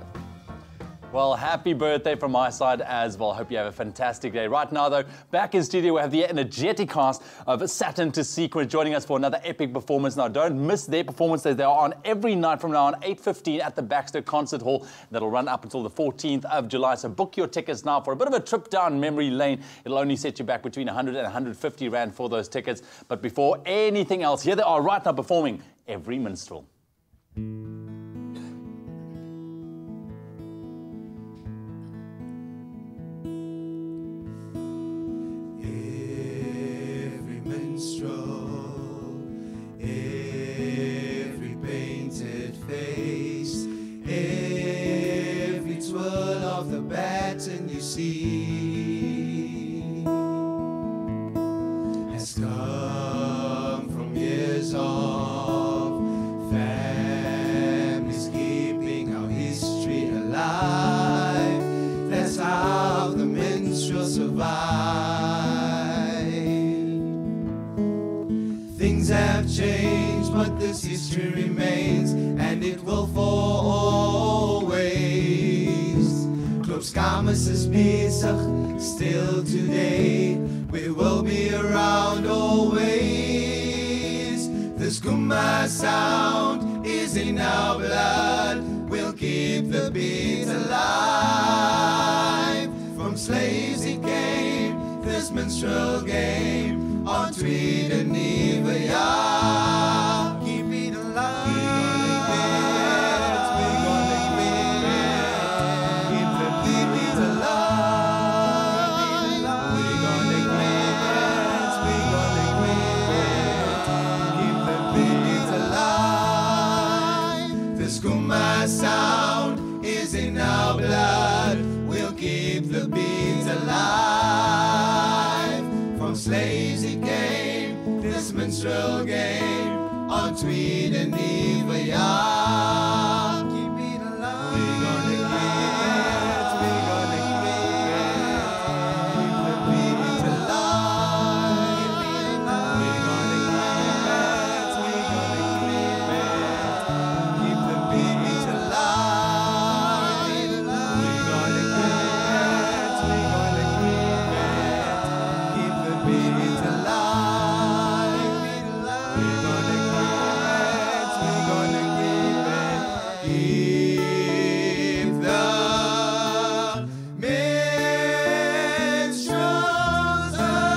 Well, happy birthday from my side as well. Hope you have a fantastic day. Right now, though, back in studio, we have the energetic cast of Satin to Sequins joining us for another epic performance. Now, don't miss their performances. They are on every night from now on, 8:15 at the Baxter Concert Hall. That'll run up until the 14th of July. So book your tickets now for a bit of a trip down memory lane. It'll only set you back between 100 and 150 Rand for those tickets. But before anything else, here they are right now performing Every Minstrel. Every painted face, every twirl of the baton you see has come from years of families keeping our history alive. That's how the minstrel survived. Things have changed, but this history remains, and it will for always. Hope scammers is besig, still today. We will be around always. The skooma sound is in our blood. We'll keep the beat alive. From slaves it came, this minstrel game on Tweed and Nivea. Keep it alive. We're gonna keep it. Keep the beat alive. We're gonna keep it. We're gonna keep it. Keep the beat alive. The skooma sound is in our blood. We'll keep the beat alive. From slaves it came, this minstrel game on Tweed and Nivea. Keep it alive. We're gonna keep it. We're gonna keep it. Keep the beat alive. We're gonna keep it. We're gonna keep it. Keep the beat alive. We're gonna keep it. We're gonna keep it. Keep the beat alive. We're gonna keep it. We're gonna keep it. Keep the minstrels alive.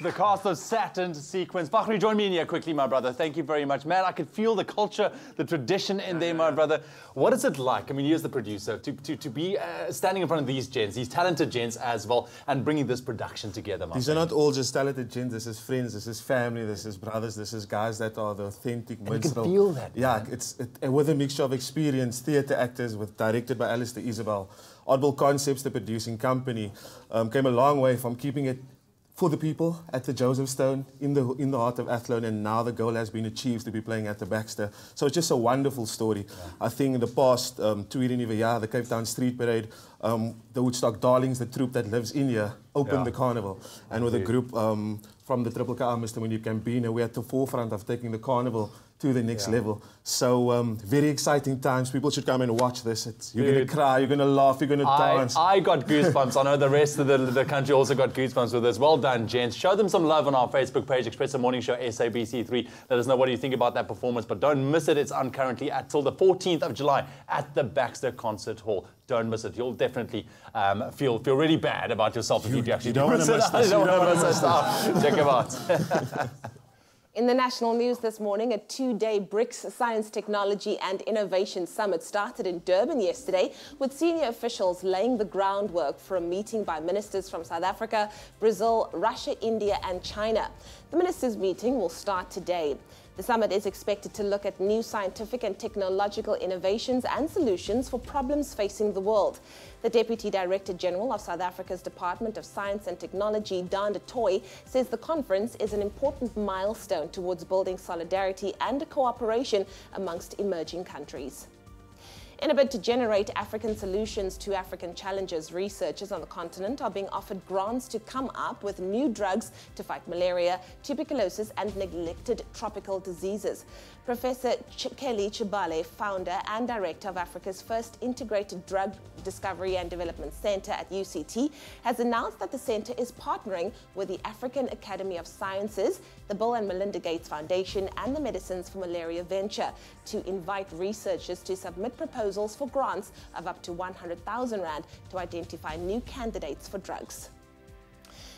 The cast of Satin, Sequins. Fakhri, join me in here quickly, my brother. Thank you very much. Man, I could feel the culture, the tradition in there, my brother. What is it like? I mean, here's the producer, to be standing in front of these gents, these talented gents as well, and bringing this production together, my These are not all just talented gents. This is friends, this is family, this is brothers, this is guys that are the authentic minstrel. You can feel that. Yeah, with a mixture of experienced theatre actors, directed by Alistair Isabel. Oddball Concepts, the producing company, came a long way from keeping it for the people at the Josephstone in the heart of Athlone, and now the goal has been achieved to be playing at the Baxter. So it's just a wonderful story. Yeah. I think in the past, Tweed and Nivea, the Cape Town Street Parade, the Woodstock Darlings, the troupe that lives in here, opened the carnival. And with a group from the Triple K, Mr. Munib Campaign, we're at the forefront of taking the carnival to the next level. So very exciting times. People should come and watch this. You're going to cry, you're going to laugh, you're going to dance. I got goosebumps. I know the rest of the country also got goosebumps with this. Well done, gents. Show them some love on our Facebook page, Expresso Morning Show SABC3. Let us know what you think about that performance. But don't miss it. It's on currently until the 14th of July at the Baxter Concert Hall. Don't miss it. You'll definitely feel really bad about yourself if you actually don't want to miss this. You don't want to miss this. Check them out. In the national news this morning, a two-day BRICS Science, Technology and Innovation Summit started in Durban yesterday, with senior officials laying the groundwork for a meeting by ministers from South Africa, Brazil, Russia, India and China. The ministers' meeting will start today. The summit is expected to look at new scientific and technological innovations and solutions for problems facing the world. The Deputy Director General of South Africa's Department of Science and Technology, Dan de Tooy, says the conference is an important milestone towards building solidarity and cooperation amongst emerging countries. In a bid to generate African solutions to African challenges, researchers on the continent are being offered grants to come up with new drugs to fight malaria, tuberculosis and neglected tropical diseases. Professor Kelly Chibale, founder and director of Africa's first integrated drug discovery and development center at UCT, has announced that the center is partnering with the African Academy of Sciences, the Bill and Melinda Gates Foundation and the Medicines for Malaria Venture to invite researchers to submit proposals for grants of up to 100,000 Rand to identify new candidates for drugs.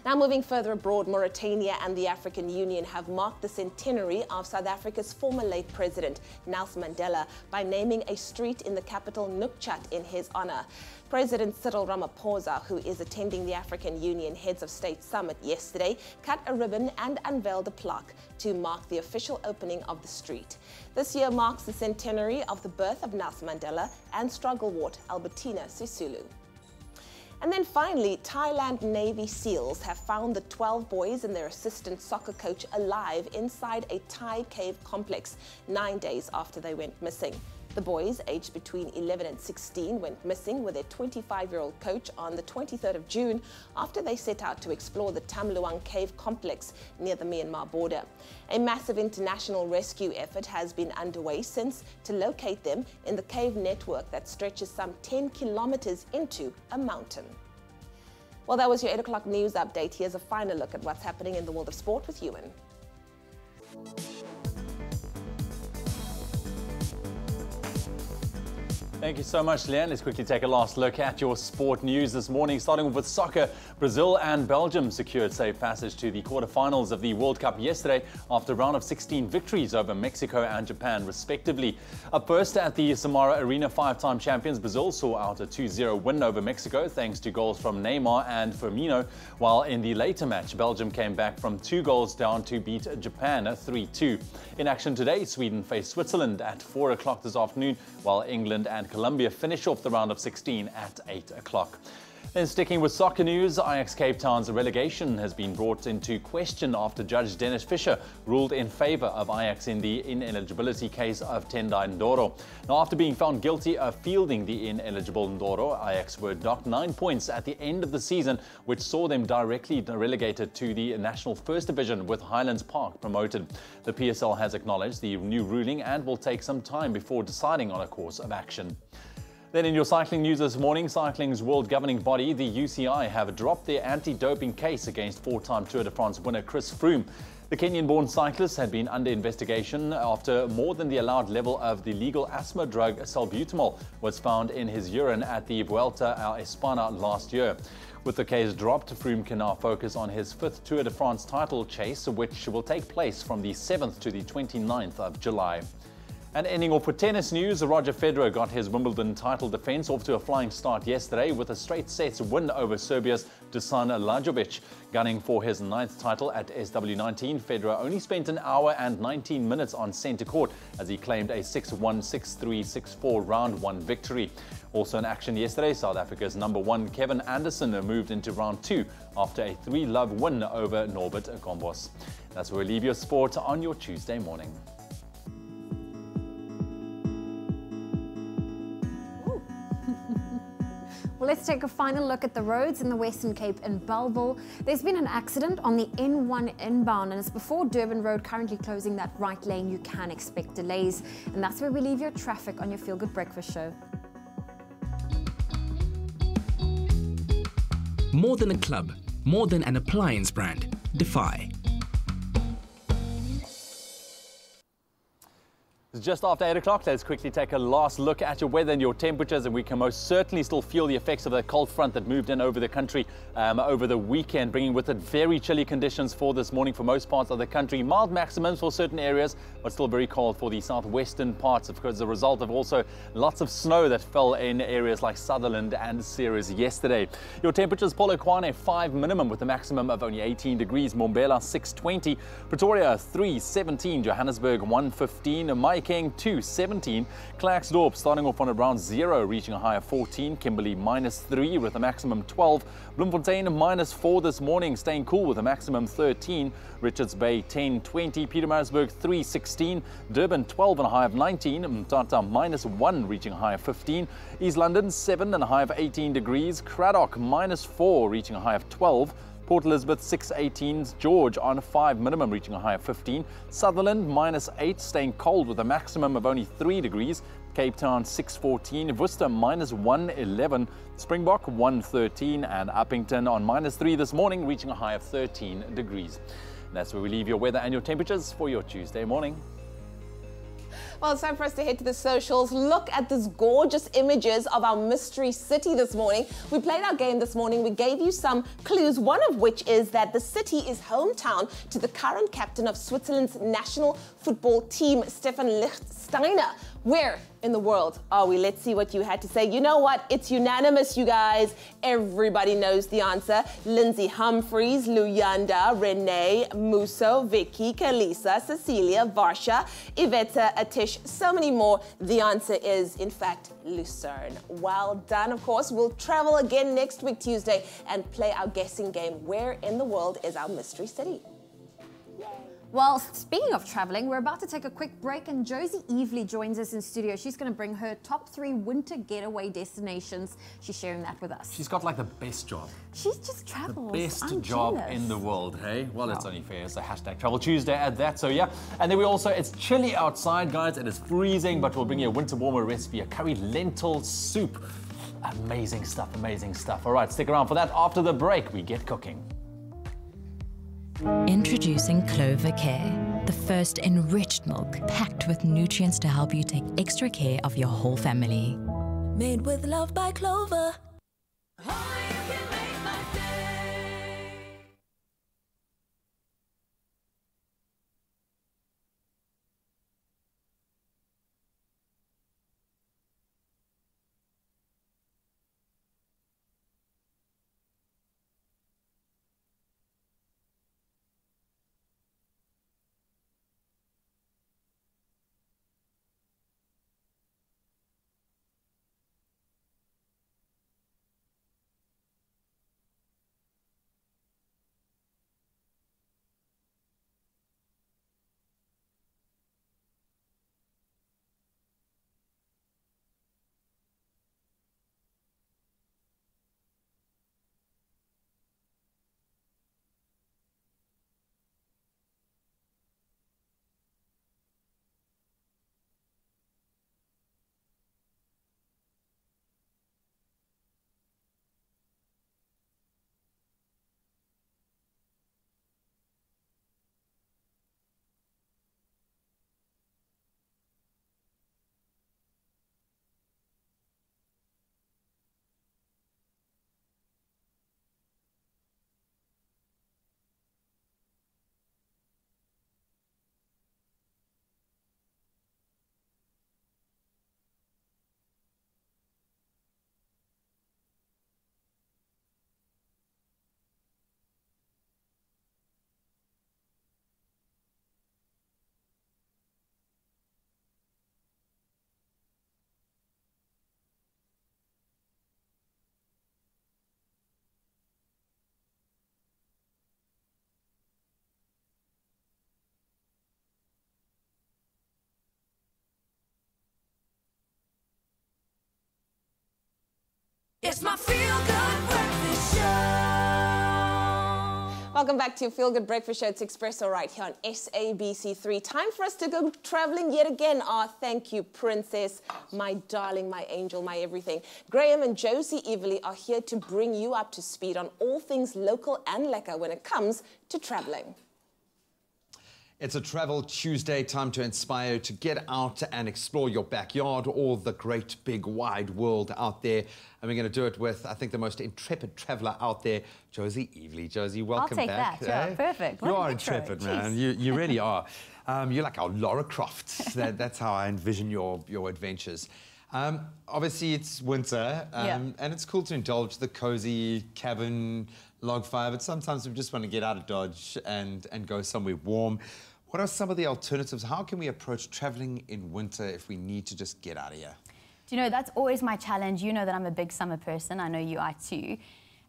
Now moving further abroad, Mauritania and the African Union have marked the centenary of South Africa's former late president, Nelson Mandela, by naming a street in the capital Nouakchott in his honor. President Cyril Ramaphosa, who is attending the African Union Heads of State Summit yesterday, cut a ribbon and unveiled a plaque to mark the official opening of the street. This year marks the centenary of the birth of Nelson Mandela and strugglewart Albertina Sisulu. And then finally, Thailand Navy SEALs have found the 12 boys and their assistant soccer coach alive inside a Thai cave complex 9 days after they went missing. The boys, aged between 11 and 16, went missing with their 25-year-old coach on the 23rd of June after they set out to explore the Tamluang Cave complex near the Myanmar border. A massive international rescue effort has been underway since to locate them in the cave network that stretches some 10 kilometers into a mountain. Well, that was your 8 o'clock news update. Here's a final look at what's happening in the world of sport with Urine. Thank you so much, Leanne. Let's quickly take a last look at your sport news this morning. Starting off with soccer, Brazil and Belgium secured safe passage to the quarterfinals of the World Cup yesterday after a round of 16 victories over Mexico and Japan, respectively. Up first at the Samara Arena, five-time champions Brazil saw out a 2-0 win over Mexico thanks to goals from Neymar and Firmino, while in the later match, Belgium came back from 2 goals down to beat Japan 3-2. In action today, Sweden face Switzerland at 4 o'clock this afternoon, while England and Colombia finish off the round of 16 at 8 o'clock. Then sticking with soccer news, Ajax Cape Town's relegation has been brought into question after Judge Dennis Fisher ruled in favour of Ajax in the ineligibility case of Tendai Ndoro. Now, after being found guilty of fielding the ineligible Ndoro, Ajax were docked 9 points at the end of the season, which saw them directly relegated to the National First Division with Highlands Park promoted. The PSL has acknowledged the new ruling and will take some time before deciding on a course of action. Then in your cycling news this morning, cycling's world governing body, the UCI, have dropped their anti-doping case against 4-time Tour de France winner Chris Froome. The Kenyan-born cyclist had been under investigation after more than the allowed level of the legal asthma drug salbutamol was found in his urine at the Vuelta a España last year. With the case dropped, Froome can now focus on his 5th Tour de France title chase, which will take place from the 7th to the 29th of July. And ending off with tennis news, Roger Federer got his Wimbledon title defense off to a flying start yesterday with a straight sets win over Serbia's Dusan Lajovic. Gunning for his 9th title at SW19, Federer only spent an hour and 19 minutes on centre court as he claimed a 6-1, 6-3, 6-4 round 1 victory. Also in action yesterday, South Africa's #1 Kevin Anderson moved into round 2 after a 3-love win over Norbert Gombos. That's where we leave your sport on your Tuesday morning. Well, let's take a final look at the roads in the Western Cape in Bellville. There's been an accident on the N1 inbound, and it's before Durban Road, currently closing that right lane. You can expect delays, and that's where we leave your traffic on your Feel Good Breakfast Show. More than a club, more than an appliance brand. Defy. It's just after 8 o'clock. Let's quickly take a last look at your weather and your temperatures, and we can most certainly still feel the effects of that cold front that moved in over the country over the weekend, bringing with it very chilly conditions for this morning for most parts of the country. Mild maximums for certain areas, but still very cold for the southwestern parts, of course, as a result of also lots of snow that fell in areas like Sutherland and Ceres yesterday. Your temperatures: Polokwane 5 minimum with a maximum of only 18 degrees, Mandela 6:20, Pretoria 3:17, Johannesburg 1:15, Mahikeng 2:17, Klerksdorp starting off on around 0, reaching a high of 14, Kimberley -3 with a maximum 12, Bloemfontein -4 this morning, staying cool with a maximum 13, Richards Bay 10:20, Pietermaritzburg 3:16, Durban 12 and a high of 19, Mthatha -1 reaching a high of 15, East London 7 and a high of 18 degrees, Cradock -4 reaching a high of 12, Port Elizabeth 6:18, George on 5 minimum reaching a high of 15, Sutherland -8 staying cold with a maximum of only 3 degrees, Cape Town 6:14, Worcester -1:11, Springbok 1:13, and Uppington on -3 this morning reaching a high of 13 degrees. And that's where we leave your weather and your temperatures for your Tuesday morning. Well, it's time for us to head to the socials. Look at these gorgeous images of our mystery city this morning. We played our game this morning. We gave you some clues, one of which is that the city is hometown to the current captain of Switzerland's national football team, Stefan Lichtsteiner. Where in the world are we? Let's see what you had to say. You know what? It's unanimous, you guys. Everybody knows the answer. Lindsay Humphreys, Luyanda, Renee, Muso, Vicky, Kalisa, Cecilia, Varsha, Iveta, Atish, so many more. The answer is, in fact, Lucerne. Well done. Of course, we'll travel again next week, Tuesday, and play our guessing game. Where in the world is our mystery city? Well, speaking of traveling, we're about to take a quick break and Josie Evely joins us in studio. She's going to bring her top 3 winter getaway destinations. She's sharing that with us. She's got like the best job. She just travels. The best I'm job jealous. in the world, hey? Well, it's only fair. So hashtag Travel Tuesday at that. So yeah. And then we also, it's chilly outside, guys. It is freezing, but we'll bring you a winter warmer recipe, a curried lentil soup. Amazing stuff, amazing stuff. All right, stick around for that. After the break, we get cooking. Introducing Clover Care, the first enriched milk packed with nutrients to help you take extra care of your whole family. Made with love by Clover. It's my feel-good breakfast show. Welcome back to Feel Good Breakfast Show. It's Expresso right here on SABC3. Time for us to go traveling yet again. Thank you, Princess, my darling, my angel, my everything. Graham and Josie Evely are here to bring you up to speed on all things local and lekker when it comes to traveling. It's a Travel Tuesday, time to inspire you to get out and explore your backyard or the great big wide world out there. And we're going to do it with, I think, the most intrepid traveler out there, Josie Evely. Josie, welcome back. I'll take that, yeah, perfect. You are intrepid, man. You really are. You're like our Lara Croft. That's how I envision your adventures. Obviously, it's winter, and it's cool to indulge the cozy cabin log fire, but sometimes we just want to get out of Dodge and go somewhere warm. What are some of the alternatives? How can we approach traveling in winter if we need to just get out of here? Do you know, that's always my challenge. You know that I'm a big summer person. I know you are too.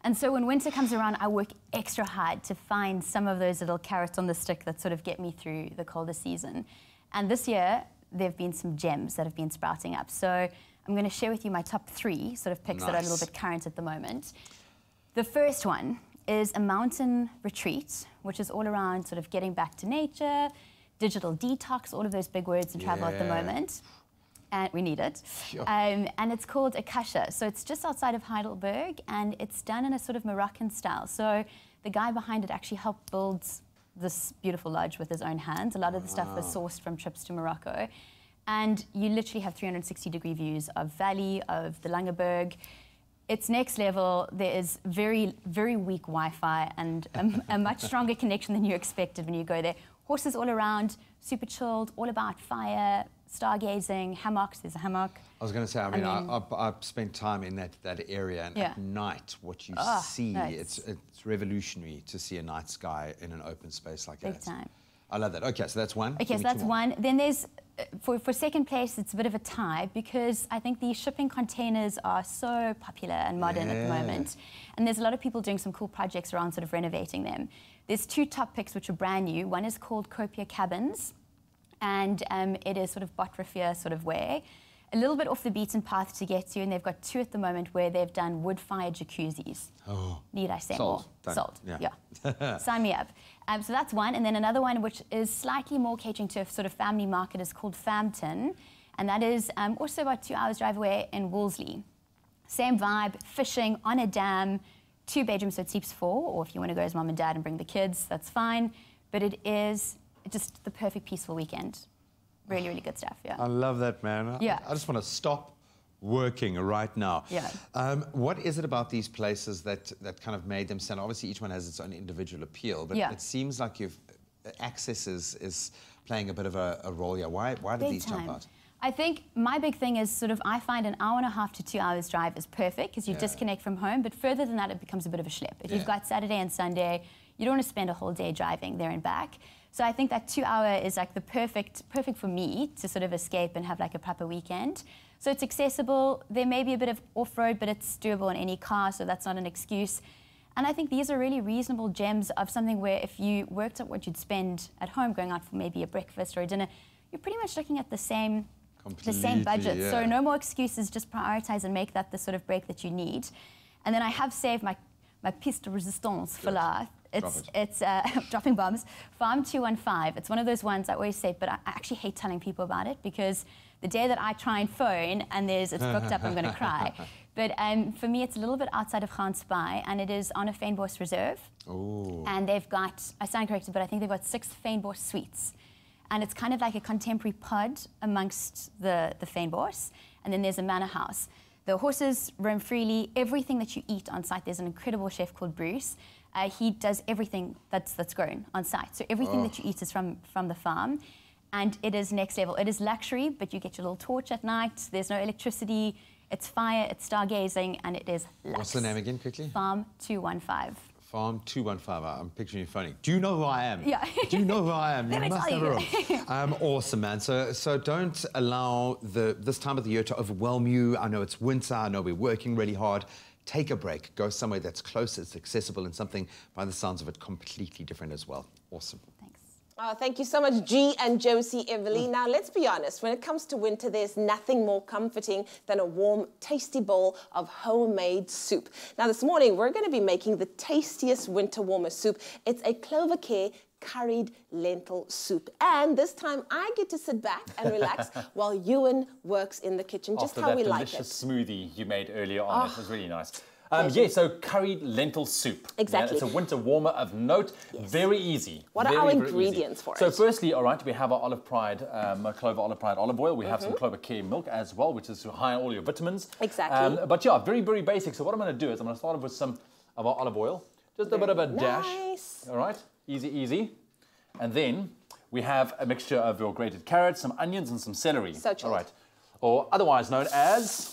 And so when winter comes around, I work extra hard to find some of those little carrots on the stick that sort of get me through the colder season. And this year, there have been some gems that have been sprouting up. So I'm going to share with you my top 3 sort of picks that are a little bit current at the moment. The first one is a mountain retreat, which is all around sort of getting back to nature, digital detox, all of those big words in travel at the moment. And we need it. Sure. And it's called Akasha. So it's just outside of Heidelberg, and it's done in a sort of Moroccan style. So the guy behind it actually helped build this beautiful lodge with his own hands. A lot of the stuff was sourced from trips to Morocco. And you literally have 360-degree views of valley, of the Langeberg. It's next level. There is very, very weak Wi-Fi and a much stronger connection than you expected when you go there. Horses all around, super chilled, all about fire, stargazing, hammocks. There's a hammock. I was going to say, I mean, I've spent time in that area, and at night, what you see, it's revolutionary to see a night sky in an open space like that. Big time. I love that. Okay, so that's one. Okay, so that's one. Then there's for second place, it's a bit of a tie because I think the shipping containers are so popular and modern at the moment. And there's a lot of people doing some cool projects around sort of renovating them. There's 2 top picks which are brand new. One is called Copia Cabins, and it is sort of Botrafia sort of way. A little bit off the beaten path to get to, and they've got 2 at the moment where they've done wood-fired jacuzzis. Oh. Need I say Sold. more? Done. Sold. Yeah. Sign me up. So that's one, and then another one which is slightly more catering to a sort of family market is called Famton, and that is also about 2 hours drive away in Wolseley. Same vibe, fishing on a dam, 2 bedrooms, so it sleeps 4, or if you want to go as mum and dad and bring the kids, that's fine. But it is just the perfect peaceful weekend. Really, really good stuff, yeah. I love that, man. Yeah. I just want to stop working right now. Yeah. What is it about these places that kind of made them stand? Obviously, each one has its own individual appeal, but it seems like access is playing a bit of a role here. Why did these jump out? I think my big thing is sort of I find an hour and a half to 2 hours drive is perfect because you disconnect from home, but further than that, it becomes a bit of a schlep. If you've got Saturday and Sunday, you don't want to spend a whole day driving there and back. So I think that 2 hour is like the perfect for me to sort of escape and have like a proper weekend. So it's accessible. There may be a bit of off-road, but it's doable in any car, so that's not an excuse. And I think these are really reasonable gems of something where if you worked out what you'd spend at home going out for maybe a breakfast or a dinner, you're pretty much looking at the same budget. Yeah. So no more excuses, just prioritize and make that the sort of break that you need. And then I have saved my piece de resistance for life. It's dropping bombs. Farm 215. It's one of those ones I always say, but I actually hate telling people about it because the day that I try and phone and it's booked up, I'm going to cry. But for me, it's a little bit outside of Gansbaai, and it is on a Fynbos reserve. Ooh. And they've got, I stand corrected, but I think they've got 6 Fynbos suites. And it's kind of like a contemporary pod amongst the Fynbos. And then there's a manor house. The horses roam freely. Everything that you eat on site, there's an incredible chef called Bruce. He does everything that's grown on site. So everything that you eat is from the farm. And it is next level. It is luxury, but you get your little torch at night. There's no electricity. It's fire, it's stargazing, and it is luxe. What's the name again, quickly? Farm 215. Farm 215. I'm picturing you phoning. Do you know who I am? Yeah. Do you know who I am? Let me must tell have you. a room. Awesome, man. So don't allow this time of the year to overwhelm you. I know it's winter. I know we're working really hard. Take a break. Go somewhere that's close, it's accessible, and something, by the sounds of it, completely different as well. Awesome. Oh, thank you so much, G and Josie Everly. Now, let's be honest. When it comes to winter, there's nothing more comforting than a warm, tasty bowl of homemade soup. Now, this morning, we're going to be making the tastiest winter warmer soup. It's a Clover Care curried lentil soup. And this time, I get to sit back and relax while Ewan works in the kitchen, just how we like it. After that delicious smoothie you made earlier on, it was really nice. Yeah, so curried lentil soup. Exactly. Yeah, it's a winter warmer of note. Yes. Very easy. What are our ingredients for it? So firstly, all right, we have our Olive Pride, Clover Olive Pride olive oil. We have some Clover Care milk as well, which is high in all your vitamins. Exactly. But yeah, very, very basic. So what I'm going to do is I'm going to start off with some of our olive oil. Just a bit of a dash. Nice. All right, easy, easy. And then we have a mixture of your grated carrots, some onions, and some celery. So chilled. All right. Or otherwise known as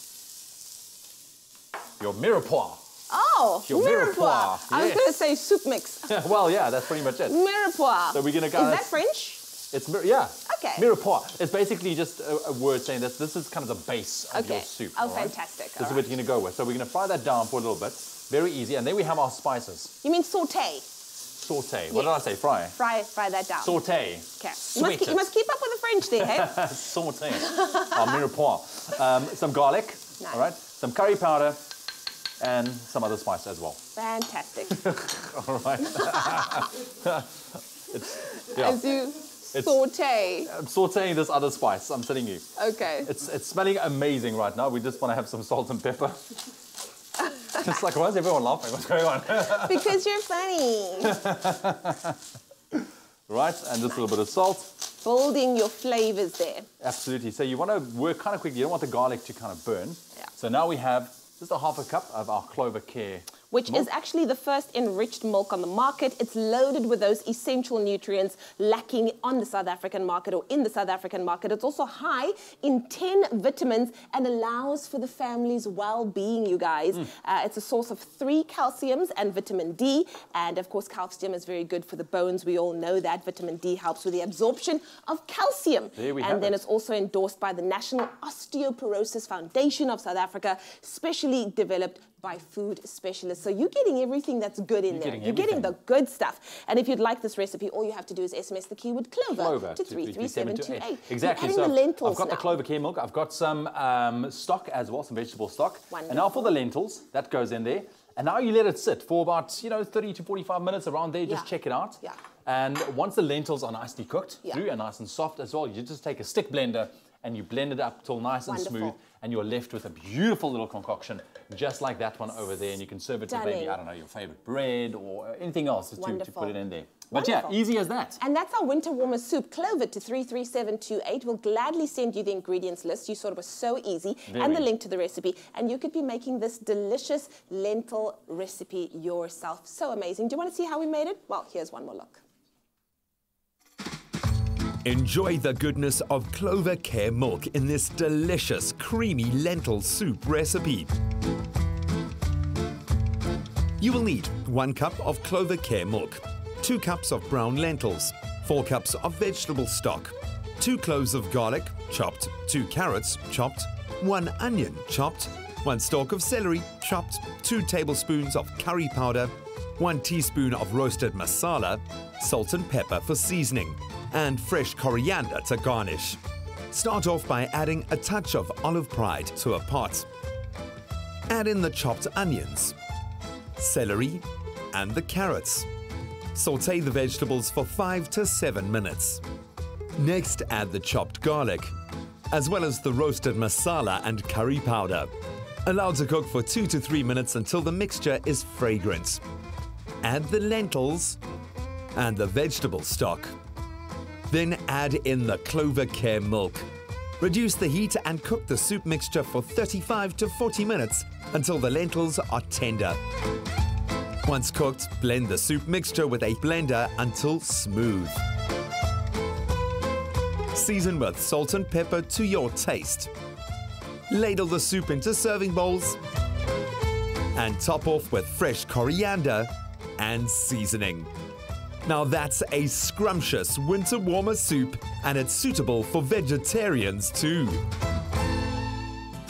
your mirepoix. Oh, mirepoix. I was going to say soup mix. Well, yeah, that's pretty much it. Mirepoix. So we're going to go. Is that French? It's yeah. Okay. Mirepoix. It's basically just a word saying that this is kind of the base of your soup. Oh, fantastic. This is what you're going to go with. So we're going to fry that down for a little bit. Very easy. And then we have our spices. You mean saute? Saute. What did I say? Fry? Fry that down. Saute. Okay. You must keep up with the French there, hey? Saute. Our mirepoix. Some garlic. Nice. All right. Some curry powder. And some other spice as well. Fantastic. All right. As you saute. I'm sauteing this other spice, I'm telling you. Okay. It's smelling amazing right now. We just want to have some salt and pepper. It's like, why is everyone laughing? What's going on? Because you're funny. Right, and just a little bit of salt. Building your flavors there. Absolutely. So you want to work kind of quickly. You don't want the garlic to kind of burn. Yeah. So now we have just a half a cup of our Clover Care which is actually the first enriched milk on the market. It's loaded with those essential nutrients lacking on the South African market or in the South African market. It's also high in 10 vitamins and allows for the family's well-being, you guys. It's a source of 3 calciums and vitamin D. And of course, calcium is very good for the bones. We all know that. Vitamin D helps with the absorption of calcium. And then it's also endorsed by the National Osteoporosis Foundation of South Africa, specially developed by food specialists. So you're getting everything that's good in there. You're getting the good stuff. And if you'd like this recipe, all you have to do is SMS the keyword clover to 33728. Exactly. You're adding the lentils I've got now. the clover care milk. I've got some stock as well, some vegetable stock. And now for the lentils, that goes in there. And now you let it sit for about, 30 to 45 minutes around there. Just check it out. And once the lentils are nicely cooked through and nice and soft as well, you just take a stick blender and you blend it up till nice and smooth, and you're left with a beautiful little concoction, just like that one over there. And you can serve it to maybe, I don't know, your favorite bread or anything else to put it in there. But yeah, easy as that. And that's our winter warmer soup. Clover to 33728. We'll gladly send you the ingredients list. You saw it was so easy. And the link to the recipe. And you could be making this delicious lentil recipe yourself. So amazing. Do you want to see how we made it? Well, here's one more look. Enjoy the goodness of Clover Care milk in this delicious, creamy lentil soup recipe. You will need 1 cup of Clover Care milk, 2 cups of brown lentils, 4 cups of vegetable stock, 2 cloves of garlic, chopped, 2 carrots, chopped, 1 onion, chopped, 1 stalk of celery, chopped, 2 tablespoons of curry powder, 1 teaspoon of roasted masala, salt and pepper for seasoning, and fresh coriander to garnish. Start off by adding a touch of olive pride to a pot. Add in the chopped onions, celery, and the carrots. Sauté the vegetables for 5 to 7 minutes. Next, add the chopped garlic, as well as the roasted masala and curry powder. Allow to cook for 2 to 3 minutes until the mixture is fragrant. Add the lentils and the vegetable stock. Then add in the Clover Care milk. Reduce the heat and cook the soup mixture for 35 to 40 minutes until the lentils are tender. Once cooked, blend the soup mixture with a blender until smooth. Season with salt and pepper to your taste. Ladle the soup into serving bowls and top off with fresh coriander and seasoning. Now that's a scrumptious winter warmer soup, and it's suitable for vegetarians too.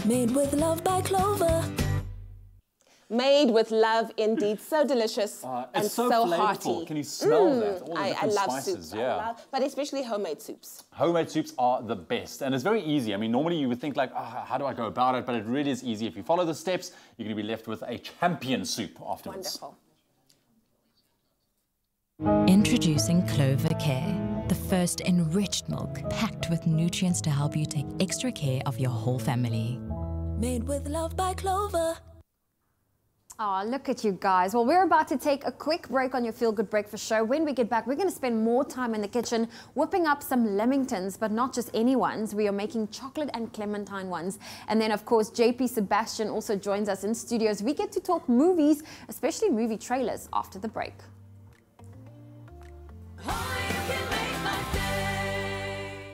Made with love by Clover. Made with love, indeed. So delicious and it's so hearty. flavorful. Can you smell that? All the I different love spices, soups. yeah. But especially homemade soups. Homemade soups are the best, and it's very easy. I mean, normally you would think like, how do I go about it? But it really is easy. If you follow the steps, you're going to be left with a champion soup afterwards. Wonderful. Introducing Clover Care, the first enriched milk packed with nutrients to help you take extra care of your whole family. Made with love by Clover. Oh, look at you guys. Well, we're about to take a quick break on your Feel Good Breakfast show. When we get back, we're going to spend more time in the kitchen whipping up some lamingtons, but not just any ones. We are making chocolate and clementine ones. And then, of course, JP Sebastian also joins us in studios. We get to talk movies, especially movie trailers, after the break.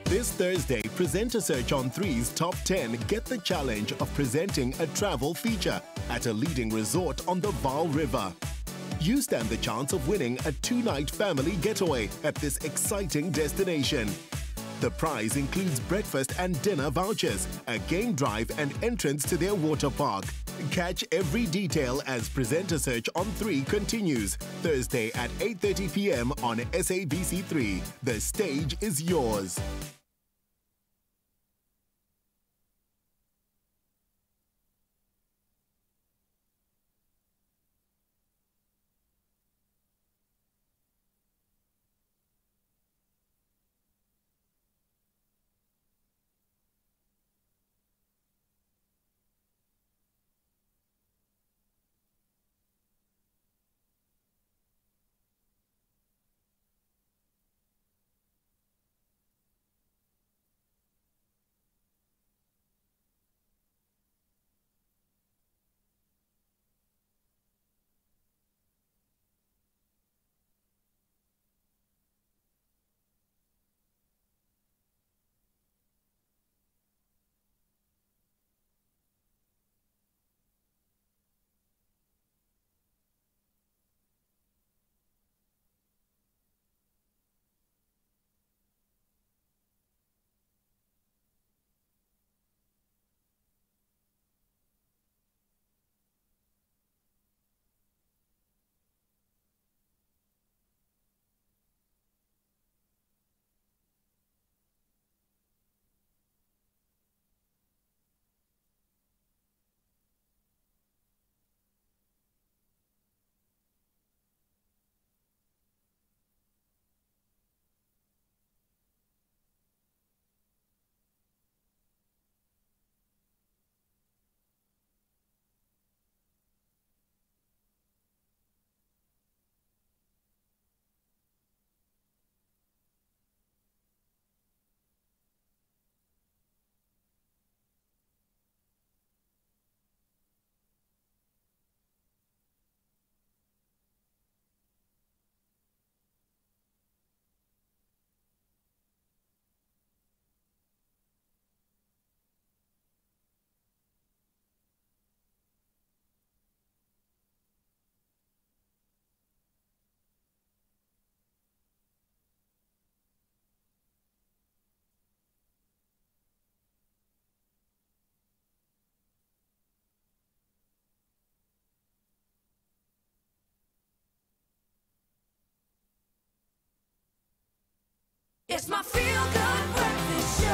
This Thursday, Presenter Search on 3's Top 10 get the challenge of presenting a travel feature at a leading resort on the Vaal River. You stand the chance of winning a 2-night family getaway at this exciting destination. The prize includes breakfast and dinner vouchers, a game drive and entrance to their water park. Catch every detail as Presenter Search on 3 continues, Thursday at 8:30 p.m. on SABC3. The stage is yours. It's my feel-good breakfast show.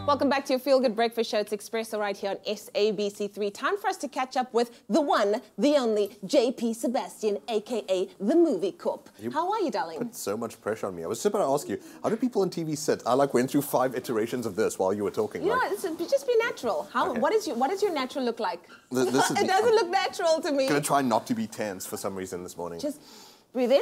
Welcome back to your Feel Good Breakfast Show. It's Expresso right here on SABC3. Time for us to catch up with the one, the only, JP Sebastian, a.k.a. the Movie Corp. How are you, darling? Put so much pressure on me. I was just about to ask you, how do people on TV sit? I went through 5 iterations of this while you were talking. You know, just be natural. Okay. What does your natural look like? This is It doesn't look natural to me. I'm going to try not to be tense for some reason this morning. Just breathe in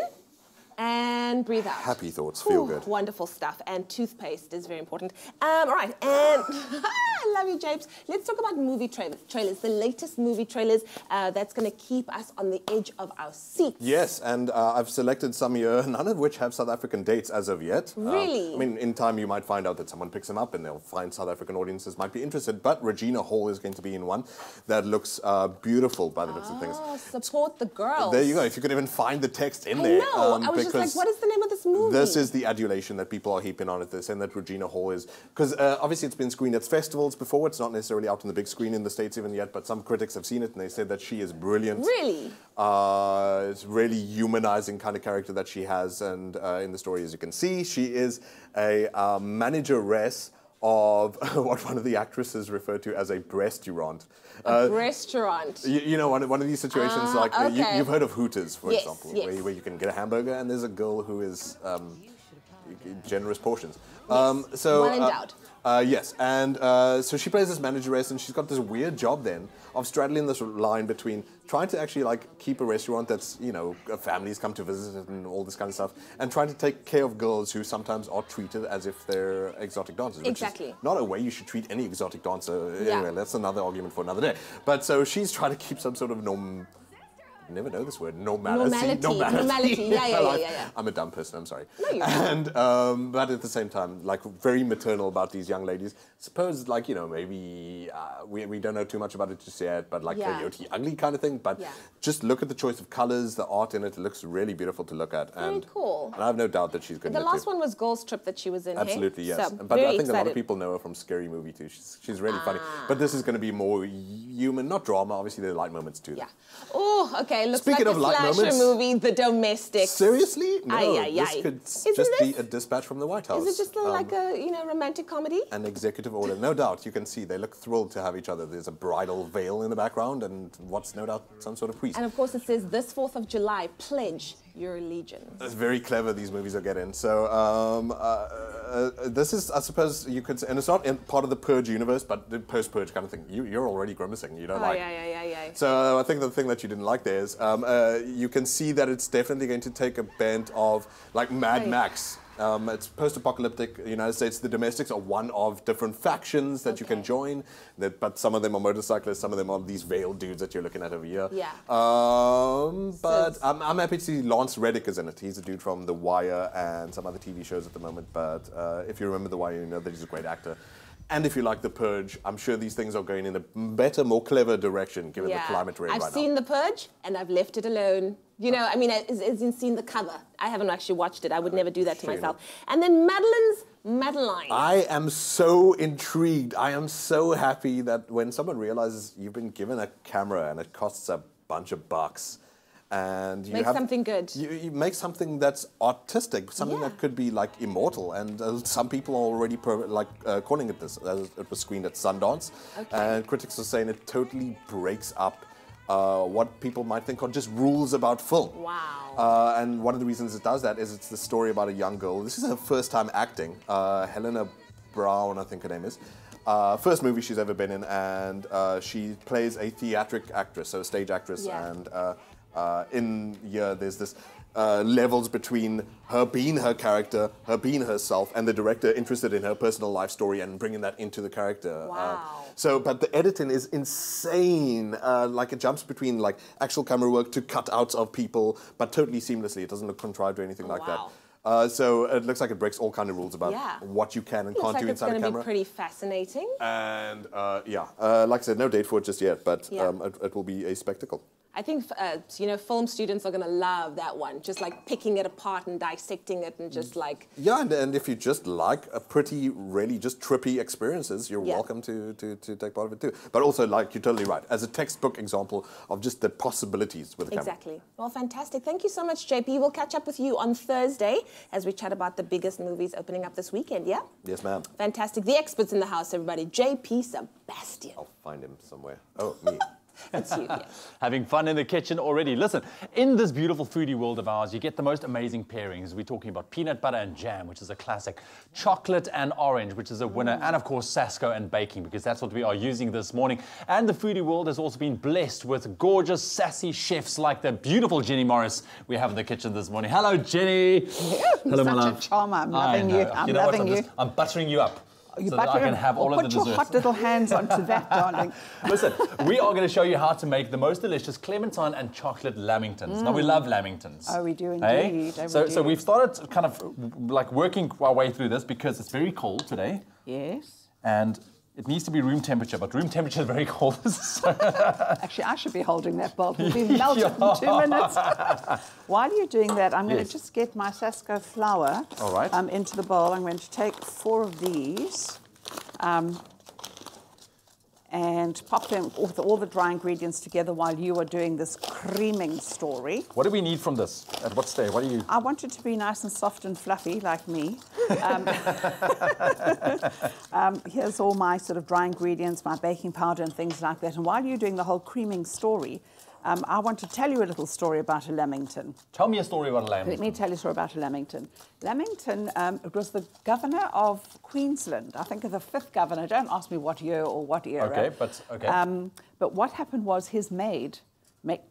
and breathe out. Happy thoughts, feel good. Wonderful stuff. And toothpaste is very important. All right, and I love you, Japes. Let's talk about movie trailers. The latest movie trailers that's going to keep us on the edge of our seats. Yes, and I've selected some here, none of which have South African dates as of yet. Really? I mean, in time you might find out that someone picks them up and they'll find South African audiences might be interested, but Regina Hall is going to be in one that looks beautiful by the looks of things. Support the girls. There you go, if you could even find the text in I there. know. I was just like, what is the name of this movie? This is the adulation that people are heaping on it. They're saying that Regina Hall is... Because obviously it's been screened at festivals before. It's not necessarily out on the big screen in the States even yet, but some critics have seen it and they said that she is brilliant. Really? It's really humanizing kind of character that she has. And in the story, as you can see, she is a manageress of what one of the actresses referred to as a breastaurant. A restaurant. You know, one of these situations like okay. you've heard of Hooters, for Yes, example, yes. where you can get a hamburger and there's a girl who is generous portions. Yes. So well endowed. Yes, and so she plays this manageress, and she's got this weird job then of straddling this line between trying to actually like keep a restaurant that's, you know, families come to visit it and all this kind of stuff, and trying to take care of girls who sometimes are treated as if they're exotic dancers. Exactly. Which is not a way you should treat any exotic dancer. Yeah. Anyway, that's another argument for another day. But so she's trying to keep some sort of never know this word. Normality. Yeah. I'm a dumb person, I'm sorry. No, you're and but at the same time, like very maternal about these young ladies. Suppose, like, you know, maybe we don't know too much about it just yet, but like Coyote Ugly kind of thing. But just look at the choice of colors, the art in it. It looks really beautiful to look at. Very cool. And I have no doubt that she's going to The last one was Girls Trip that she was in. Absolutely, hey? yes. So, but I think excited. a lot of people know her from Scary Movie too. She's really funny. But this is going to be more human, not drama. Obviously, there are light moments too. Yeah. Oh, okay. Looks Speaking like of a light slasher moments, movie, The Domestics. Seriously? No, this could Isn't just this? be a dispatch from the White House. Is it just like a romantic comedy? An executive order. No doubt. You can see they look thrilled to have each other. There's a bridal veil in the background and what's no doubt some sort of priest. And of course it says this 4th of July, pledge your allegiance. It's very clever, these movies are getting. So this is, I suppose you could say, and it's not in part of the Purge universe, but the post-Purge kind of thing. You're already grimacing, you know, Yeah. So I think the thing that you didn't like there is you can see that it's definitely going to take a bent of like Mad Max. It's post-apocalyptic United States. The Domestics are one of different factions that you can join. But some of them are motorcyclists, some of them are these veiled dudes that you're looking at over here. Yeah. But I'm happy to see Lance Reddick is in it. He's a dude from The Wire and some other TV shows at the moment. But if you remember The Wire, you know that he's a great actor. And if you like The Purge, I'm sure these things are going in a better, more clever direction, given the climate we're in right now. I've seen The Purge, and I've left it alone. You know, I mean, as in seen the cover. I haven't actually watched it. I would never do that to myself. And then Madeline. I am so intrigued. I am so happy that when someone realizes you've been given a camera and it costs a bunch of bucks, and you make something good. You make something that's artistic, something that could be like immortal. And some people are already calling it this. It was screened at Sundance, and critics are saying it totally breaks up what people might think are just rules about film. Wow. And one of the reasons it does that is it's the story about a young girl. This is her first time acting. Helena Brown, I think her name is. First movie she's ever been in, and she plays a theatric actress, so a stage actress. Yeah. And in here, there's this levels between her being her character, her being herself, and the director interested in her personal life story and bringing that into the character. Wow. But the editing is insane. Like it jumps between like actual camera work to cutouts of people, but totally seamlessly. It doesn't look contrived or anything like that. So it looks like it breaks all kind of rules about what you can and can't do inside a camera. It's going to be pretty fascinating. And like I said, no date for it just yet, but it will be a spectacle. I think, film students are going to love that one. Just like picking it apart and dissecting it and just like... Yeah, and if you just like a pretty, really just trippy experiences, you're welcome to take part of it too. But also, like, you're totally right, as a textbook example of just the possibilities with the camera. Exactly. Well, fantastic. Thank you so much, JP. We'll catch up with you on Thursday as we chat about the biggest movies opening up this weekend, yeah? Yes, ma'am. Fantastic. The experts in the house, everybody. JP Sebastian. I'll find him somewhere. Oh, me. It's you, yeah. Having fun in the kitchen already. Listen, in this beautiful foodie world of ours, you get the most amazing pairings. We're talking about peanut butter and jam, which is a classic, chocolate and orange, which is a winner, and of course Sasco and baking, because that's what we are using this morning. And the foodie world has also been blessed with gorgeous, sassy chefs like the beautiful Jenny Morris we have in the kitchen this morning. Hello, Jenny. Hello, my love. Such a charmer. I'm loving you. I'm loving you. I'm buttering you up. You so that I can have all of the put desserts. your hot little hands onto that, darling. Listen, we are going to show you how to make the most delicious clementine and chocolate lamingtons. Now, we love lamingtons. Oh, we do Hey? indeed. So we've started kind of like working our way through this because it's very cold today. Yes. And it needs to be room temperature, but room temperature is very cold. Actually, I should be holding that bowl. It'll be melted in 2 minutes. While you're doing that, I'm going to just get my Sasco flour into the bowl. I'm going to take 4 of these and pop them with all the dry ingredients together while you are doing this creaming story. What do we need from this? At what stage? What do you... I want it to be nice and soft and fluffy, like me. Here's all my sort of dry ingredients, my baking powder and things like that. And while you're doing the whole creaming story, I want to tell you a little story about a lamington. Tell me a story about a lamington. Let me tell you a story about a lamington. Lamington, it was the governor of Queensland, I think the 5th governor. Don't ask me what year or what era. Okay, but okay. But what happened was his maid...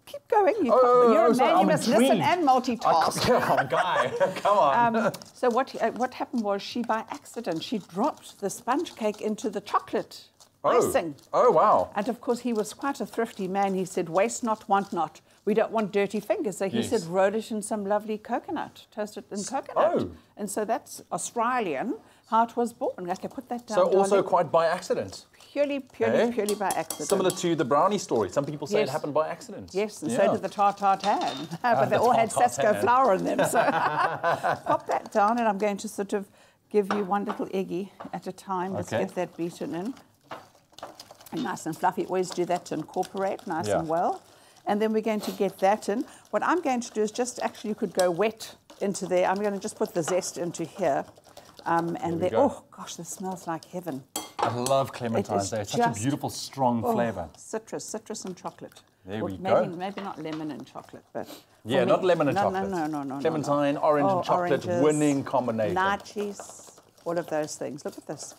Keep going. You're a man. You must listen and multitask. Come on, guy. Come on. So what happened was she, by accident, she dropped the sponge cake into the chocolate icing. Oh, wow. And of course, he was quite a thrifty man. He said, waste not, want not. We don't want dirty fingers. So he said, roll it in some lovely coconut, toast it in coconut. Oh. And so that's Australian, how it was born. Okay, put that down. So also quite by accident. Purely by accident. Similar to the brownie story. Some people say it happened by accident. Yes, and so did the tartare tan. But they all had Sasco flour in them. So pop that down, and I'm going to sort of give you one little eggie at a time. Let's get that beaten in. And nice and fluffy. Always do that to incorporate nice and well. And then we're going to get that in. What I'm going to do is just actually, you could go wet into there. I'm going to just put the zest into here. And then, oh gosh, this smells like heaven. I love clementines. It's such a beautiful, strong flavour. Citrus and chocolate. There we go. Maybe not lemon and chocolate, but... Yeah, not lemon and chocolate. No. Clementine, orange and chocolate, winning combination. Lychees, all of those things. Look at this.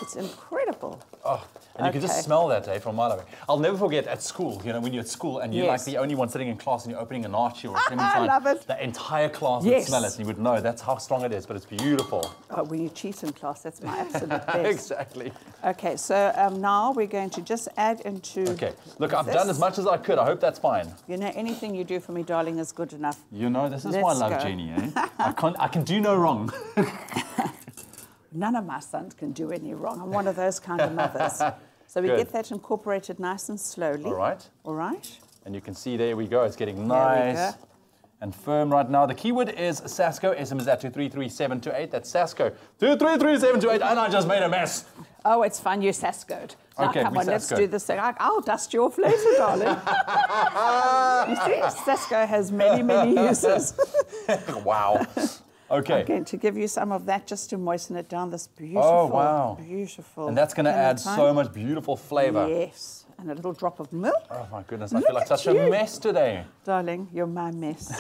It's incredible. Oh, and you can just smell that, from a mile away. I'll never forget at school, when you're at school and you're like the only one sitting in class and you're opening an archie or a clementine. I love it. The entire class would smell it and you would know that's how strong it is, but it's beautiful. Oh, when you cheat in class, that's my absolute best. Exactly. Okay, so now we're going to just add into... Okay, look, I've done as much as I could. I hope that's fine. Anything you do for me, darling, is good enough. This is why I love Jenny, I can do no wrong. None of my sons can do any wrong. I'm one of those kind of mothers. So we get that incorporated nice and slowly. All right. All right. And you can see there we go. It's getting nice and firm right now. The keyword is Sasco. SMS at 233728. That's Sasco. 233728. And I just made a mess. Oh, it's fun. You Sascoed. Now, Okay, come on, let's do this thing. I'll dust you off later, darling. You see, Sasco has many, many uses. Wow. Okay. I'm going to give you some of that just to moisten it down. This beautiful, beautiful. And that's going to add so much beautiful flavour. Yes. And a little drop of milk. Oh, my goodness. I feel like such a mess today. Darling, you're my mess.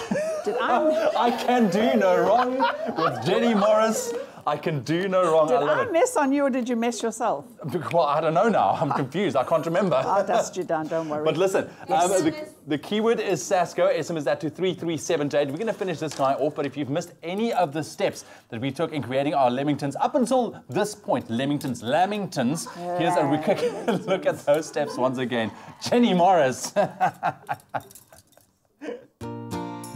I can do no wrong with Jenny Morris. I can do no wrong. Did I mess on you or did you mess yourself? Well, I don't know now. I'm confused. I can't remember. I'll dust you down, don't worry. But listen, the keyword is Sasco. SMS that to 33728. We're going to finish this guy off, but if you've missed any of the steps that we took in creating our lamingtons up until this point, lamingtons, here's a quick look at those steps once again. Jenny Morris.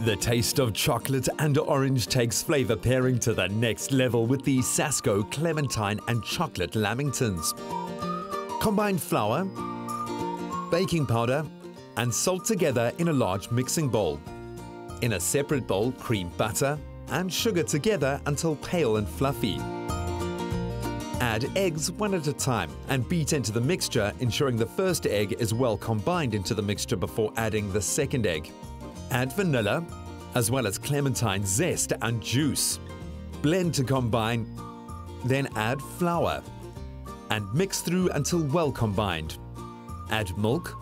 The taste of chocolate and orange takes flavor pairing to the next level with the Sasco Clementine and Chocolate Lamingtons. Combine flour, baking powder, and salt together in a large mixing bowl. In a separate bowl, cream butter and sugar together until pale and fluffy. Add eggs one at a time and beat into the mixture, ensuring the first egg is well combined into the mixture before adding the second egg. Add vanilla, as well as clementine zest and juice. Blend to combine, then add flour and mix through until well combined. Add milk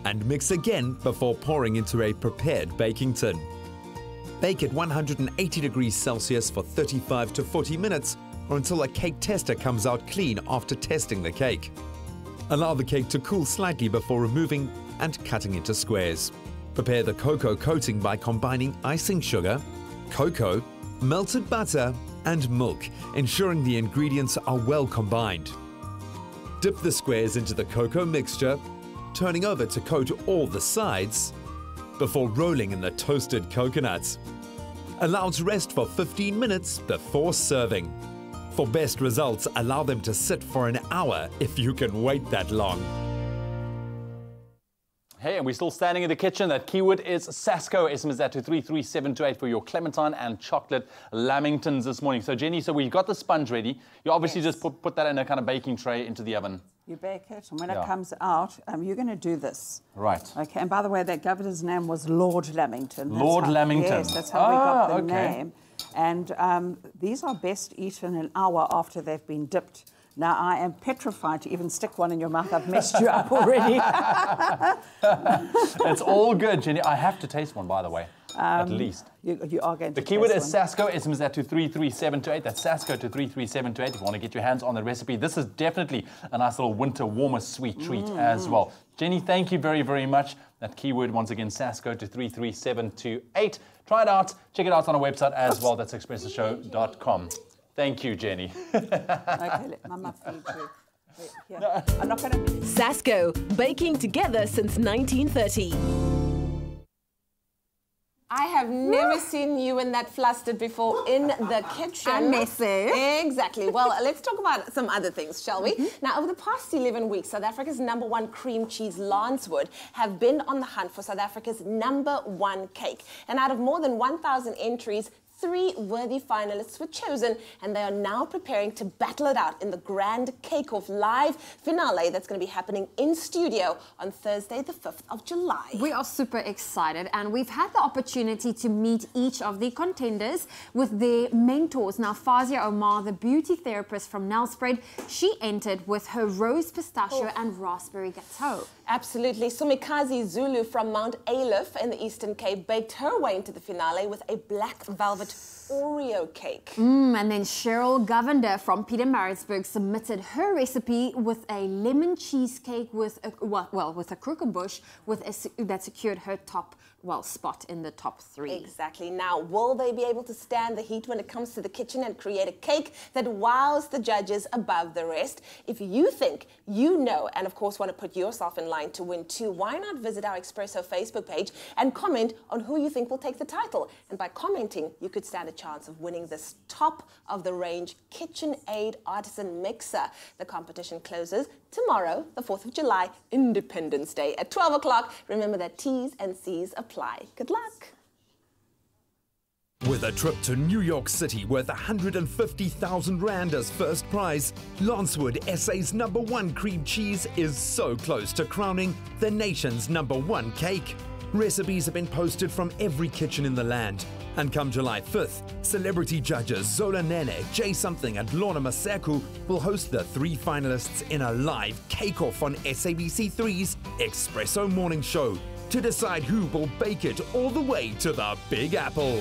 and mix again before pouring into a prepared baking tin. Bake at 180 degrees Celsius for 35 to 40 minutes or until a cake tester comes out clean after testing the cake. Allow the cake to cool slightly before removing and cutting into squares. Prepare the cocoa coating by combining icing sugar, cocoa, melted butter and milk, ensuring the ingredients are well combined. Dip the squares into the cocoa mixture, turning over to coat all the sides before rolling in the toasted coconuts. Allow to rest for 15 minutes before serving. For best results, allow them to sit for an hour if you can wait that long. Hey, and we're still standing in the kitchen. That keyword is Sasco. SMS that to 33728 for your clementine and chocolate lamingtons this morning. So Jenny, so we've got the sponge ready. You obviously just put that in a kind of baking tray into the oven. You bake it, and when it comes out, you're going to do this. Right. Okay, and by the way, that governor's name was Lord Lamington. Lord Lamington. Yes, that's how we got the name. And these are best eaten an hour after they've been dipped. Now, I am petrified to even stick one in your mouth. I've messed you up already. It's all good, Jenny. I have to taste one, by the way, at least. You are going to The keyword is Sasco. SMS that to 33728. That's Sasco to 33728 if you want to get your hands on the recipe. This is definitely a nice little winter warmer sweet treat as well. Jenny, thank you very, very much. That keyword, once again, Sasco to 33728. Try it out. Check it out on our website as well. That's expressoshow.com. Thank you, Jenny. Okay, let Mama feed you. Yeah. I'm not going to... Sasco, baking together since 1930. I have never seen you in that flustered before in the kitchen. And messy. Exactly. Well, let's talk about some other things, shall we? Now, over the past 11 weeks, South Africa's #1 cream cheese, Lancewood, have been on the hunt for South Africa's #1 cake. And out of more than 1,000 entries, 3 worthy finalists were chosen, and they are now preparing to battle it out in the Grand Cake Off live finale that's going to be happening in studio on Thursday, the 5th of July. We are super excited, and we've had the opportunity to meet each of the contenders with their mentors. Now, Fazia Omar, the beauty therapist from Nelspruit, she entered with her rose pistachio and raspberry gâteau. Absolutely. Sumikazi Zulu from Mount Aleph in the Eastern Cape baked her way into the finale with a black velvet Oreo cake. And then Cheryl Govender from Pietermaritzburg submitted her recipe with a lemon cheesecake with a, with a croquembouche that secured her top spot in the top 3. Exactly. Now, will they be able to stand the heat when it comes to the kitchen and create a cake that wows the judges above the rest? If you think you know, and of course want to put yourself in line to win too, why not visit our Expresso Facebook page and comment on who you think will take the title? And by commenting, you could stand a chance of winning this top-of-the-range KitchenAid artisan mixer. The competition closes tomorrow, the 4th of July, Independence Day at 12 o'clock. Remember that T's and C's apply. Good luck. With a trip to New York City worth 150,000 Rand as first prize, Lancewood SA's #1 cream cheese is so close to crowning the nation's #1 cake. Recipes have been posted from every kitchen in the land. And come July 5th, celebrity judges Zola Nene, Jay Something and Lorna Masaku will host the 3 finalists in a live cake-off on SABC3's Expresso Morning Show to decide who will bake it all the way to the Big Apple.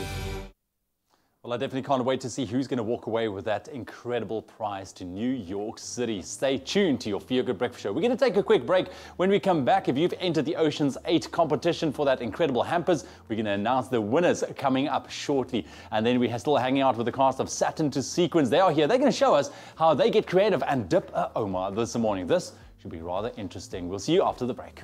Well, I definitely can't wait to see who's going to walk away with that incredible prize to New York City. Stay tuned to your Feel Good Breakfast Show. We're going to take a quick break. When we come back, if you've entered the Ocean's 8 competition for that incredible hampers, we're going to announce the winners coming up shortly. And then we're still hanging out with the cast of Satin to Sequins. They are here. They're going to show us how they get creative and dip a Omar this morning. This should be rather interesting. We'll see you after the break.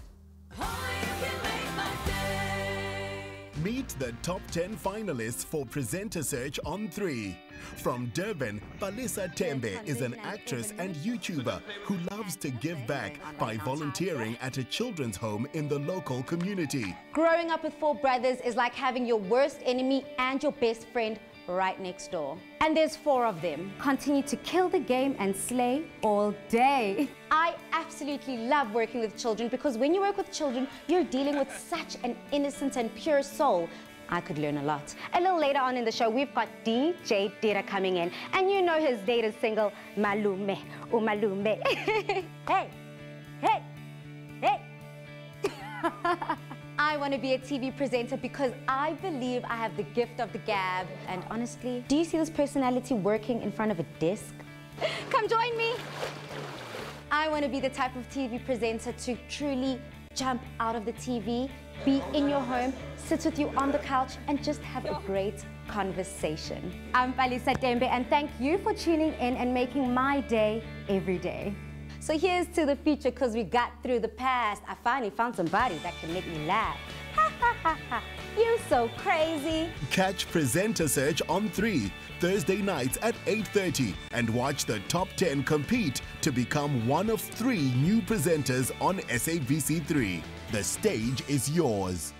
Meet the top 10 finalists for Presenter Search on 3. From Durban, Balisa Tembe is an actress and YouTuber who loves to give back by volunteering at a children's home in the local community. Growing up with 4 brothers is like having your worst enemy and your best friend right next door. And there's 4 of them. Continue to kill the game and slay all day. I absolutely love working with children because when you work with children, you're dealing with such an innocent and pure soul. I could learn a lot. A little later on in the show, we've got DJ Data coming in. And you know his latest single, Malume, oh Malume. Hey, hey, hey. I want to be a TV presenter because I believe I have the gift of the gab. And honestly, do you see this personality working in front of a desk? Come join me. I want to be the type of TV presenter to truly jump out of the TV, be in your home, sit with you on the couch, and just have a great conversation. I'm Balisa Tembe, and thank you for tuning in and making my day every day. So here's to the future, because we got through the past. I finally found somebody that can make me laugh. Ha ha ha ha. You so crazy. Catch Presenter Search on 3, Thursday nights at 8:30, and watch the top 10 compete to become one of 3 new presenters on SABC3. The stage is yours.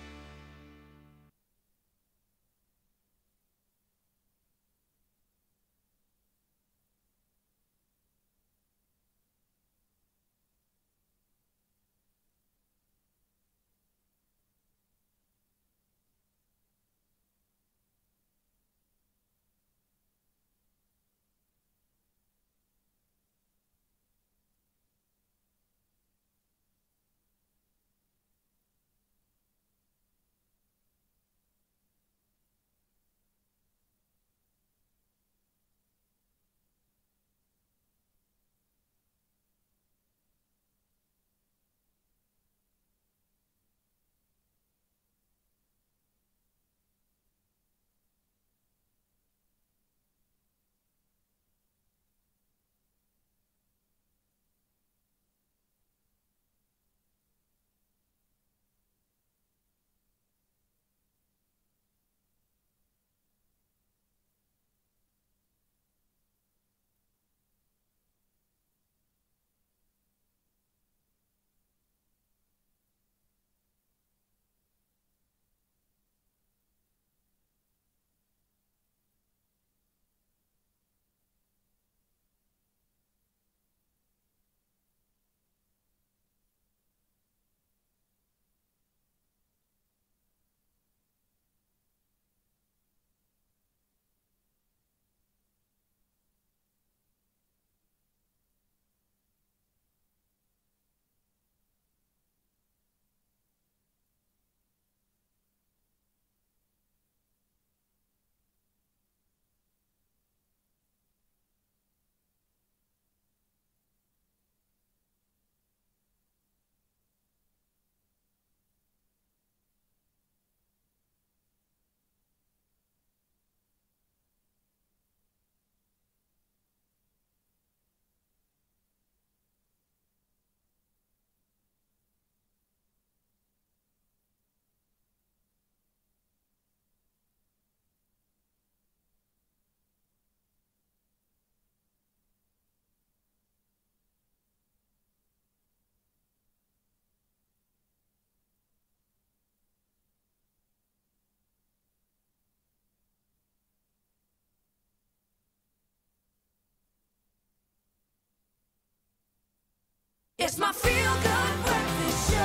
It's my feel-good breakfast show.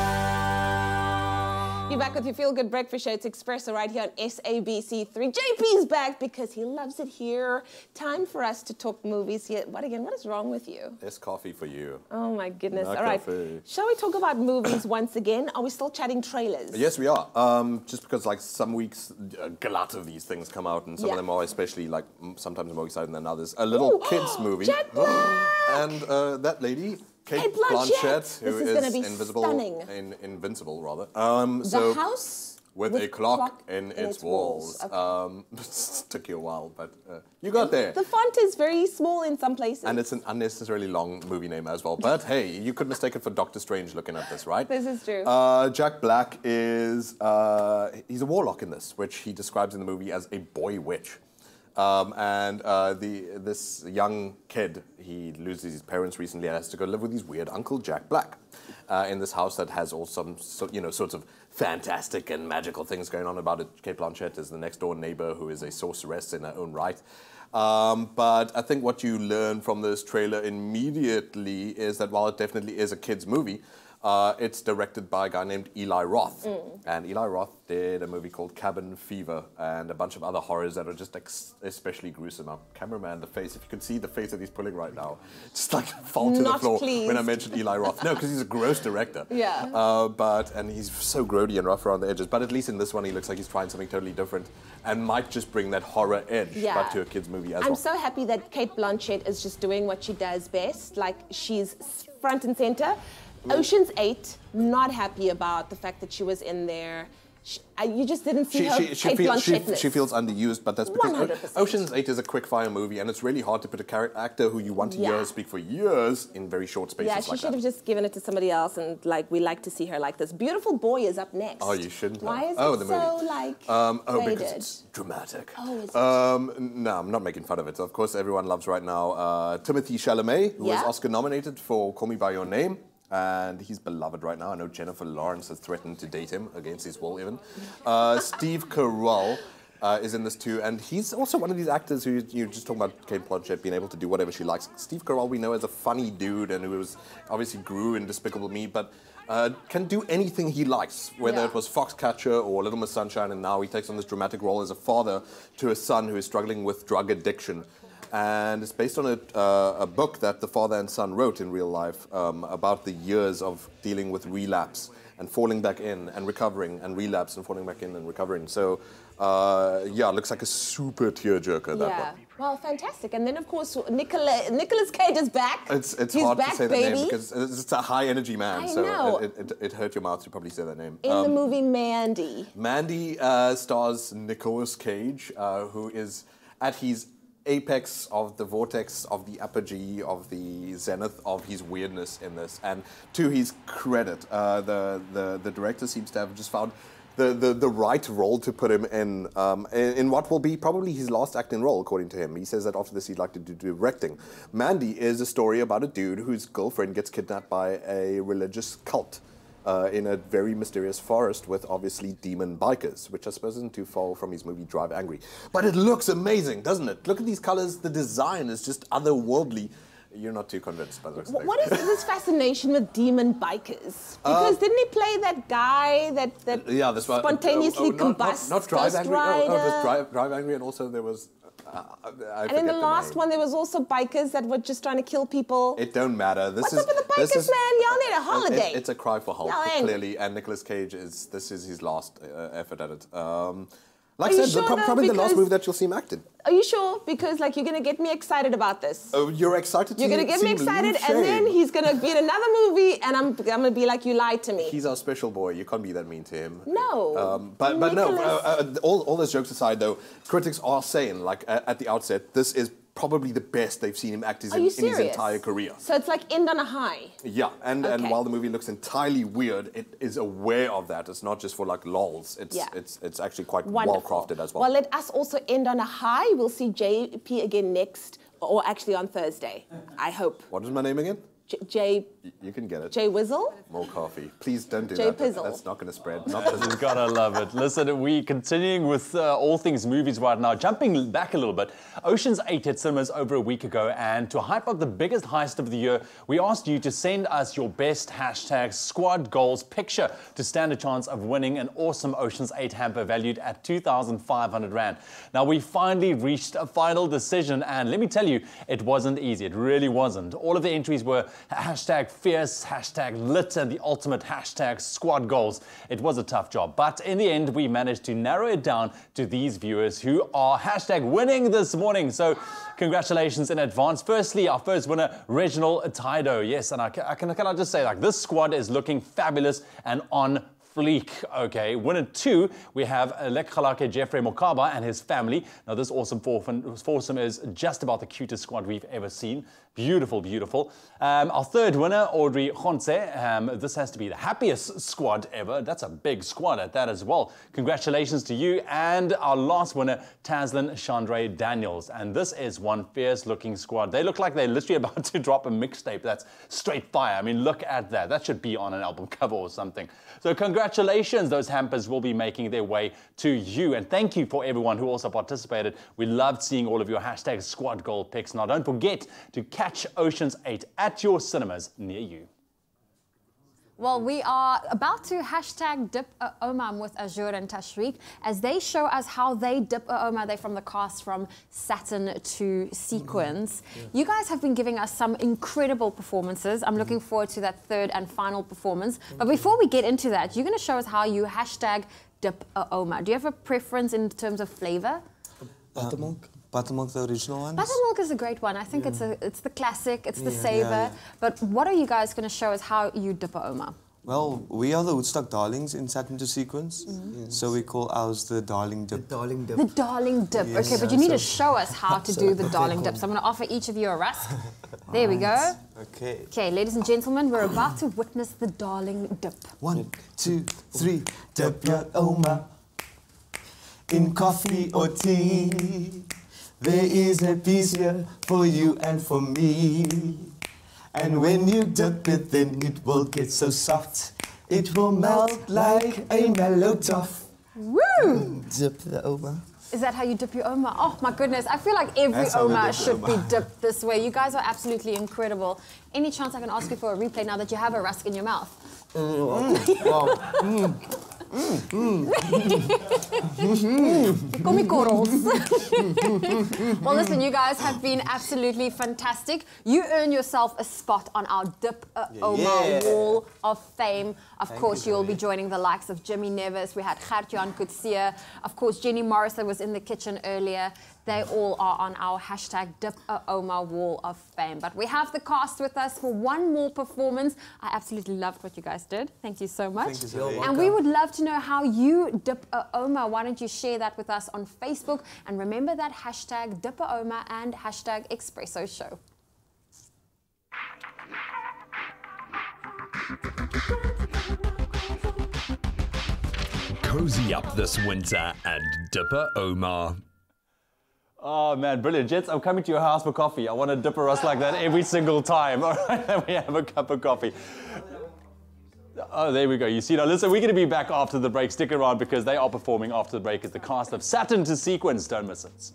You're back with your feel-good breakfast show. It's Expresso right here on SABC3. JP's back because he loves it here. Time for us to talk movies here. What is wrong with you? There's coffee for you. Oh my goodness. No All right. coffee. Shall we talk about movies once again? Are we still chatting trailers? Yes, we are. Just because like some weeks a glut of these things come out, and some of them are especially like sometimes more exciting than others. A little kids movie. And that lady, Kate Blanchett, who is invisible, invincible rather. The House? with a clock in its walls. Okay. Took you a while, but you got there. The font is very small in some places. And it's an unnecessarily long movie name as well. But hey, you could mistake it for Doctor Strange looking at this, right? This is true. Jack Black is, he's a warlock in this, which he describes in the movie as a boy witch. This young kid, he loses his parents recently and has to go live with his weird uncle Jack Black in this house that has all some sorts of fantastic and magical things going on about it. Kate Blanchett is the next door neighbor who is a sorceress in her own right. But I think what you learn from this trailer immediately is that while it definitely is a kid's movie, it's directed by a guy named Eli Roth. And Eli Roth did a movie called Cabin Fever and a bunch of other horrors that are just especially gruesome. Our cameraman, the face, if you can see the face that he's pulling right now, just like fall to the floor when I mentioned Eli Roth. No, because he's a gross director. Yeah. And he's so grody and rough around the edges. But at least in this one, he looks like he's trying something totally different and might just bring that horror edge but to a kid's movie as well. I'm so happy that Kate Blanchett is just doing what she does best. Like, she's front and center. Ocean's 8, not happy about the fact that she was in there. You just didn't see her Kate Blanchettness. She feels underused, but that's because 100%. Ocean's 8 is a quick-fire movie, and it's really hard to put a actor who you want to hear speak for years in very short spaces like that. Yeah, she should have just given it to somebody else, and like we like to see her like this. Beautiful Boy is up next. Oh, you shouldn't have. Why is the it so movie. like because faded? it's dramatic. Oh, is it? No, I'm not making fun of it. Of course, everyone loves right now Timothée Chalamet, who is Oscar-nominated for Call Me By Your Name. And he's beloved right now. I know Jennifer Lawrence has threatened to date him against his will even. Steve Carell is in this too, and he's also one of these actors who you're just talking about Kate Blanchett being able to do whatever she likes. Steve Carell we know as a funny dude and who obviously grew in Despicable Me, but can do anything he likes, whether it was Foxcatcher or Little Miss Sunshine, and now he takes on this dramatic role as a father to a son who is struggling with drug addiction. And it's based on a book that the father and son wrote in real life about the years of dealing with relapse and falling back in and recovering and relapse and falling back in and recovering. So, it looks like a super tearjerker, that one. Well, fantastic. And then, of course, Nicolas Cage is back. It's He's hard back, to say that name because it's a high-energy man. I so know. It hurt your mouth to probably say that name. In the movie Mandy. Mandy stars Nicolas Cage, who is at his apex of the vortex of the apogee of the zenith of his weirdness in this, and to his credit, the director seems to have just found the right role to put him in what will be probably his last acting role, according to him. He says that after this he'd like to do directing. Mandy is a story about a dude whose girlfriend gets kidnapped by a religious cult. In a very mysterious forest with obviously demon bikers, which I suppose isn't too far from his movie Drive Angry. But it looks amazing, doesn't it? Look at these colors, the design is just otherworldly. You're not too convinced by the looks of it. What is this fascination with demon bikers? Because didn't he play that guy that spontaneously combusts? Not Drive Angry. No, it was Drive Angry, and also there was. And in the last one, there was also bikers that were just trying to kill people. It don't matter. What's up with the bikers, man? Y'all need a holiday. It's a cry for help, clearly, and Nicolas Cage this is his last effort at it. Like I said, probably the last movie that you'll see him acted. Are you sure? Because you're going to get me excited about this. Oh, you're excited to You're going to get me excited, and then he's going to be in another movie, and I'm going to be like, you lied to me. He's our special boy. You can't be that mean to him. No. But no, all those jokes aside, though, critics are saying, like, at the outset, this is probably the best they've seen him act in his entire career. So it's like end on a high. Yeah, and while the movie looks entirely weird, it is aware of that. It's not just for like lols. It's actually quite well crafted as well. Well, let us also end on a high. We'll see JP again next, or actually on Thursday, I hope. What is my name again? You can get it. Jay Wizzle? More coffee. Please don't do Jay that. Pizzle. That's not going to spread. You've got to love it. Listen, we continuing with all things movies right now. Jumping back a little bit, Ocean's 8 hit cinemas over a week ago, and to hype up the biggest heist of the year, we asked you to send us your best #squad goals picture to stand a chance of winning an awesome Ocean's 8 hamper valued at 2,500 Rand. Now, we finally reached a final decision, and let me tell you, it wasn't easy. It really wasn't. All of the entries were #fierce, #lit, and the ultimate #squad goals. It was a tough job, but in the end, we managed to narrow it down to these viewers who are #winning this morning. So congratulations in advance. Firstly, our first winner, Reginald Taido. Yes, and can I just say, like, this squad is looking fabulous and on fleek. Okay, winner 2, we have Lek Khalake Jeffrey Mokaba and his family. Now this awesome foursome is just about the cutest squad we've ever seen. Beautiful, beautiful. Our third winner, Audrey Khonse. This has to be the happiest squad ever. That's a big squad at that as well. Congratulations to you. And our last winner, Taslin Chandray Daniels. And this is one fierce looking squad. They look like they're literally about to drop a mixtape that's straight fire. I mean, look at that. That should be on an album cover or something. So congratulations. Those hampers will be making their way to you. And thank you for everyone who also participated. We loved seeing all of your hashtag squad goal picks. Now don't forget to catch Ocean's 8 at your cinemas near you. Well, we are about to hashtag dip a Omam with Azure and Tashriq as they show us how they dip a Oma. They're from the cast from Satin to Sequins. You guys have been giving us some incredible performances. I'm looking forward to that third and final performance. But before we get into that, you're going to show us how you hashtag dip a Oma. Do you have a preference in terms of flavor? Buttermilk. Buttermilk, the original one. Buttermilk is a great one. I think it's the classic, it's the saver. But what are you guys going to show us how you dip a Oma? Well, we are the Woodstock darlings in Satin to Sequins. So we call ours the darling dip. The darling dip. The darling dip. Yes. Okay, but you need to show us how to do the darling dip. So I'm going to offer each of you a rusk. There we go. Okay. Okay, ladies and gentlemen, we're about to witness the darling dip. 1, 2, 3. Dip your Oma in coffee or tea. There is a piece here for you and for me. And when you dip it, then it will get so soft. It will melt like a mellow toff. Woo! Dip the Oma. Is that how you dip your Oma? Oh my goodness, I feel like every Oma should be dipped this way. You guys are absolutely incredible. Any chance I can ask you for a replay now that you have a rusk in your mouth? Well, listen, you guys have been absolutely fantastic. You earn yourself a spot on our Dip Oma Wall of Fame. Of course, you'll be joining the likes of Jimmy Nevis. We had Gert-Jan Coetzee. Of course, Jenny Morris that was in the kitchen earlier. They all are on our hashtag Dip Oma Wall of Fame. But we have the cast with us for one more performance. I absolutely loved what you guys did. Thank you so much. Thank you so much. And we would love to know how you dip a Oma. Why don't you share that with us on Facebook? And remember that hashtag Dip a Oma and hashtag Expresso Show. Cozy up this winter and dip a Oma. Oh man, brilliant. Jets, I'm coming to your house for coffee. I want to dip a rusk like that every single time. All right, then we have a cup of coffee. Oh, there we go. You see, now listen, we're going to be back after the break. Stick around because they are performing after the break as the cast of Satin to Sequins. Don't miss it.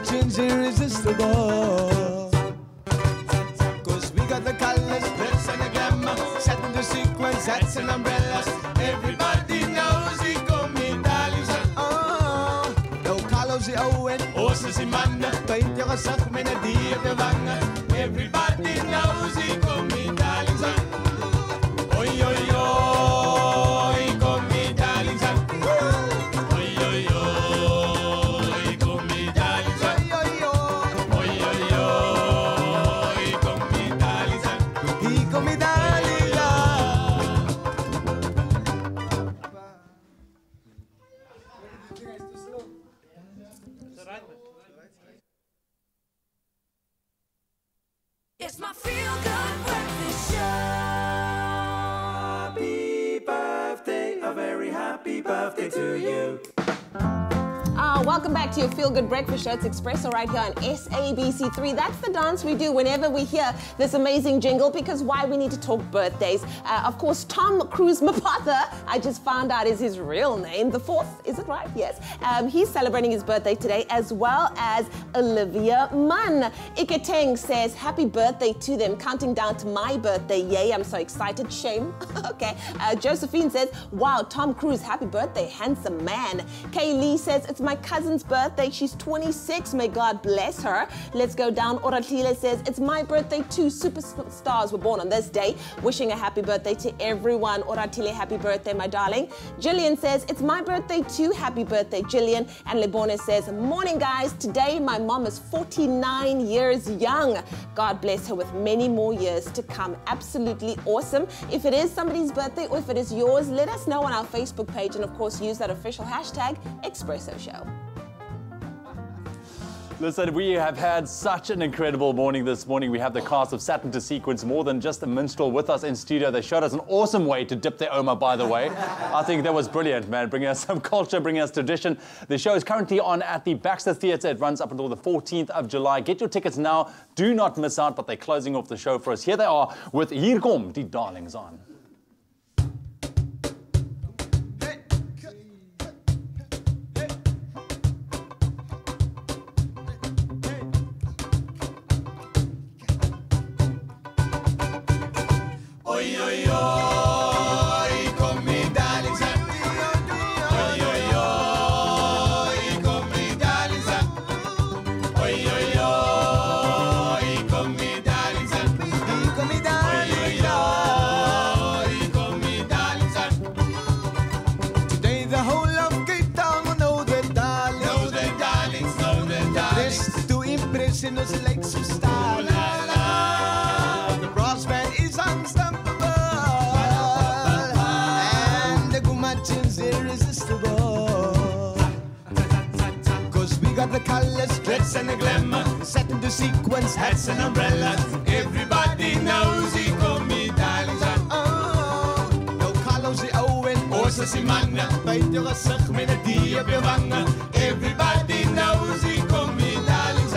Tunes irresistible. Cause we got the colors, threads and the glamour, Satin to Sequins, hats and umbrellas. Everybody knows he come in darling. Oh, no Carlos the Owen, horses in man, paint your suck men a deer the wanga. Everybody knows he come in darling. Oi, oi, oi, come in darling. Oi, oi, oi. birthday to you. Welcome back to your Feel Good Breakfast Show. It's Expresso right here on SABC3. That's the dance we do whenever we hear this amazing jingle, because why? We need to talk birthdays. Of course, Tom Cruise Mapatha, I just found out is his real name. The 4th, is it right? Yes. He's celebrating his birthday today, as well as Olivia Munn. Iketeng says, happy birthday to them. Counting down to my birthday. Yay, I'm so excited. Shame. Okay. Josephine says, wow, Tom Cruise, happy birthday, handsome man. Kaylee says, it's my cousin's birthday. She's 26. May God bless her. Let's go down. Oratile says, it's my birthday too. Superstars were born on this day. Wishing a happy birthday to everyone. Oratile, happy birthday, my darling. Jillian says, it's my birthday too. Happy birthday, Jillian. And Lebone says, morning, guys. Today, my mom is 49 years young. God bless her with many more years to come. Absolutely awesome. If it is somebody's birthday or if it is yours, let us know on our Facebook page. And of course, use that official hashtag, Expresso Show. Listen, we have had such an incredible morning this morning. We have the cast of Satin to Sequins, more than just a minstrel, with us in studio. They showed us an awesome way to dip their Oma, by the way. I think that was brilliant, man, bringing us some culture, bringing us tradition. The show is currently on at the Baxter Theatre. It runs up until the 14th of July. Get your tickets now. Do not miss out, but they're closing off the show for us. Here they are with Hier Kom die Darlings aan. Us like some style. The brass band is unstoppable, and the Gumachin's irresistible. Cause we got the colors, dress and the glamour, Satin to Sequins, hats and umbrellas. Everybody knows he called me darling. Oh, no Carlos the Owen, Orsa Simana, Paint your suck me the D of your wanga. Everybody knows he called me darling.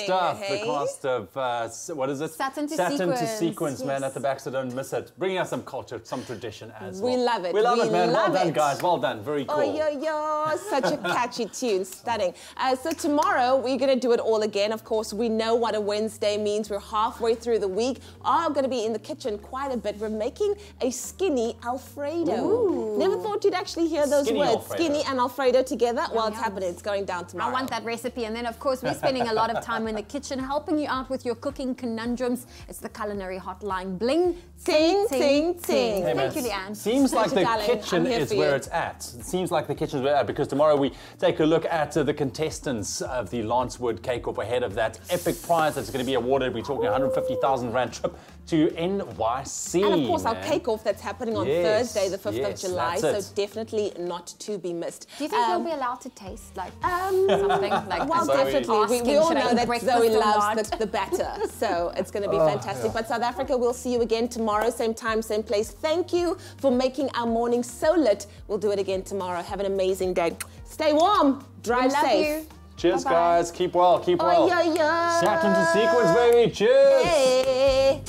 Stuff. Hey? The cast of, what is it? Satin to Sequins, yes. man, at the Baxter, don't miss it. Bringing us some culture, some tradition as well. We love it. We love it, man. Well done, guys. Well done. Very cool. Oh, yo, such a catchy tune. Stunning. So tomorrow, we're going to do it all again. Of course, we know what a Wednesday means. We're halfway through the week. I'm going to be in the kitchen quite a bit. We're making a skinny Alfredo. Ooh. Never thought you'd actually hear those skinny words. Alfredo. Skinny and Alfredo together. Well, it's happening. It's going down tomorrow. I want that recipe. And then, of course, we're spending a lot of time in the kitchen helping you out with your cooking conundrums. It's the culinary hotline. Bling, ting, ting, ting. Hey, Thank you, Leanne. Seems like the kitchen is where it's at. It seems like the kitchen is where it's at, because tomorrow we take a look at the contestants of the Lancewood Cake-Off ahead of that epic prize that's going to be awarded. We're talking 150,000 Rand trip to NYC. And of course, our Cake-Off that's happening on Thursday, the 5th of July. So definitely not to be missed. Do you think we'll be allowed to taste like something like? Well, definitely. We all know that Zoe loves the batter, so it's going to be fantastic. But South Africa, we'll see you again tomorrow, same time, same place. Thank you for making our morning so lit. We'll do it again tomorrow. Have an amazing day. Stay warm. Drive safe. Cheers, guys. Keep well. Keep well. Satin to Sequins, baby. Cheers. Hey.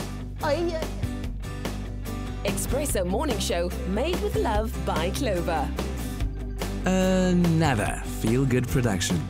Expresso Morning Show, made with love by Clover. Another feel-good production.